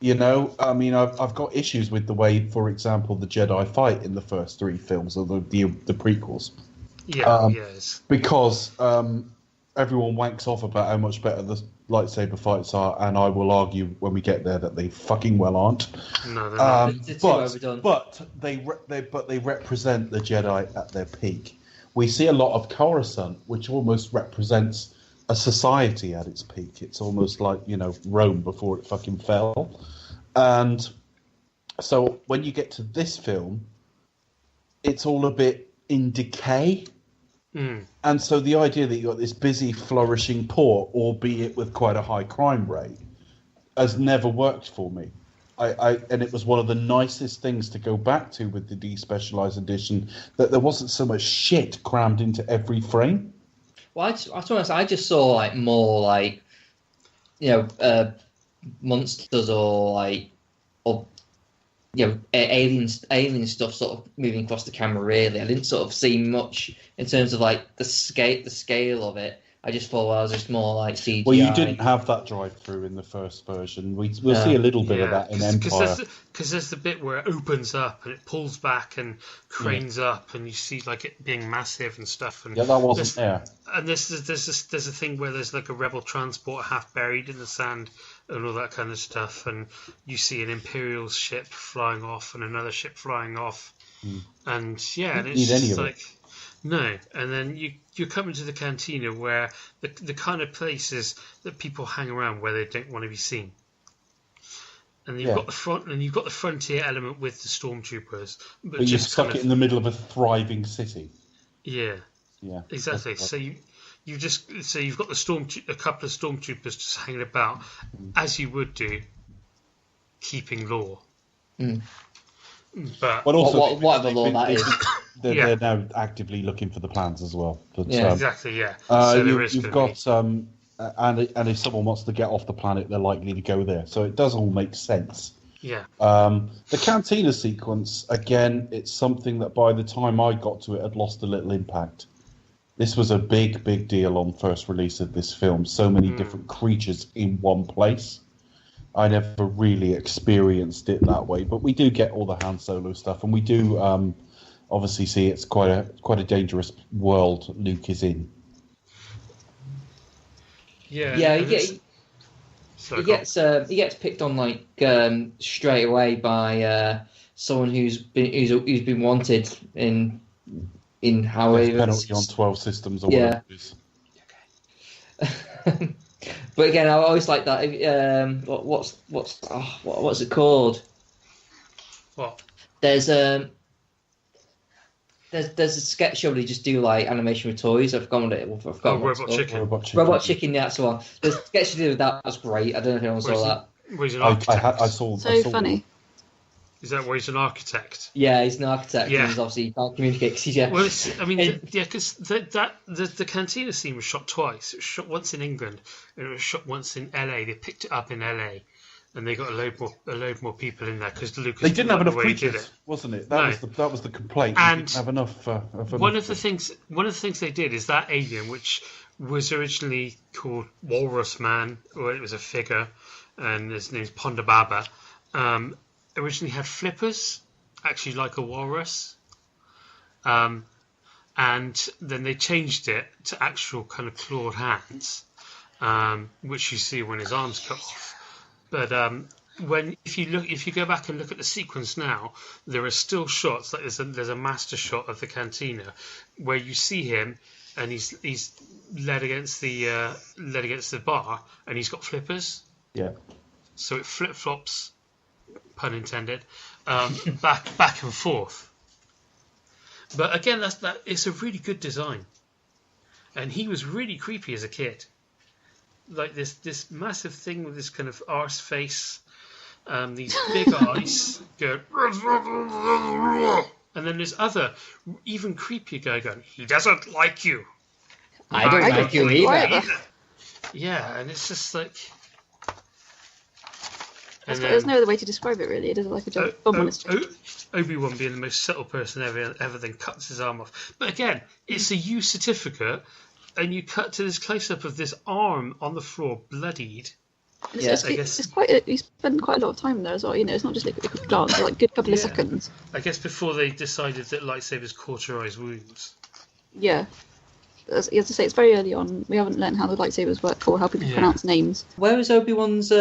I mean, I've got issues with the way, for example, the Jedi fight in the first three films, or the prequels. Yeah. Yes. Because everyone wanks off about how much better the lightsaber fights are, and I will argue when we get there that they fucking well aren't. No, they're not. It's too overdone. But they represent the Jedi at their peak. We see a lot of Coruscant, which almost represents a society at its peak. It's almost like Rome before it fucking fell. And so when you get to this film, it's all a bit in decay. And so the idea that you've got this busy, flourishing port, albeit with quite a high crime rate, has never worked for me. And it was one of the nicest things to go back to with the despecialized edition, that there wasn't so much shit crammed into every frame. Well, I just saw more monsters or alien stuff sort of moving across the camera. Really, I didn't sort of see much in terms of the scale of it. I just thought I was just more like CGI. Well, you didn't have that drive-through in the first version. We'll see a little bit of that in Empire. Because there's the bit where it opens up and it pulls back and cranes up, and you see it being massive and stuff. And that wasn't there. And there's a thing where there's a rebel transport half buried in the sand and all that kind of stuff, and you see an Imperial ship flying off and another ship flying off, and and it's just no. And then you come into the cantina where the kind of places that people hang around where they don't want to be seen. And you've got the frontier element with the stormtroopers, but you're stuck in the middle of a thriving city. Yeah. Yeah. Exactly. So you've got a couple of stormtroopers just hanging about, as you would do, keeping law. But also, whatever law that is, they're now actively looking for the plans as well. But, exactly. Yeah. So you've got and if someone wants to get off the planet, they're likely to go there. So it does all make sense. Yeah. The cantina sequence, again, it's something that by the time I got to it had lost a little impact. This was a big, big deal on first release of this film. So many different creatures in one place. I never really experienced it that way, but we do get all the Han Solo stuff, and we do obviously see it's quite a dangerous world Luke is in. Yeah, he gets picked on like straight away by someone who's been wanted in however penalty on 12 systems or whatever it is. But again, I always like that. What's it called? What? There's a sketch show where they just do like animation with toys. I've forgotten what it. Robot Chicken. Robot Chicken. Yeah, that's the one. The sketch they did with that was great. I don't know if anyone saw that. He's an architect. I saw. So funny. Is that where he's an architect? Yeah, he's an architect. Yeah. And he's obviously he can't communicate. Well, because the cantina scene was shot twice. It was shot once in England and it was shot once in LA. They picked it up in LA, and they got a load more people in there because Lucas. They didn't have enough creatures, creatures, wasn't it? That was the complaint. And they didn't have enough. One of the things they did is that alien, which was originally called Walrus Man, or it was a figure, and his name's Ponda Baba. Originally had flippers, actually like a walrus, and then they changed it to actual kind of clawed hands, which you see when his arms cut off. But if you go back and look at the sequence now, there are still shots. Like there's a master shot of the cantina where you see him and he's led against the bar and he's got flippers. Yeah. So it flip flops. Pun intended, back and forth. But again, it's a really good design, and he was really creepy as a kid. Like this massive thing with this kind of arse face, these big eyes go, and then this other even creepier guy going, "He doesn't like you." I don't like you either. Yeah, and it's just like. There's no other way to describe it, really. It doesn't like a bomb on his chest. Obi-Wan being the most subtle person ever then cuts his arm off. But again, it's a U certificate, and you cut to this close-up of this arm on the floor, bloodied. It's quite. You spend quite a lot of time there as well. You know, it's not just like a quick glance, like a good couple of seconds. I guess before they decided that lightsabers cauterize wounds. Yeah. As you have to say, it's very early on. We haven't learned how the lightsabers work or how people pronounce names. Where was Obi-Wan's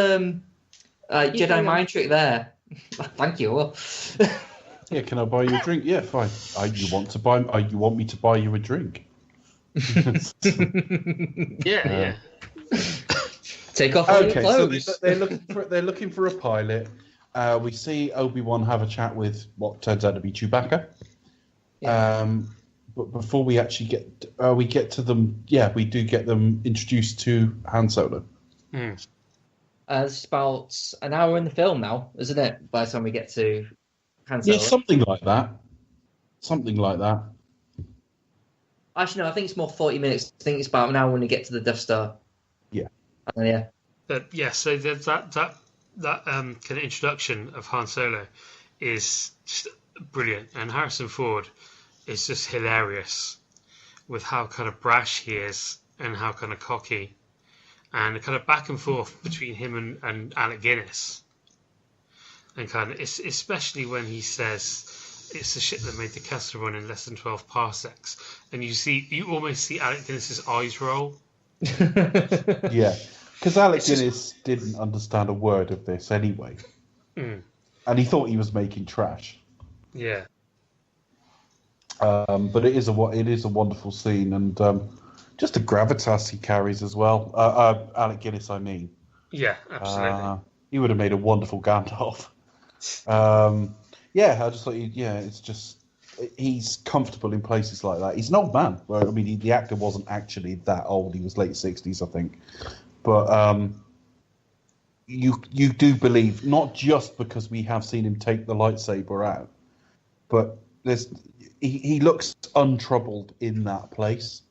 Jedi mind trick there? Thank you. Well. Yeah, can I buy you a drink? Yeah, fine. You want me to buy you a drink? Yeah. Take off all your so clothes. they're looking for a pilot. We see Obi-Wan have a chat with what turns out to be Chewbacca. Yeah. But before we actually get to them, we do get them introduced to Han Solo. It's about an hour in the film now, isn't it? By the time we get to Han Solo. Yeah, something like that. Actually, no, I think it's more 40 minutes. I think it's about an hour when we get to the Death Star. Yeah. Yeah. But yeah, so there's that kind of introduction of Han Solo is just brilliant, and Harrison Ford is just hilarious with how kind of brash he is and how kind of cocky. And the kind of back and forth between him and Alec Guinness. And kind of, especially when he says it's the ship that made the Kessel run in less than 12 parsecs. And you almost see Alec Guinness's eyes roll. Yeah, because Alec Guinness didn't understand a word of this anyway. And he thought he was making trash. Yeah. But it is a wonderful scene, and just the gravitas he carries as well. Alec Guinness, I mean. Yeah, absolutely. He would have made a wonderful Gandalf. I just thought, it's just he's comfortable in places like that. He's an old man. Well, I mean, the actor wasn't actually that old. He was late 60s, I think. But you do believe, not just because we have seen him take the lightsaber out, but he looks untroubled in that place.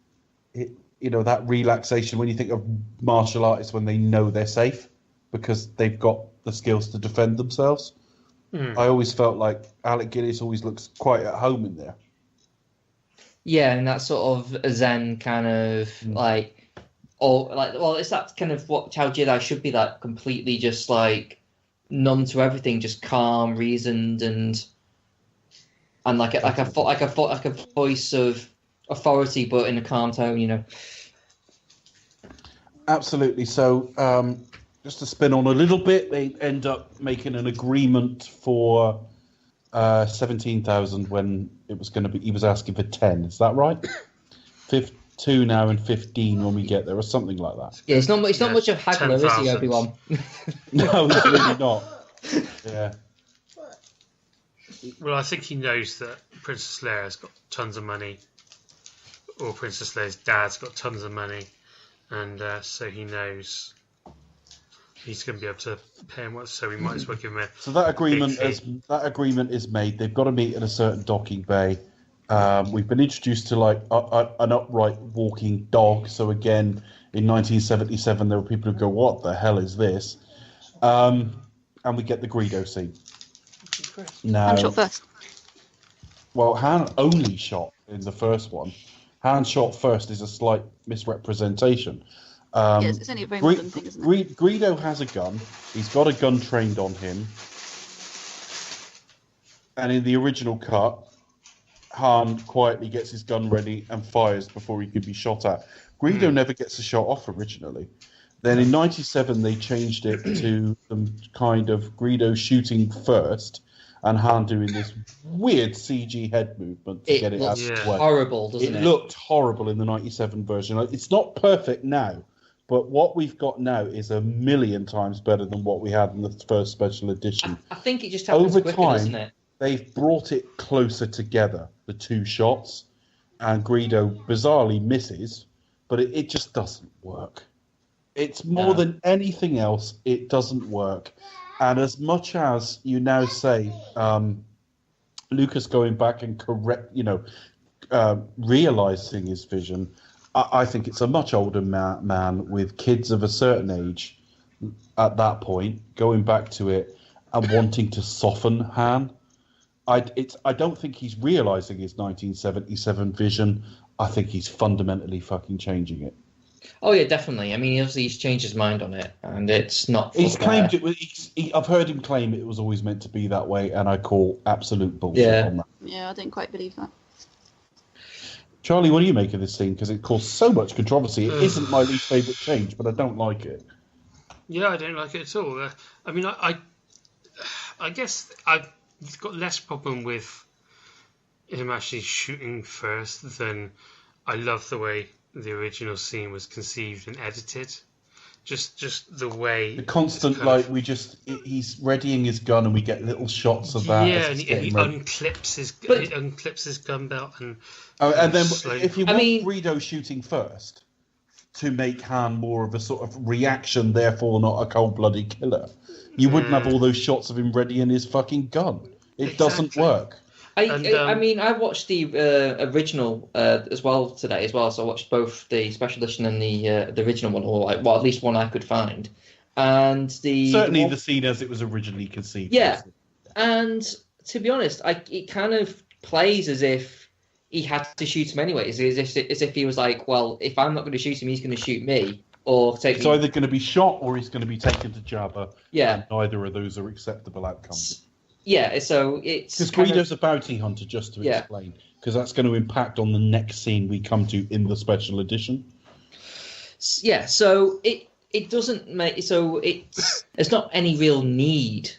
That relaxation when you think of martial artists when they know they're safe because they've got the skills to defend themselves. I always felt like Alec Guinness always looks quite at home in there. Yeah, and that sort of Zen kind of it's that kind of what how Jedi should be, like completely just like numb to everything, just calm, reasoned, and like a voice of authority, but in a calm tone, you know. Absolutely. So, just to spin on a little bit, they end up making an agreement for 17,000 when it was going to be. He was asking for 10. Is that right? 2 now and 15 when we get there, or something like that. Yeah, it's not much of haggler, is he, Obi-Wan? No, it's really not. Yeah. Well, I think he knows that Princess Leia's got tons of money, or Princess Leia's dad's got tons of money, and so he knows he's going to be able to pay him. So we might as well give him a. So that agreement is made. They've got to meet in a certain docking bay. We've been introduced to like an upright walking dog. So again, in 1977, there were people who go, "What the hell is this?" And we get the Greedo scene. Now, Han shot first. Well, Han only shot in the first one. Han shot first is a slight misrepresentation. Yes, it's only a very modern thing, isn't it? Greedo has a gun. He's got a gun trained on him. And in the original cut, Han quietly gets his gun ready and fires before he can be shot at. Greedo never gets a shot off originally. Then in 97, they changed it to some kind of Greedo shooting first and Han doing this weird CG head movement to get it out of the way. Horrible, doesn't it? It looked horrible in the 97 version. It's not perfect now, but what we've got now is a million times better than what we had in the first special edition. I think it just happens quicker, doesn't it? They've brought it closer together, the two shots, and Greedo bizarrely misses, but it just doesn't work. It's more than anything else, it doesn't work. And as much as you now say Lucas going back and realizing his vision, I think it's a much older man with kids of a certain age at that point, going back to it and wanting to soften Han. I don't think he's realizing his 1977 vision. I think he's fundamentally fucking changing it. Oh yeah, definitely. I mean, obviously he's changed his mind on it, and it's not. He's claimed it was. I've heard him claim it was always meant to be that way, and I call absolute bullshit on that. Yeah, I didn't quite believe that. Charlie, what do you make of this scene? Because it caused so much controversy. It isn't my least favourite change, but I don't like it. Yeah, I don't like it at all. I mean, I guess I've got less problem with him actually shooting first than I love the way the original scene was conceived and edited. Just the way... The constant, he's readying his gun and we get little shots of that. Yeah, and he unclips his gun belt and then slowly... if you want Greedo shooting first to make Han more of a sort of reaction, therefore not a cold-blooded killer, you wouldn't have all those shots of him readying his fucking gun. It doesn't work. I mean, I watched the original as well today as well. So I watched both the special edition and the original one, or at least one I could find. And the scene as it was originally conceived. Yeah, and to be honest, it kind of plays as if he had to shoot him anyway. As if he was like, well, if I'm not going to shoot him, he's going to shoot me. Or take. It's either going to be shot or he's going to be taken to Jabba. Yeah, and neither of those are acceptable outcomes. Yeah, so it's... Because Greedo's a bounty hunter, just to explain. Because that's going to impact on the next scene we come to in the special edition. Yeah, so it doesn't make... So there's not any real need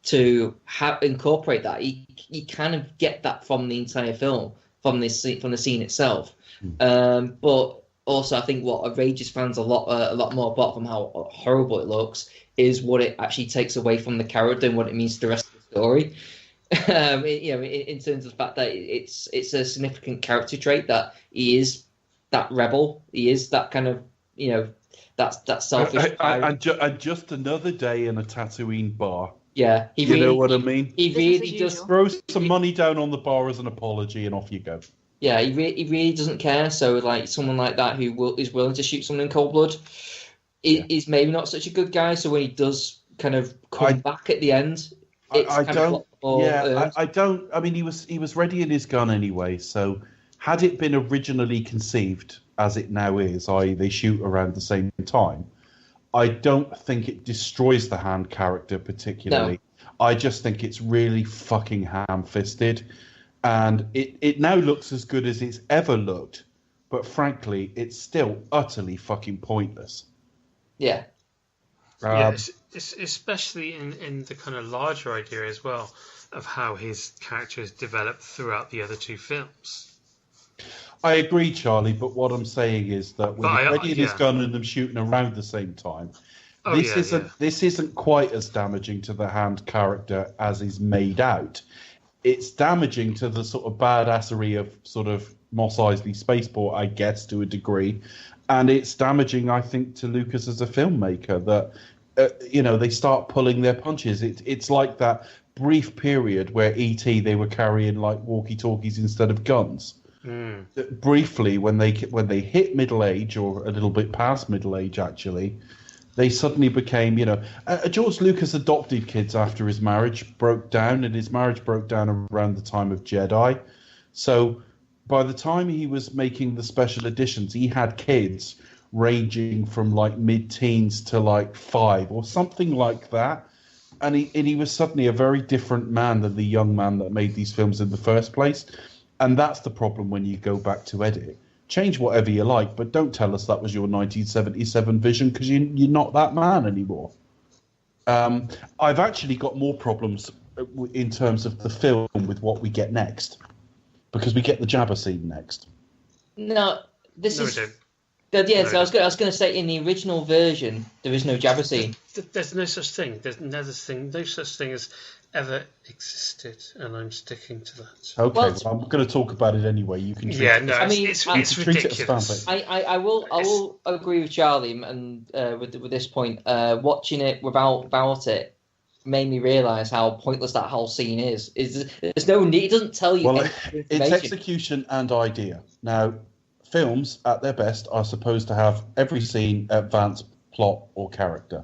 to incorporate that. You kind of get that from the entire film, from the scene itself. But also, I think what enrages fans a lot more, apart from how horrible it looks, is what it actually takes away from the character and what it means to the rest of the story. In terms of the fact that it's a significant character trait that he is that rebel, he is that kind of that selfish. And just another day in a Tatooine bar. Yeah, you know what I mean. He really just throws some money down on the bar as an apology, and off you go. Yeah, he really doesn't care. So like someone like that who is willing to shoot someone in cold blood is maybe not such a good guy. So when he does kind of come back at the end, it's I kind of a don't. lot more earned. I don't. I mean, he was ready in his gun anyway. So, had it been originally conceived as it now is, i.e., they shoot around the same time, I don't think it destroys the hand character particularly. No. I just think it's really fucking ham-fisted, and it now looks as good as it's ever looked. But frankly, it's still utterly fucking pointless. Yeah. Especially in the kind of larger idea as well of how his character is developed throughout the other two films. I agree, Charlie, but what I'm saying is that with ready in his gun and them shooting around the same time, this isn't quite as damaging to the hand character as is made out. It's damaging to the sort of badassery of sort of Mos Eisley Spaceport, I guess, to a degree. And it's damaging, I think, to Lucas as a filmmaker that, they start pulling their punches. It's like that brief period where E.T., they were carrying, like, walkie-talkies instead of guns. Briefly, when they hit middle age, or a little bit past middle age, actually, they suddenly became, George Lucas adopted kids after his marriage broke down, and his marriage broke down around the time of Jedi. So by the time he was making the special editions, he had kids ranging from like mid-teens to like 5 or something like that. And he was suddenly a very different man than the young man that made these films in the first place. And that's the problem when you go back to edit. Change whatever you like, but don't tell us that was your 1977 vision, because you're not that man anymore. I've actually got more problems in terms of the film with what we get next, because we get the Jabba scene next. No, this is... So I was going to say, in the original version, there is no Jabba scene. There's no such thing. There's no such thing as ever existed, and I'm sticking to that. Okay, well, I'm going to talk about it anyway. You can. It's ridiculous. I will agree with Charlie, and with this point, watching it without it made me realise how pointless that whole scene is. There's no need. It doesn't tell you. Well, it's execution and idea. Now, films at their best are supposed to have every scene advance plot or character.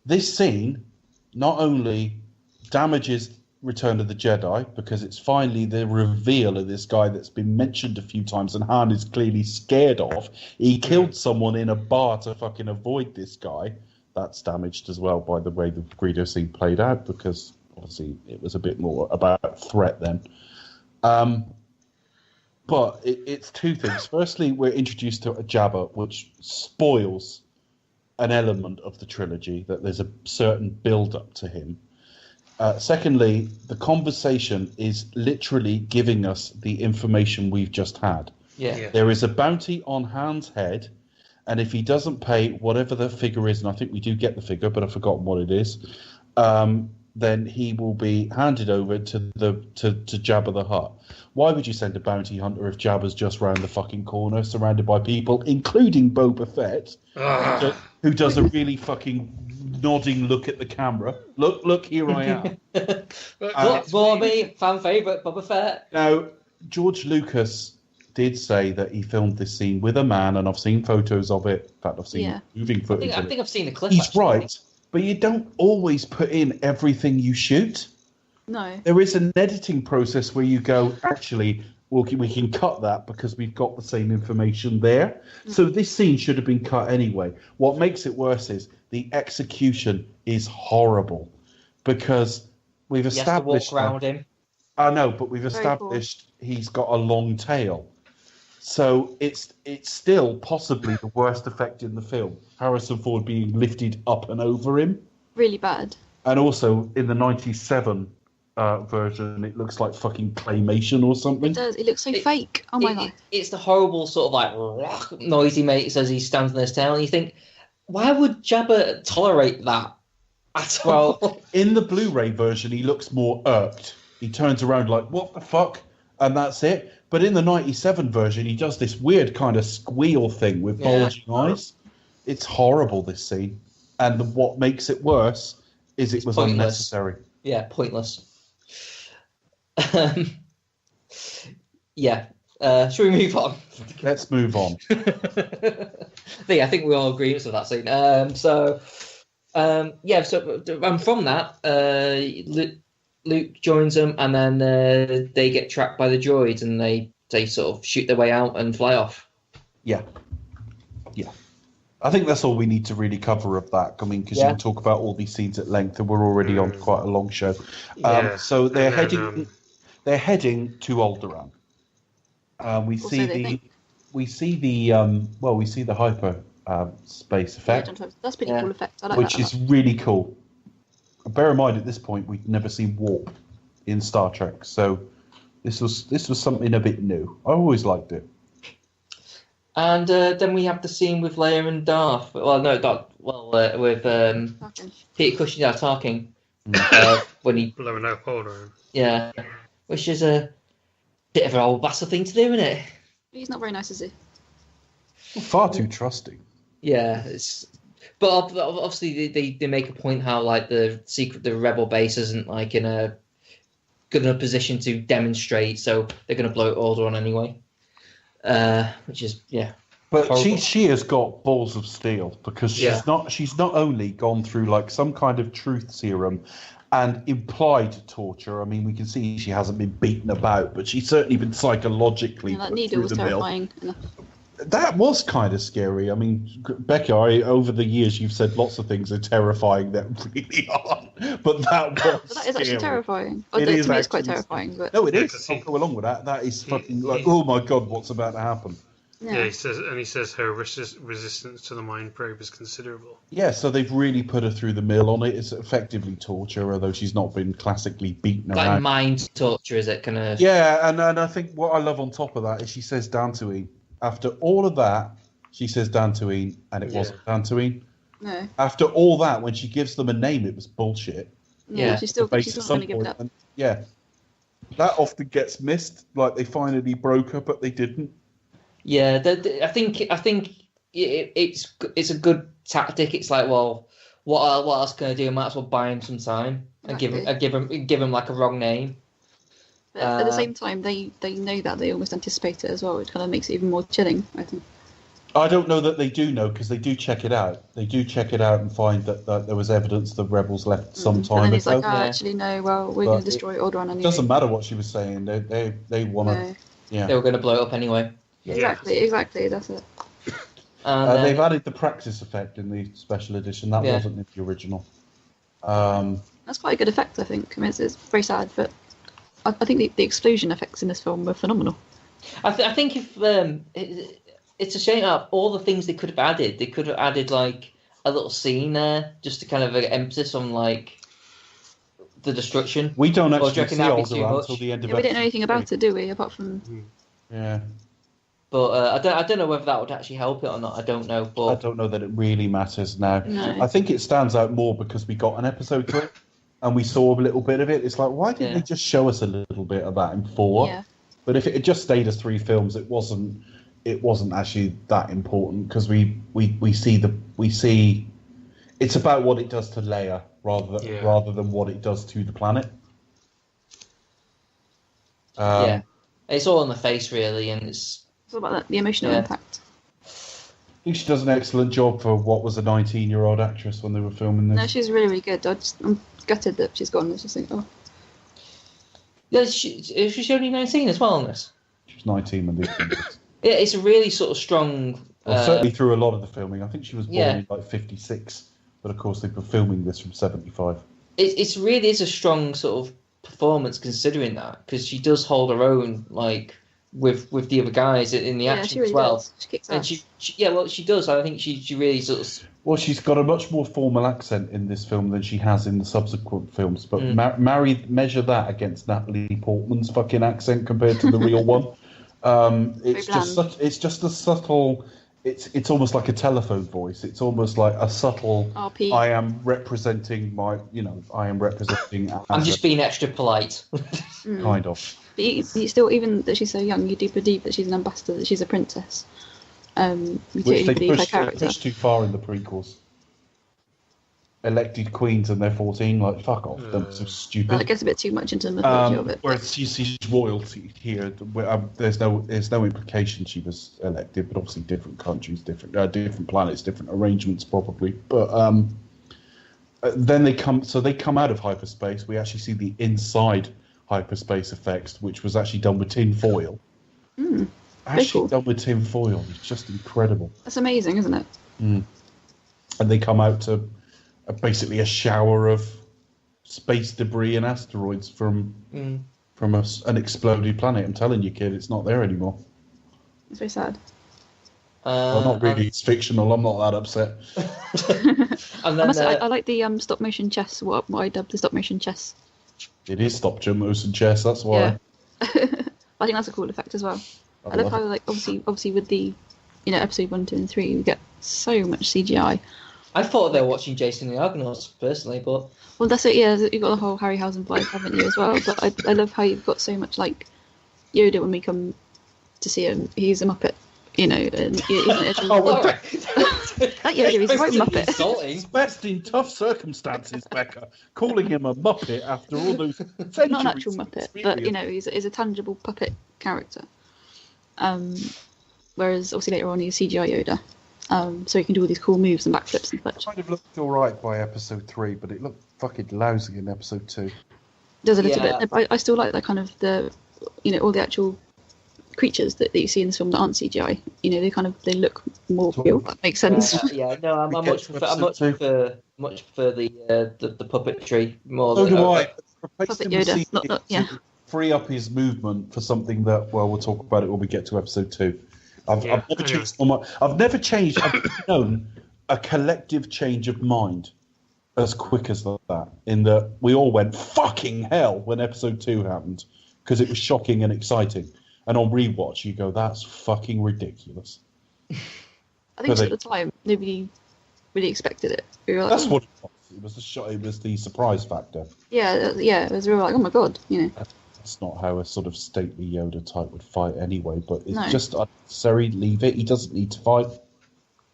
This scene not only damages Return of the Jedi, because it's finally the reveal of this guy that's been mentioned a few times and Han is clearly scared of. He killed someone in a bar to fucking avoid this guy. That's damaged as well by the way the Greedo scene played out, because obviously it was a bit more about threat then. But it's two things. Firstly, we're introduced to a Jabba, which spoils an element of the trilogy, that there's a certain build-up to him. Secondly, the conversation is literally giving us the information we've just had. Yeah. There is a bounty on Han's head, and if he doesn't pay whatever the figure is, and I think we do get the figure, but I've forgotten what it is, then he will be handed over to Jabba the Hutt. Why would you send a bounty hunter if Jabba's just round the fucking corner, surrounded by people, including Boba Fett, who does a really fucking nodding look at the camera? Look, here I am. For me, fan favourite, Boba Fett. Now, George Lucas did say that he filmed this scene with a man, and I've seen photos of it. In fact, I've seen moving footage. I think I've seen the clip. He's actually. Right, but you don't always put in everything you shoot. No. There is an editing process where you go, actually, we can cut that because we've got the same information there. So this scene should have been cut anyway. What makes it worse is the execution is horrible, because we've established... He has to walk around him. I know, but we've established he's got a long tail. So it's still possibly the worst effect in the film. Harrison Ford being lifted up and over him. Really bad. And also, in the 97 version, it looks like fucking claymation or something. It does. It looks so fake. Oh my god. It's the horrible sort of like noise he makes as he stands on his tail, and you think, why would Jabba tolerate that at all? Well, in the Blu-ray version, he looks more irked. He turns around like, what the fuck? And that's it. But in the 97 version, he does this weird kind of squeal thing with bulging eyes. It's horrible, this scene. And what makes it worse is it was pointless. Unnecessary. Yeah, pointless. Should we move on? Let's move on. I think we all agree with that scene. Yeah, so from that, Luke joins them, and then they get tracked by the droids, and they sort of shoot their way out and fly off. Yeah. I think that's all we need to really cover of that. I mean, because you can talk about all these scenes at length, and we're already on quite a long show. So they're heading to Alderaan. We see the hyper space effect, That's pretty cool effect. I like which that is really cool. Bear in mind, at this point, we'd never seen warp in Star Trek, so this was something a bit new. I always liked it. And then we have the scene with Leia and Darth. With Peter Cushing talking when he blowing out Alderaan. Yeah, which is a bit of an old bastard thing to do, isn't it? He's not very nice, is he? Far too trusting. Yeah, but obviously they make a point how like the rebel base isn't like in a good enough position to demonstrate, so they're going to blow it all on anyway. Which is But horrible. she has got balls of steel because she's not only gone through like some kind of truth serum and implied torture. I mean, we can see she hasn't been beaten about, but she's certainly been psychologically that put needle through was the mill. terrifying enough. That was kind of scary. I mean, Becca, over the years you've said lots of things are terrifying that really aren't, but that was But that is actually scary. terrifying. It To is me, it's quite actually terrifying. But No, it is. I'll go along with that. That is fucking like, oh my god, what's about to happen? Yeah, he says her resistance to the mind probe is considerable. Yeah, so they've really put her through the mill on it. It's effectively torture, although she's not been classically beaten like around. mind torture, is it kind of? Yeah, and I think what I love on top of that is she says Dantooine. After all of that, she says Dantooine, and it wasn't Dantooine. no. After all that, when she gives them a name, it was bullshit. Yeah, she's not Based going at some to give it point, up. and yeah, that often gets missed. Like they finally broke her, but they didn't. Yeah, I think it's a good tactic. It's like, well, what else can I do? I might as well buy him some time and give him like a wrong name. But at the same time, they know that, they almost anticipate it as well, which kind of makes it even more chilling, I think. I don't know that they do know, because they do check it out. They do check it out and find that there was evidence the rebels left some time And then he's ago. like, actually, no, well, we're going to destroy Alderaan anyway. It doesn't matter what she was saying. They want to. No. Yeah. They were going to blow it up anyway. Exactly, that's it. And they've added the practice effect in the special edition. That wasn't in the original. That's quite a good effect, I think. I mean, it's very sad, but I think the explosion effects in this film were phenomenal. I think if it's a shame that all the things they could have added like a little scene there just to kind of emphasis on like the destruction. We don't Or do you actually reckon see that'd be too Alderaan much? until the end of We didn't know episode anything about 3. it, do we? Apart from Yeah. But I don't know whether that would actually help it or not. I don't know. But I don't know that it really matters now. No. I think it stands out more because we got an episode 3 and we saw a little bit of it. It's like, why didn't they just show us a little bit of that in 4? Yeah. But if it had just stayed as 3 films, it wasn't actually that important, because we see it's about what it does to Leia rather than what it does to the planet. It's all in the face really, and it's all about the emotional impact. I think she does an excellent job for what was a 19-year-old actress when they were filming this. No, she's really, really good. I'm gutted that she's gone. I just think, Yeah, she's only 19 as well in this. She was 19 when they filmed this. Yeah, it's a really sort of strong. Well, certainly through a lot of the filming. I think she was born in like 56, but of course they were filming this from 75. It's really is a strong sort of performance considering that, because she does hold her own like with the other guys in the action she really as well. Does. She kicks and ass. she does. I think she really sort of. Well, she's got a much more formal accent in this film than she has in the subsequent films. But measure that against Natalie Portman's fucking accent compared to the real one. It's just a subtle. It's almost like a telephone voice. It's almost like a subtle. RP. I am representing my. I am representing. I'm just being extra polite. Kind of. But you still, even that she's so young, you do believe that she's an ambassador, that she's a princess. You Which they believe her pushed character. too far in the prequels. Elected queens and they're 14, like, fuck off, they're so stupid. Well, it gets a bit too much into the mythology of it. Whereas you see royalty here, there's no implication she was elected, but obviously different countries, different planets, different arrangements probably. But then they come out of hyperspace. We actually see the inside hyperspace effects, which was actually done with tin foil. Actually done with tin foil. It's just incredible. That's amazing, isn't it? And they come out to basically a shower of space debris and asteroids from an exploded planet. I'm telling you, kid, it's not there anymore. It's very sad. Well, not really. It's fictional. I'm not that upset. And then, I like the stop motion chess. What I dubbed the stop motion chess. It is stop motion chess. That's why. Yeah. I think that's a cool effect as well. I love how, like, obviously with the, episode 1, 2, and 3, we get so much CGI. I thought they were watching Jason and the Argonauts personally, but well, that's it. Yeah, you've got the whole Harryhausen vibe, haven't you, as well? But I love how you've got so much like Yoda when we come to see him. He's a Muppet. And he's an actual right. that Yoda is a right Muppet. It's best in tough circumstances, Becca. Calling him a Muppet after all those centuries. Not an actual Muppet, but he's a tangible puppet character. Whereas obviously later on he's CGI Yoda, so he can do all these cool moves and backflips and such. It kind of looked all right by episode 3, but it looked fucking lousy in episode 2. Does a little bit. I still like that kind of all the actual creatures that you see in this film that aren't CGI. They look more real. That makes sense. No, I much prefer the puppetry more. So than, do I. Puppet Yoda. Free up his movement for something that, well, we'll talk about it when we get to episode 2. I've never changed my mind. I've never known a collective change of mind as quick as that. In that we all went fucking hell when episode 2 happened because it was shocking and exciting. And on rewatch, you go, "That's fucking ridiculous." I think at the time nobody really expected it. We were like, that's what it was. It was the shot. It was the surprise factor. Yeah. It was really like, oh my god, That's not how a sort of stately Yoda type would fight anyway. But it's just unnecessary. Leave it. He doesn't need to fight.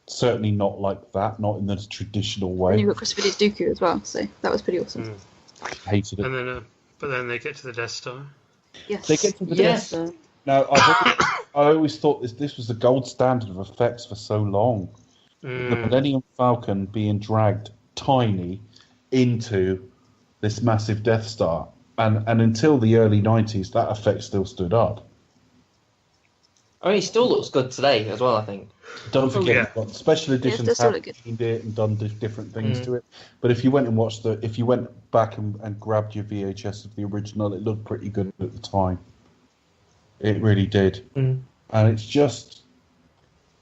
Certainly not like that. Not in the traditional way. And you got Christopher Lee's Dooku as well, so that was pretty awesome. I hated it. And then, but then they get to the Death Star. Yes. They get to the Death Star. Now, I always thought this was the gold standard of effects for so long. The Millennium Falcon being dragged tiny into this massive Death Star. And until the early 90s, that effect still stood up. I mean, it still looks good today as well, I think. Don't forget, you've got special editions have changed it and done different things to it. But if you went back and grabbed your VHS of the original, it looked pretty good at the time. It really did. And it's just,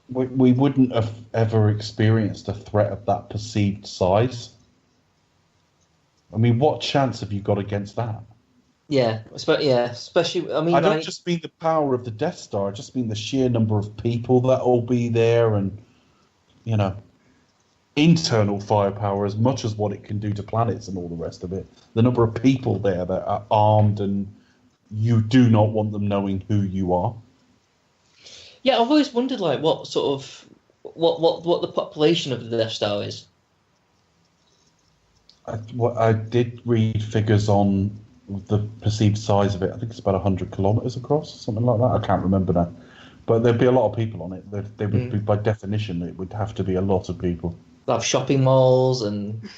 we wouldn't have ever experienced a threat of that perceived size. I mean, what chance have you got against that? Yeah, especially, I mean... I don't just mean the power of the Death Star, I just mean the sheer number of people that will be there and, internal firepower as much as what it can do to planets and all the rest of it. The number of people there that are armed and you do not want them knowing who you are. Yeah, I've always wondered, like, what sort of... What the population of the Death Star is. I did read figures on the perceived size of it. I think it's about 100 kilometres across, something like that. I can't remember now. But there'd be a lot of people on it. There would be, by definition, it would have to be a lot of people. They'll have shopping malls and...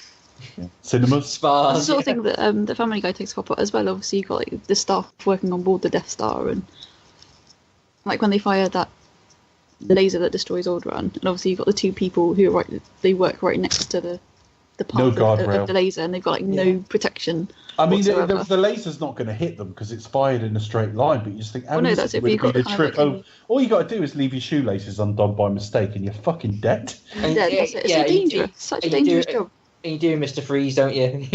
cinemas. Spas. That's the sort of thing that the Family Guy takes pop up as well. Obviously, you've got like, the staff working on board the Death Star, and like when they fire the laser that destroys Alderaan, and obviously you've got the two people who they work right next to the path of the laser, and they've got like no protection. I mean, the laser's not going to hit them because it's fired in a straight line, but you just think, that's it. But you've got to trip over. All you got to do is leave your shoelaces undone by mistake, and you're fucking dead. And that's it. It's so dangerous. Such a dangerous job. And you do Mr. Freeze, don't you?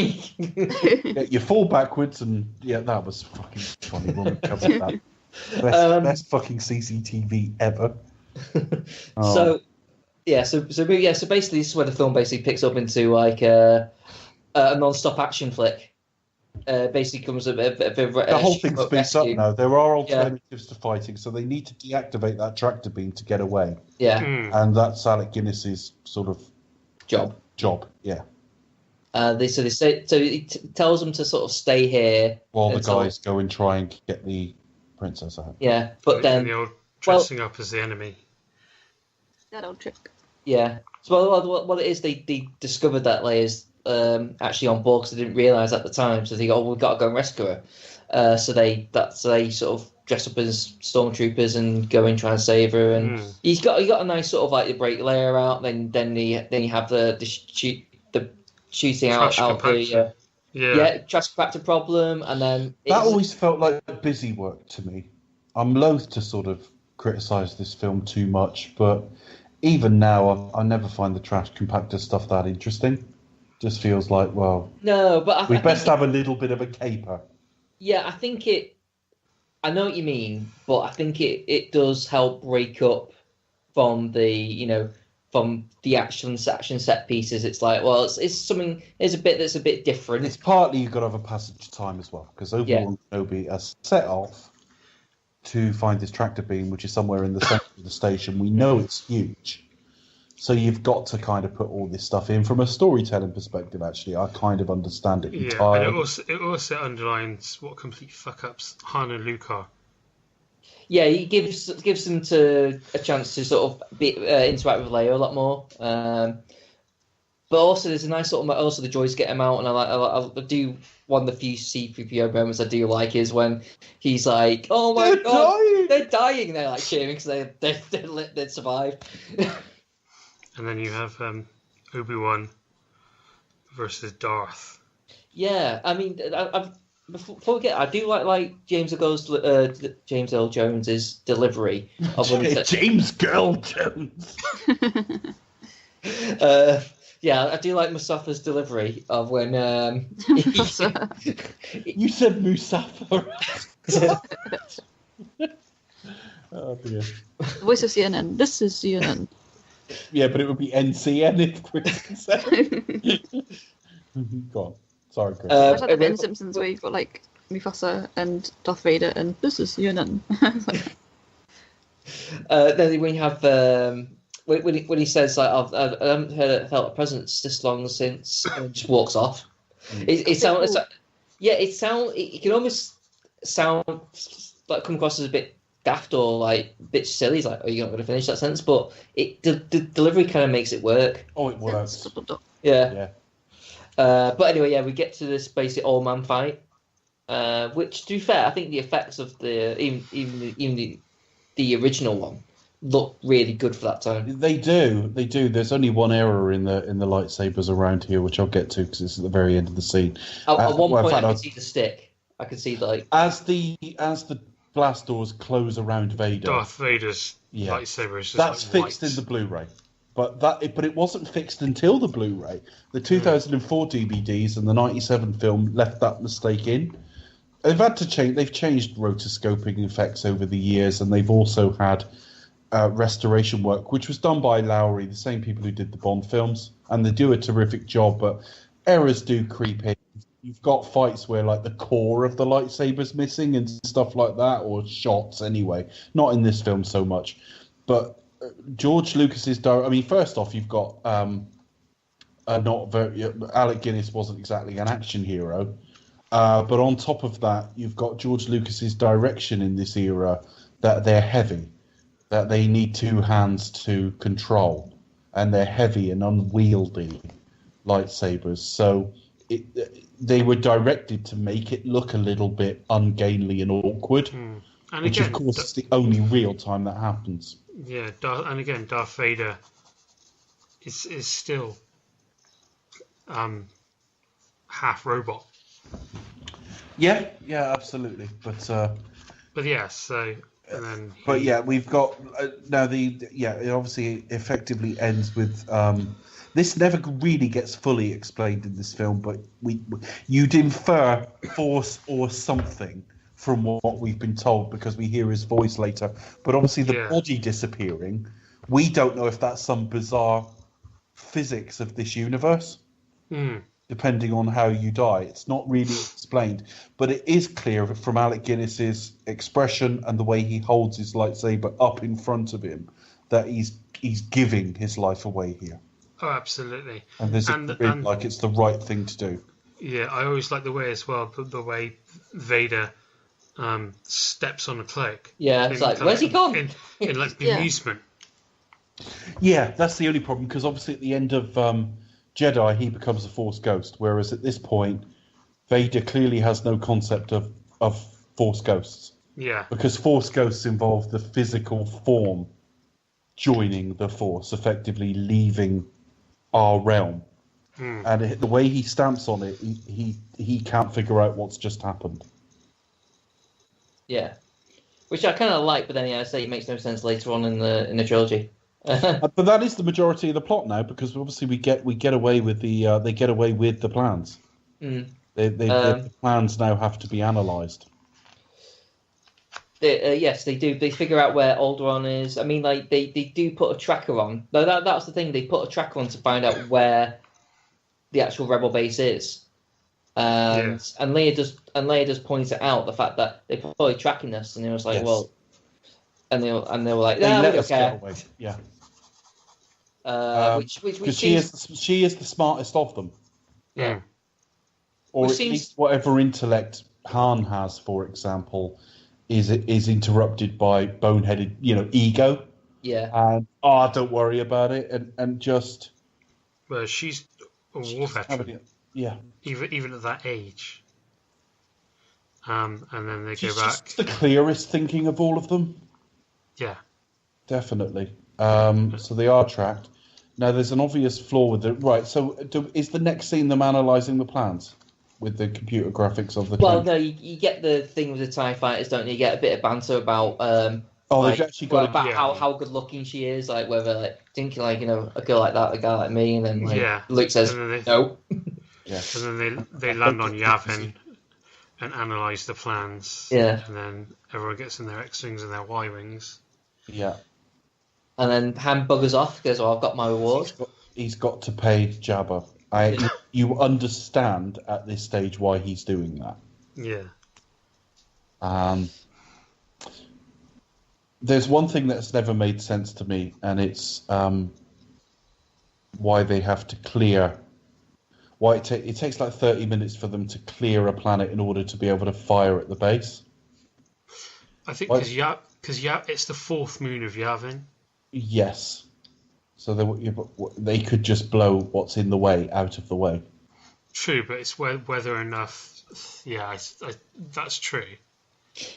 You fall backwards, and that was fucking funny when we covered that. Best fucking CCTV ever. So basically, this is where the film basically picks up into like a non-stop action flick. Basically comes the whole thing speeds up now. There are alternatives to fighting, so they need to deactivate that tractor beam to get away. Yeah, and that's Alec Guinness's sort of job. Yeah. They say so. It tells them to sort of stay here while the guys go and try and get the princess out. Yeah, but then the old dressing up as the enemy. That old trick. Yeah. So what it is, they discovered that actually on board because they didn't realise at the time. So they go, "Oh, we've got to go and rescue her." So they sort of dress up as stormtroopers and go and try and save her. And you got a nice sort of like the brake layer out. Then you have the shooting out the trash compactor problem, and then that always felt like busy work to me. I'm loath to sort of criticise this film too much, but even now, I never find the trash compactor stuff that interesting. Just feels like, well, no, but we best have a little bit of a caper. Yeah, I think I know what you mean, but I think it does help break up from the action set pieces. It's like, well, it's something. There's a bit that's a bit different. It's partly you've got to have a passage of time as well, because Obi-Wan Kenobi has set off to find this tractor beam, which is somewhere in the centre of the station. We know it's huge. So you've got to kind of put all this stuff in from a storytelling perspective. Actually, I kind of understand it entirely. And it also underlines what complete fuck-ups Han and Luke are. Yeah, he gives them a chance to sort of interact with Leia a lot more. But also, there's a nice sort of also the droids get him out, and I do one of the few C-3PO moments I do like is when he's like, "Oh my god, they're dying!" They're like cheering because they've survived. And then you have Obi-Wan versus Darth. Yeah, I mean, before we get, I do like James Earl Jones's delivery of when he James Earl Jones. Yeah, I do like Mustafa's delivery of when you said Mustafa. Oh dear. The voice of CNN. This is CNN. Yeah, but it would be NCN if Chris said. Go on. Sorry, Chris. I've had a bit in Simpsons where you've got like Mufasa and Darth Vader, and this is CNN. Then when you have when he says like, I haven't felt a presence this long since, and just walks off. It sounds it can almost sound like come across as a bit daft or like a bit silly. It's like, are you not going to finish that sentence? But the delivery kind of makes it work. Oh, it works. Yeah. But anyway, yeah, we get to this basic all-man fight, which, to be fair, I think the effects of even the original one look really good for that time. They do. There's only one error in the lightsabers around here, which I'll get to because it's at the very end of the scene. At one point, I could see the stick. I could see like as the blast doors close around Vader. Darth Vader's lightsaber is just that's like fixed in the Blu-ray. But it wasn't fixed until the Blu-ray. The 2004 DVDs and the 97 film left that mistake in. They've changed rotoscoping effects over the years, and they've also had restoration work, which was done by Lowry, the same people who did the Bond films, and they do a terrific job. But errors do creep in. You've got fights where like the core of the lightsaber's missing and stuff like that, or shots anyway. Not in this film so much, but George Lucas's first off, you've got Alec Guinness wasn't exactly an action hero, but on top of that, you've got George Lucas's direction in this era that they're heavy, that they need two hands to control, and they're heavy and unwieldy lightsabers. So they were directed to make it look a little bit ungainly and awkward, which of course is the only real time that happens. Yeah, Darth Vader is still half robot. Yeah, absolutely. But yeah, so and then. But yeah, we've got now it obviously effectively ends with. This never really gets fully explained in this film, but you'd infer force or something from what we've been told because we hear his voice later. But obviously the body disappearing, we don't know if that's some bizarre physics of this universe, depending on how you die. It's not really explained, but it is clear from Alec Guinness's expression and the way he holds his lightsaber up in front of him that he's giving his life away here. Oh, absolutely. And there's like it's the right thing to do. Yeah, I always like the way as well, the way Vader steps on a cloak. Yeah, it's like, where's he gone? In like bemusement. Yeah, that's the only problem, because obviously at the end of Jedi, he becomes a Force ghost. Whereas at this point, Vader clearly has no concept of Force ghosts. Yeah. Because Force ghosts involve the physical form joining the Force, effectively leaving our realm. And the way he stamps on it, he can't figure out what's just happened. Yeah, which I kind of like, but then I say it makes no sense later on in the trilogy. But that is the majority of the plot now, because obviously we get away with the they get away with the plans. The plans now have to be analysed. Yes, they do. They figure out where Alderaan is. I mean, like they do put a tracker on. No, that's the thing. They put a tracker on to find out where the actual rebel base is. And Leia does point it out, the fact that they're probably tracking us, and it was like, well, and they were like, no, we don't care. Yeah. Which she is the smartest of them. Yeah. Or at least whatever intellect Han has, for example, is interrupted by boneheaded, ego. Yeah. And don't worry about it, and just. Well, she's a war veteran. Yeah. Even at that age. And then they go back. She's the clearest thinking of all of them. Yeah. Definitely. So they are tracked. Now, there's an obvious flaw with it. Right, so is the next scene them analysing the plans with the computer graphics of the Well, no, you get the thing with the TIE fighters, don't you? You get a bit of banter about they've actually got about how good looking she is, like whether thinking a girl like that, a guy like me, and then Luke says no. Yeah. And then they land on Yavin and analyse the plans. Yeah. And then everyone gets in their X-Wings and their Y-Wings. Yeah. And then Han buggers off, goes, I've got my reward. He's got to pay Jabba. You understand at this stage why he's doing that. Yeah. There's one thing that's never made sense to me, and it's why they have to clear... Why it takes like 30 minutes for them to clear a planet in order to be able to fire at the base. I think because it's the fourth moon of Yavin. Yes. So they could just blow what's in the way out of the way. True, but it's whether enough. Yeah, that's true.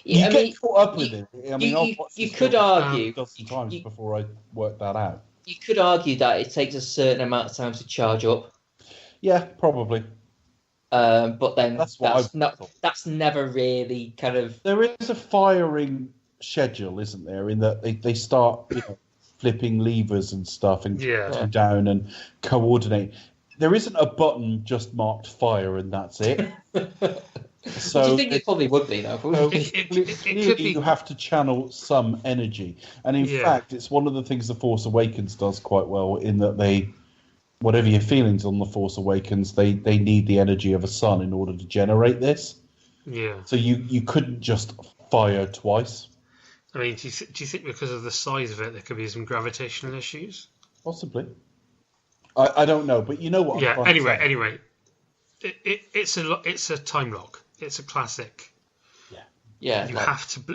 Yeah, you get caught up with it. I mean, you could argue times before I worked that out. You could argue that it takes a certain amount of time to charge up. Yeah, probably. But then that's never really kind of. There is a firing schedule, isn't there? In that they start flipping levers and stuff and getting down and coordinate. There isn't a button just marked fire and that's it. So do you think it probably would be though? You have to channel some energy, and in fact, it's one of the things The Force Awakens does quite well in that whatever your feelings on The Force Awakens, they need the energy of a sun in order to generate this. Yeah. So you couldn't just fire twice. I mean, do you think because of the size of it, there could be some gravitational issues? Possibly. I don't know, but you know what? Yeah. Anyway, it's a time lock. It's a classic. Yeah. Yeah.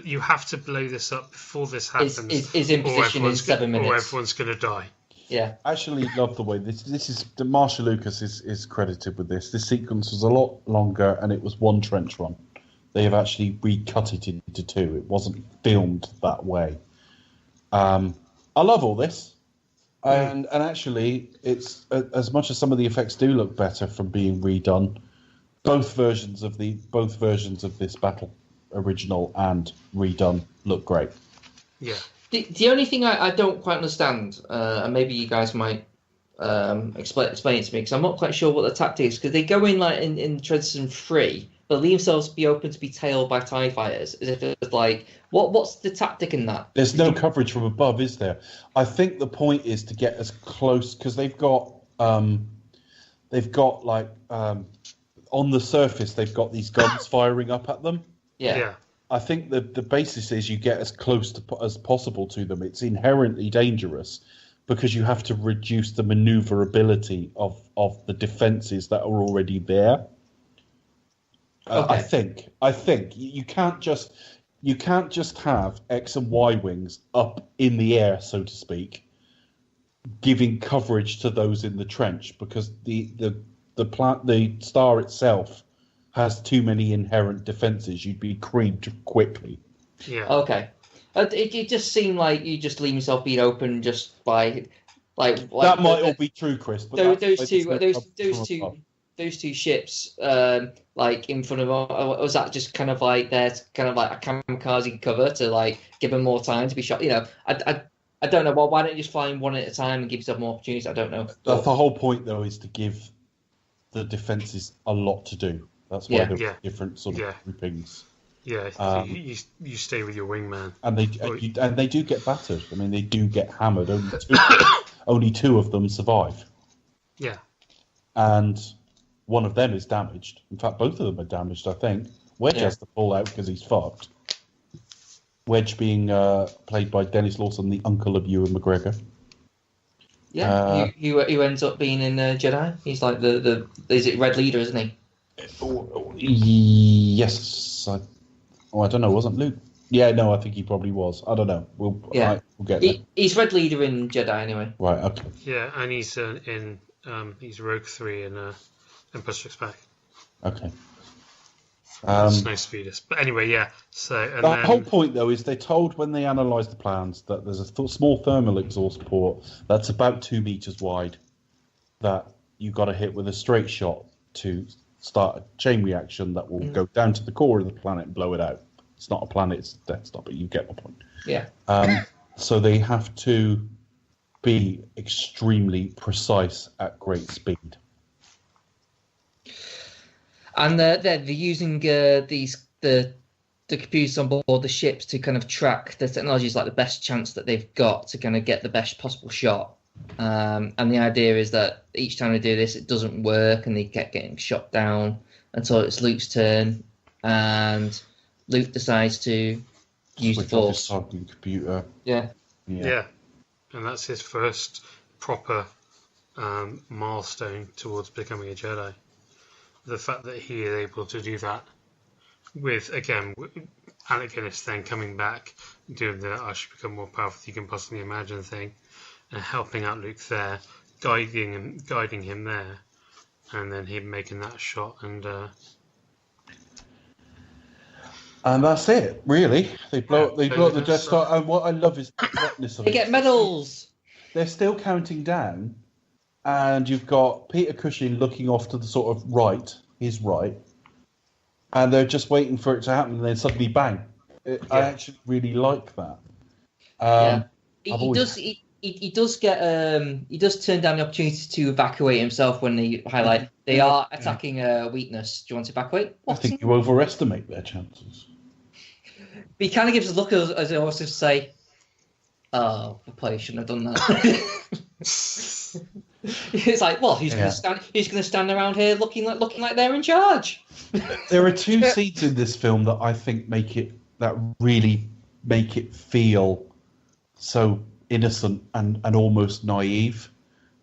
You have to blow this up before this happens. Is in position in 7 minutes, or everyone's going to die. Yeah. I actually love the way this is. Marshall Lucas is credited with this. This sequence was a lot longer, and it was one trench run. They have actually recut it into two. It wasn't filmed that way. I love all this, and actually, it's as much as some of the effects do look better from being redone. Both versions of this battle, original and redone, look great. Yeah. The only thing I don't quite understand, and maybe you guys might explain it to me, because I'm not quite sure what the tactic is, because they go in like in Transition 3, but leave themselves be open to be tailed by TIE fighters, as if it's like, what's the tactic in that? There's no coverage from above, is there? I think the point is to get as close, because they've got like on the surface they've got these guns firing up at them. Yeah. I think the basis is you get as close as possible to them. It's inherently dangerous because you have to reduce the maneuverability of the defenses that are already there. Okay. I think you can't just have X and Y wings up in the air, so to speak, giving coverage to those in the trench, because the star itself has too many inherent defenses. You'd be creamed quickly. Yeah. Okay. It just seemed like you just leave yourself being open just by like that might all be true, Chris. But those two ships, like in front of, was that just kind of like their kind of like a kamikaze cover to like give them more time to be shot? You know, I don't know. Well, why don't you just fly in one at a time and give yourself more opportunities? I don't know. The whole point, though, is to give the defences a lot to do. That's why there are different sort of groupings. Yeah, you stay with your wingman, and they do get battered. I mean, they do get hammered. Only two of them survive. Yeah, and one of them is damaged. In fact, both of them are damaged. I think Wedge has to pull out because he's fucked. Wedge being played by Dennis Lawson, the uncle of Ewan McGregor. Yeah, who ends up being in Jedi. He's like the is it Red Leader, isn't he? Yes. I don't know. Wasn't Luke? Yeah, no, I think he probably was. I don't know. We'll get there. He's Red Leader in Jedi anyway. Right. Okay. Yeah, and he's he's Rogue 3 in Empire Strikes Back. Okay. Snow Speeders. But anyway, yeah. So the whole point, though, is they're told when they analyse the plans that there's a small thermal exhaust port that's about 2 meters wide that you've got to hit with a straight shot to start a chain reaction that will go down to the core of the planet and blow it out. It's not a planet, it's a Death Star, but you get my point. Yeah. So they have to be extremely precise at great speed. And they're using the computers on board the ships to kind of track the technology is like the best chance that they've got to kind of get the best possible shot. And the idea is that each time they do this, it doesn't work, and they kept getting shot down until it's Luke's turn, and Luke decides to use the Force. Computer. Yeah, and that's his first proper milestone towards becoming a Jedi. The fact that he is able to do that with, again, Alec Guinness then coming back, doing the I should become more powerful than you can possibly imagine thing, and helping out Luke there, guiding him there, and then him making that shot, and that's it, really. They blow up the Death Star, and what I love is the wetness of it. They get medals. They're still counting down, and you've got Peter Cushing looking off to the sort of right, his right, and they're just waiting for it to happen, and then suddenly bang. I actually really like that. He does turn down the opportunity to evacuate himself when they are attacking a weakness. Do you want to evacuate? I think you overestimate their chances. But he kind of gives a look as he always to say, "Oh, I probably shouldn't have done that." It's like, well, he's going to stand around here looking like they're in charge. There are two scenes in this film that I think really make it feel so innocent and almost naive.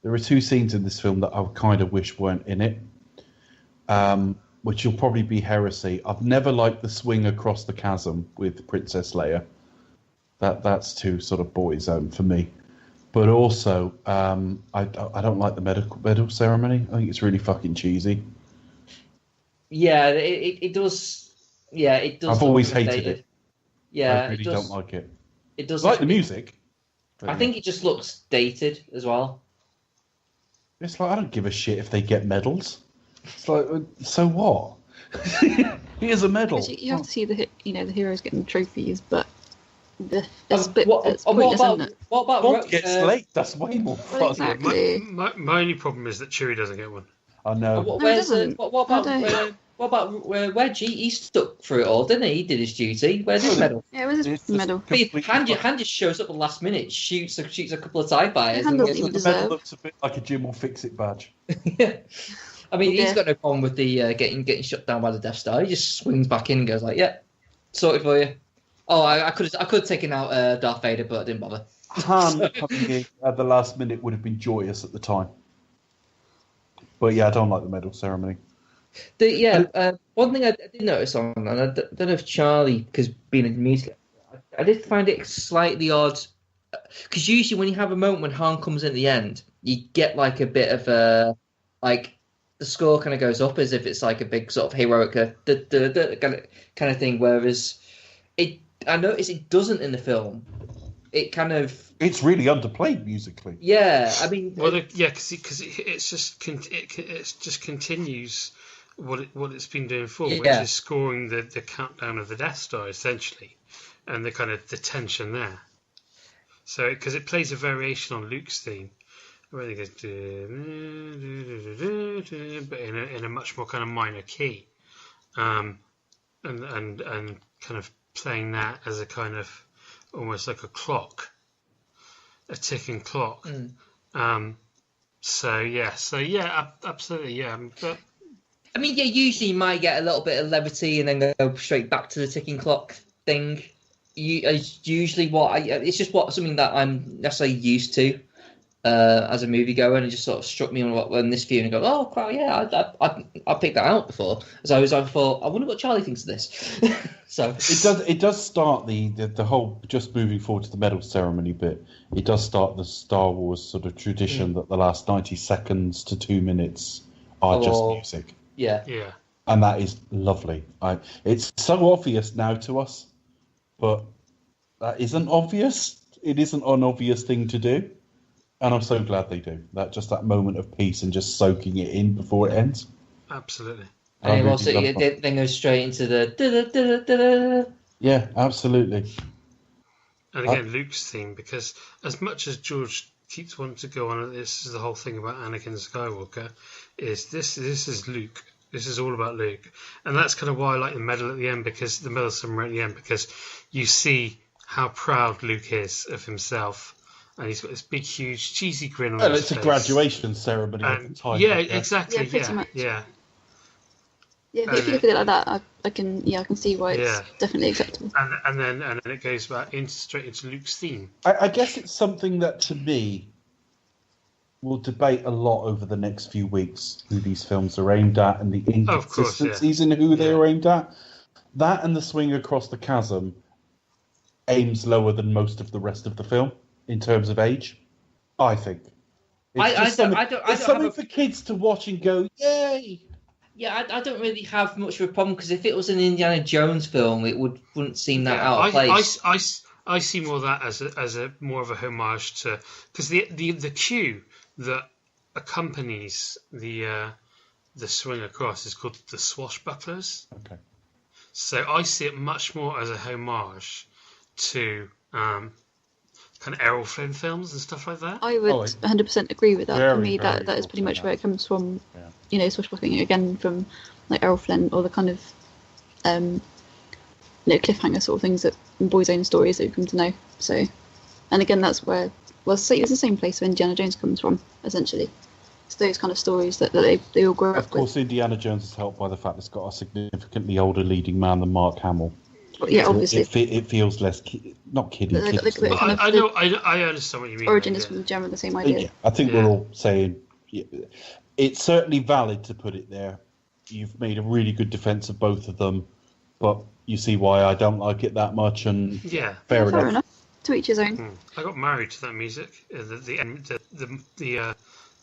There are two scenes in this film that I kind of wish weren't in it, which will probably be heresy. I've never liked the swing across the chasm with Princess Leia. That's too sort of boy zone for me. But also, I don't like the medal ceremony. I think it's really fucking cheesy. Yeah, it does. Yeah, it does. I've always hated it. Yeah, I really don't like it. It does. I like the music. I think it just looks dated as well. It's like, I don't give a shit if they get medals. It's like, so what? Here's a medal. You have to see the heroes getting trophies, but that's pointless, isn't it? What about Bond gets late? That's way more fun. Exactly. my only problem is that Chewie doesn't get one. I know. What about Wedge? He stuck through it all, didn't he? He did his duty. Where's his medal? Yeah, where's his medal? Han just shows up at the last minute, shoots a couple of TIE fighters. The medal looks a bit like a Jim will fix it badge. Yeah. I mean, he's got no problem with the getting shut down by the Death Star. He just swings back in and goes like, "Yeah, sorted for you." Oh, I could have taken out Darth Vader, but I didn't bother. Han coming in at the last minute would have been joyous at the time. But yeah, I don't like the medal ceremony. One thing I did notice on, and I don't know if Charlie, because being in music, I did find it slightly odd because usually when you have a moment when Han comes in at the end, you get like a bit of a like the score kind of goes up as if it's like a big sort of heroic kind of thing. Whereas I notice it doesn't in the film. It kind of it's really underplayed musically. Yeah, I mean, because it just continues what it's been doing before, which is scoring the countdown of the Death Star essentially, and the kind of the tension there. So because it plays a variation on Luke's theme, where it goes but in a much more kind of minor key, and kind of playing that as a kind of almost like a clock, a ticking clock. So absolutely, yeah. But I mean, usually you might get a little bit of levity and then go straight back to the ticking clock thing. Usually it's just something that I'm necessarily used to as a moviegoer, and it just sort of struck me on this view and go, oh crap, yeah, I picked that out before. As I thought, I wonder what Charlie thinks of this. So it does start the whole, just moving forward to the medal ceremony bit. It does start the Star Wars sort of tradition that the last 90 seconds to 2 minutes are just music. Yeah. And that is lovely. It's so obvious now to us, but that isn't obvious. It isn't an obvious thing to do. And I'm so glad they do. That moment of peace and just soaking it in before it ends. Absolutely. And it then goes straight into the... Yeah, absolutely. And again, Luke's theme, because as much as George keeps wanting to go on, this is the whole thing about Anakin Skywalker, is this is Luke. This is all about Luke. And that's kind of why I like the medal at the end, because the medal ceremony at the end, because you see how proud Luke is of himself. And he's got this big, huge, cheesy grin on his face. It's a graduation ceremony at the time. Yeah, exactly. Yeah, pretty much. Yeah. Yeah, if you look at it like that, I can see why it's definitely acceptable. And then it goes back straight into Luke's theme. I guess it's something that, to me, we'll debate a lot over the next few weeks, who these films are aimed at and the inconsistencies in who they're aimed at. That and The Swing Across the Chasm aims lower than most of the rest of the film in terms of age, I think. It's something for kids to watch and go, yay! Yeah, I don't really have much of a problem, because if it was an Indiana Jones film, it wouldn't seem that out of place. I see more of that as a more of a homage to, because the cue that accompanies the swing across is called the swashbucklers. Okay. So I see it much more as a homage to kind of Errol Flynn films and stuff like that. I would 100% agree with that. For me, that is pretty much where it comes from. Yeah. You know, swashbuckling again from like Errol Flynn, or the kind of cliffhanger sort of things that in boys' own stories that we come to know. So, and again, that's where it's the same place where Indiana Jones comes from, essentially. It's those kind of stories that they all grow up with. Of course, Indiana Jones is helped by the fact it's got a significantly older leading man than Mark Hamill. Yeah, obviously. It feels less not kiddie. I understand what you mean. Origin is from generally the same idea. Yeah, I think we're all saying it's certainly valid to put it there. You've made a really good defence of both of them, but you see why I don't like it that much. And fair enough. To each his own. I got married to that music.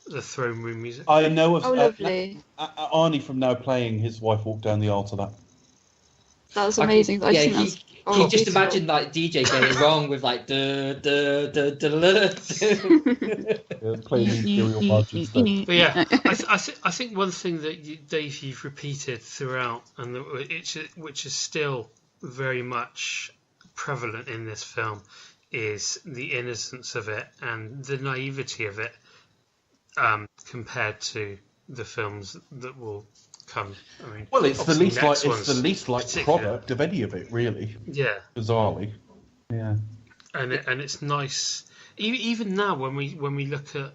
The throne room music. I know of lovely. Arnie from Now Playing. His wife walked down the aisle to that. That's amazing. You just imagine like DJ getting it wrong with like playing Imperial margin stuff. But yeah, I think one thing that Dave, you've repeated throughout, and which is still very much prevalent in this film, is the innocence of it and the naivety of it, compared to the films that will come. I mean, well, it's the least like product of any of it, really. Yeah. Bizarrely. Yeah. And it's nice. Even now, when we look at,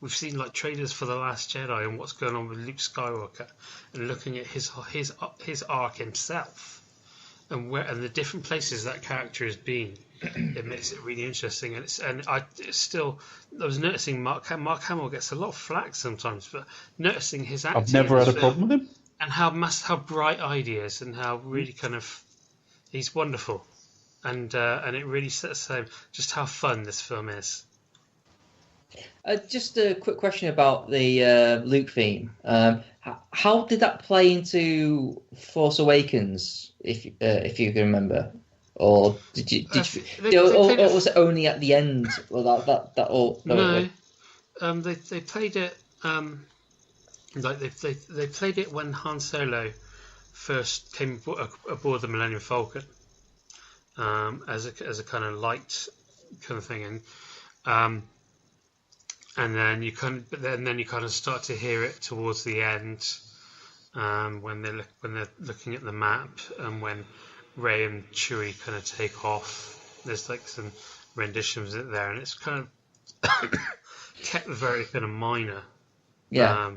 we've seen like trailers for The Last Jedi and what's going on with Luke Skywalker, and looking at his arc himself, and the different places that character has been, it makes it really interesting. I was noticing Mark Hamill gets a lot of flack sometimes, but noticing his acting. I've never had a problem with him. And how bright-eyed he is, and how really kind of he's wonderful. and it really sets home just how fun this film is. Just a quick question about the Luke theme. How did that play into Force Awakens, if you can remember, or or was it only at the end? Well, that all. No, they played it like they played it when Han Solo first came aboard the Millennium Falcon, as a kind of light kind of thing, and then you kind of start to hear it towards the end, when they're looking at the map, and when Rey and Chewie kind of take off. There's like some renditions of it there, and it's kind of kept very kind of minor. Yeah.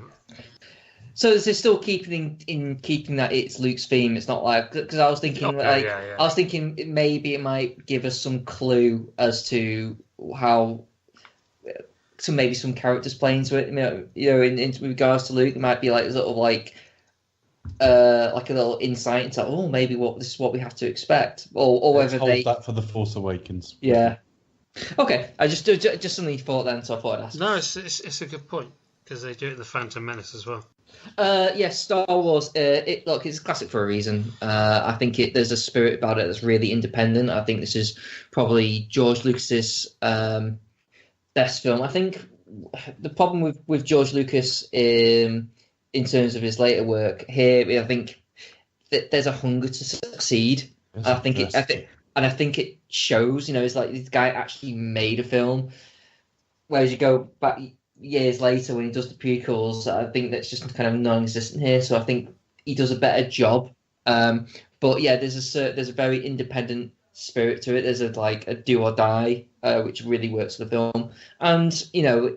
So they're still keeping that it's Luke's theme. It's not like, because I was thinking I was thinking maybe it might give us some clue as to how. So maybe some characters playing to it, in regards to Luke, it might be like sort of like a little insight into maybe this is what we have to expect, or whether they hold that for the Force Awakens. Yeah. Okay, I just suddenly thought then, so I thought I'd ask. No, it's a good point, because they do it in the Phantom Menace as well. Yes, Star Wars. It's a classic for a reason. I think there's a spirit about it that's really independent. I think this is probably George Lucas's best film. I think the problem with George Lucas in terms of his later work here, I think that there's a hunger to succeed. I think it shows. It's like this guy actually made a film. Whereas you go back years later when he does the prequels, I think that's just kind of non-existent here. So I think he does a better job. But yeah, there's a very independent spirit to it. There's a do or die, which really works for the film. And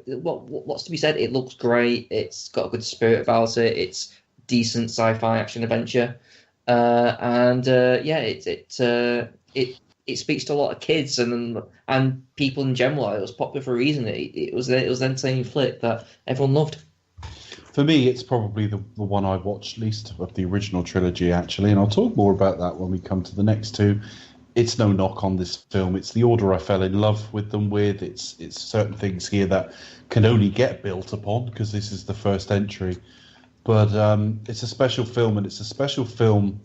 what's to be said? It looks great. It's got a good spirit about it. It's decent sci-fi action adventure, it speaks to a lot of kids and people in general. It was popular for a reason. It was an entertaining flick that everyone loved. For me, it's probably the one I watched least of the original trilogy, actually, and I'll talk more about that when we come to the next two. It's no knock on this film. It's the order I fell in love with them with. It's certain things here that can only get built upon because this is the first entry. But it's a special film, and it's a special film.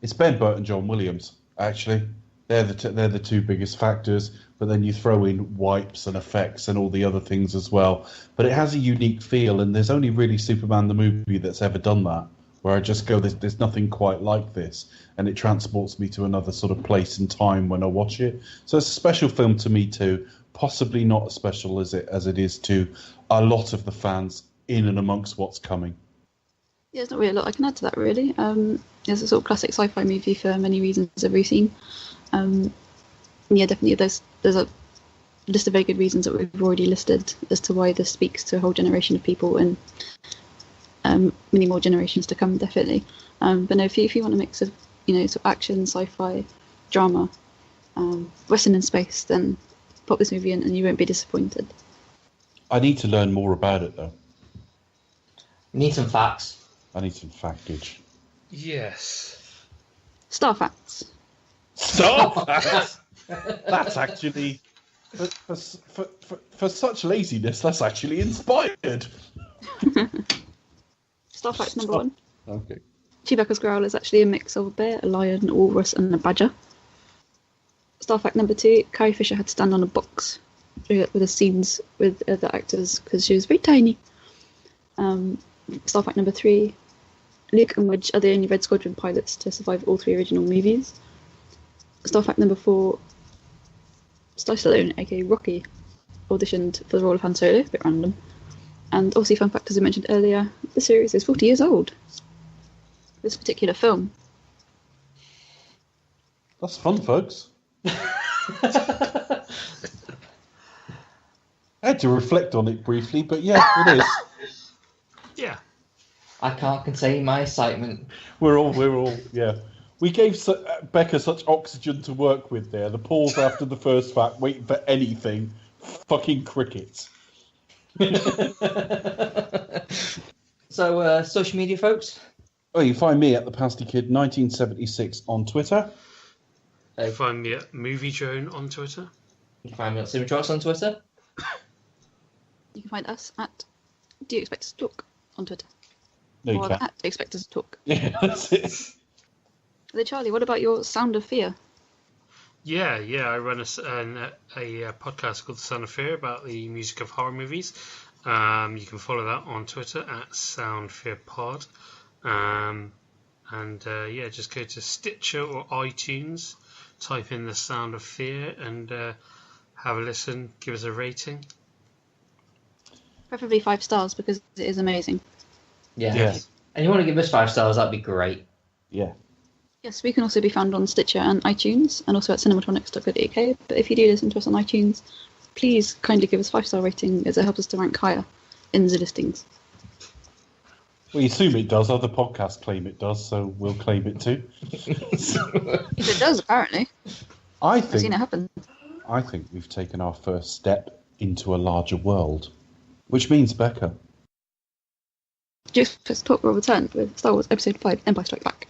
It's Ben Burtt and John Williams, actually. They're the two biggest factors. But then you throw in wipes and effects and all the other things as well. But it has a unique feel, and there's only really Superman the movie that's ever done that, where I just go, there's nothing quite like this, and it transports me to another sort of place and time when I watch it. So it's a special film to me too, possibly not as special as it is to a lot of the fans in and amongst what's coming. Yeah, there's not really a lot I can add to that, really. It's a sort of classic sci-fi movie for many reasons every scene. Yeah, definitely there's a list of very good reasons that we've already listed as to why this speaks to a whole generation of people and many more generations to come, definitely. But no, if you want a mix of sort of action, sci-fi, drama, Western and space, then pop this movie in and you won't be disappointed. I need to learn more about it though. Need some facts. I need some factage. Yes. Star facts. Star facts. That's actually for such laziness. That's actually inspired. Star fact number one. Okay. Chewbacca's growl is actually a mix of a bear, a lion, a walrus, and a badger. Star fact number two: Carrie Fisher had to stand on a box with the scenes with the actors because she was very tiny. Star fact number three: Luke and Wedge are the only Red Squadron pilots to survive all three original movies. Star fact number four: Sly Stallone, aka Rocky, auditioned for the role of Han Solo. A bit random. And also, fun fact, as I mentioned earlier, the series is 40 years old. This particular film. That's fun, folks. I had to reflect on it briefly, but yeah, it is. Yeah. I can't contain my excitement. We're all, yeah. We gave Becca such oxygen to work with there. The pause after the first fact, waiting for anything. Fucking crickets. So, social media, folks? Oh, you find me at the Pasty Kid 1976 on Twitter. Find me at Movie Drone on Twitter. You can find me at Cinetrox on Twitter. You can find us at Do You Expect Us to Talk on Twitter. No, you Or can't. at Do You Expect Us to Talk. Yeah, that's it. So Charlie, what about your Sound of Fear? Yeah. I run a podcast called The Sound of Fear about the music of horror movies. You can follow that on Twitter at SoundFearPod. Just go to Stitcher or iTunes, type in The Sound of Fear, and have a listen. Give us a rating. Preferably 5 stars because it is amazing. Yeah. And you want to give us 5 stars, that'd be great. Yeah. Yes, we can also be found on Stitcher and iTunes, and also at cinematronics.co.uk. But if you do listen to us on iTunes, please kindly give us 5-star rating, as it helps us to rank higher in the listings. We assume it does. Other podcasts claim it does, so we'll claim it too. Yes, it does, apparently. I've seen it happen. I think we've taken our first step into a larger world, which means, Becca, Do You Expect Us to Talk will return with Star Wars Episode 5, Empire Strikes Back.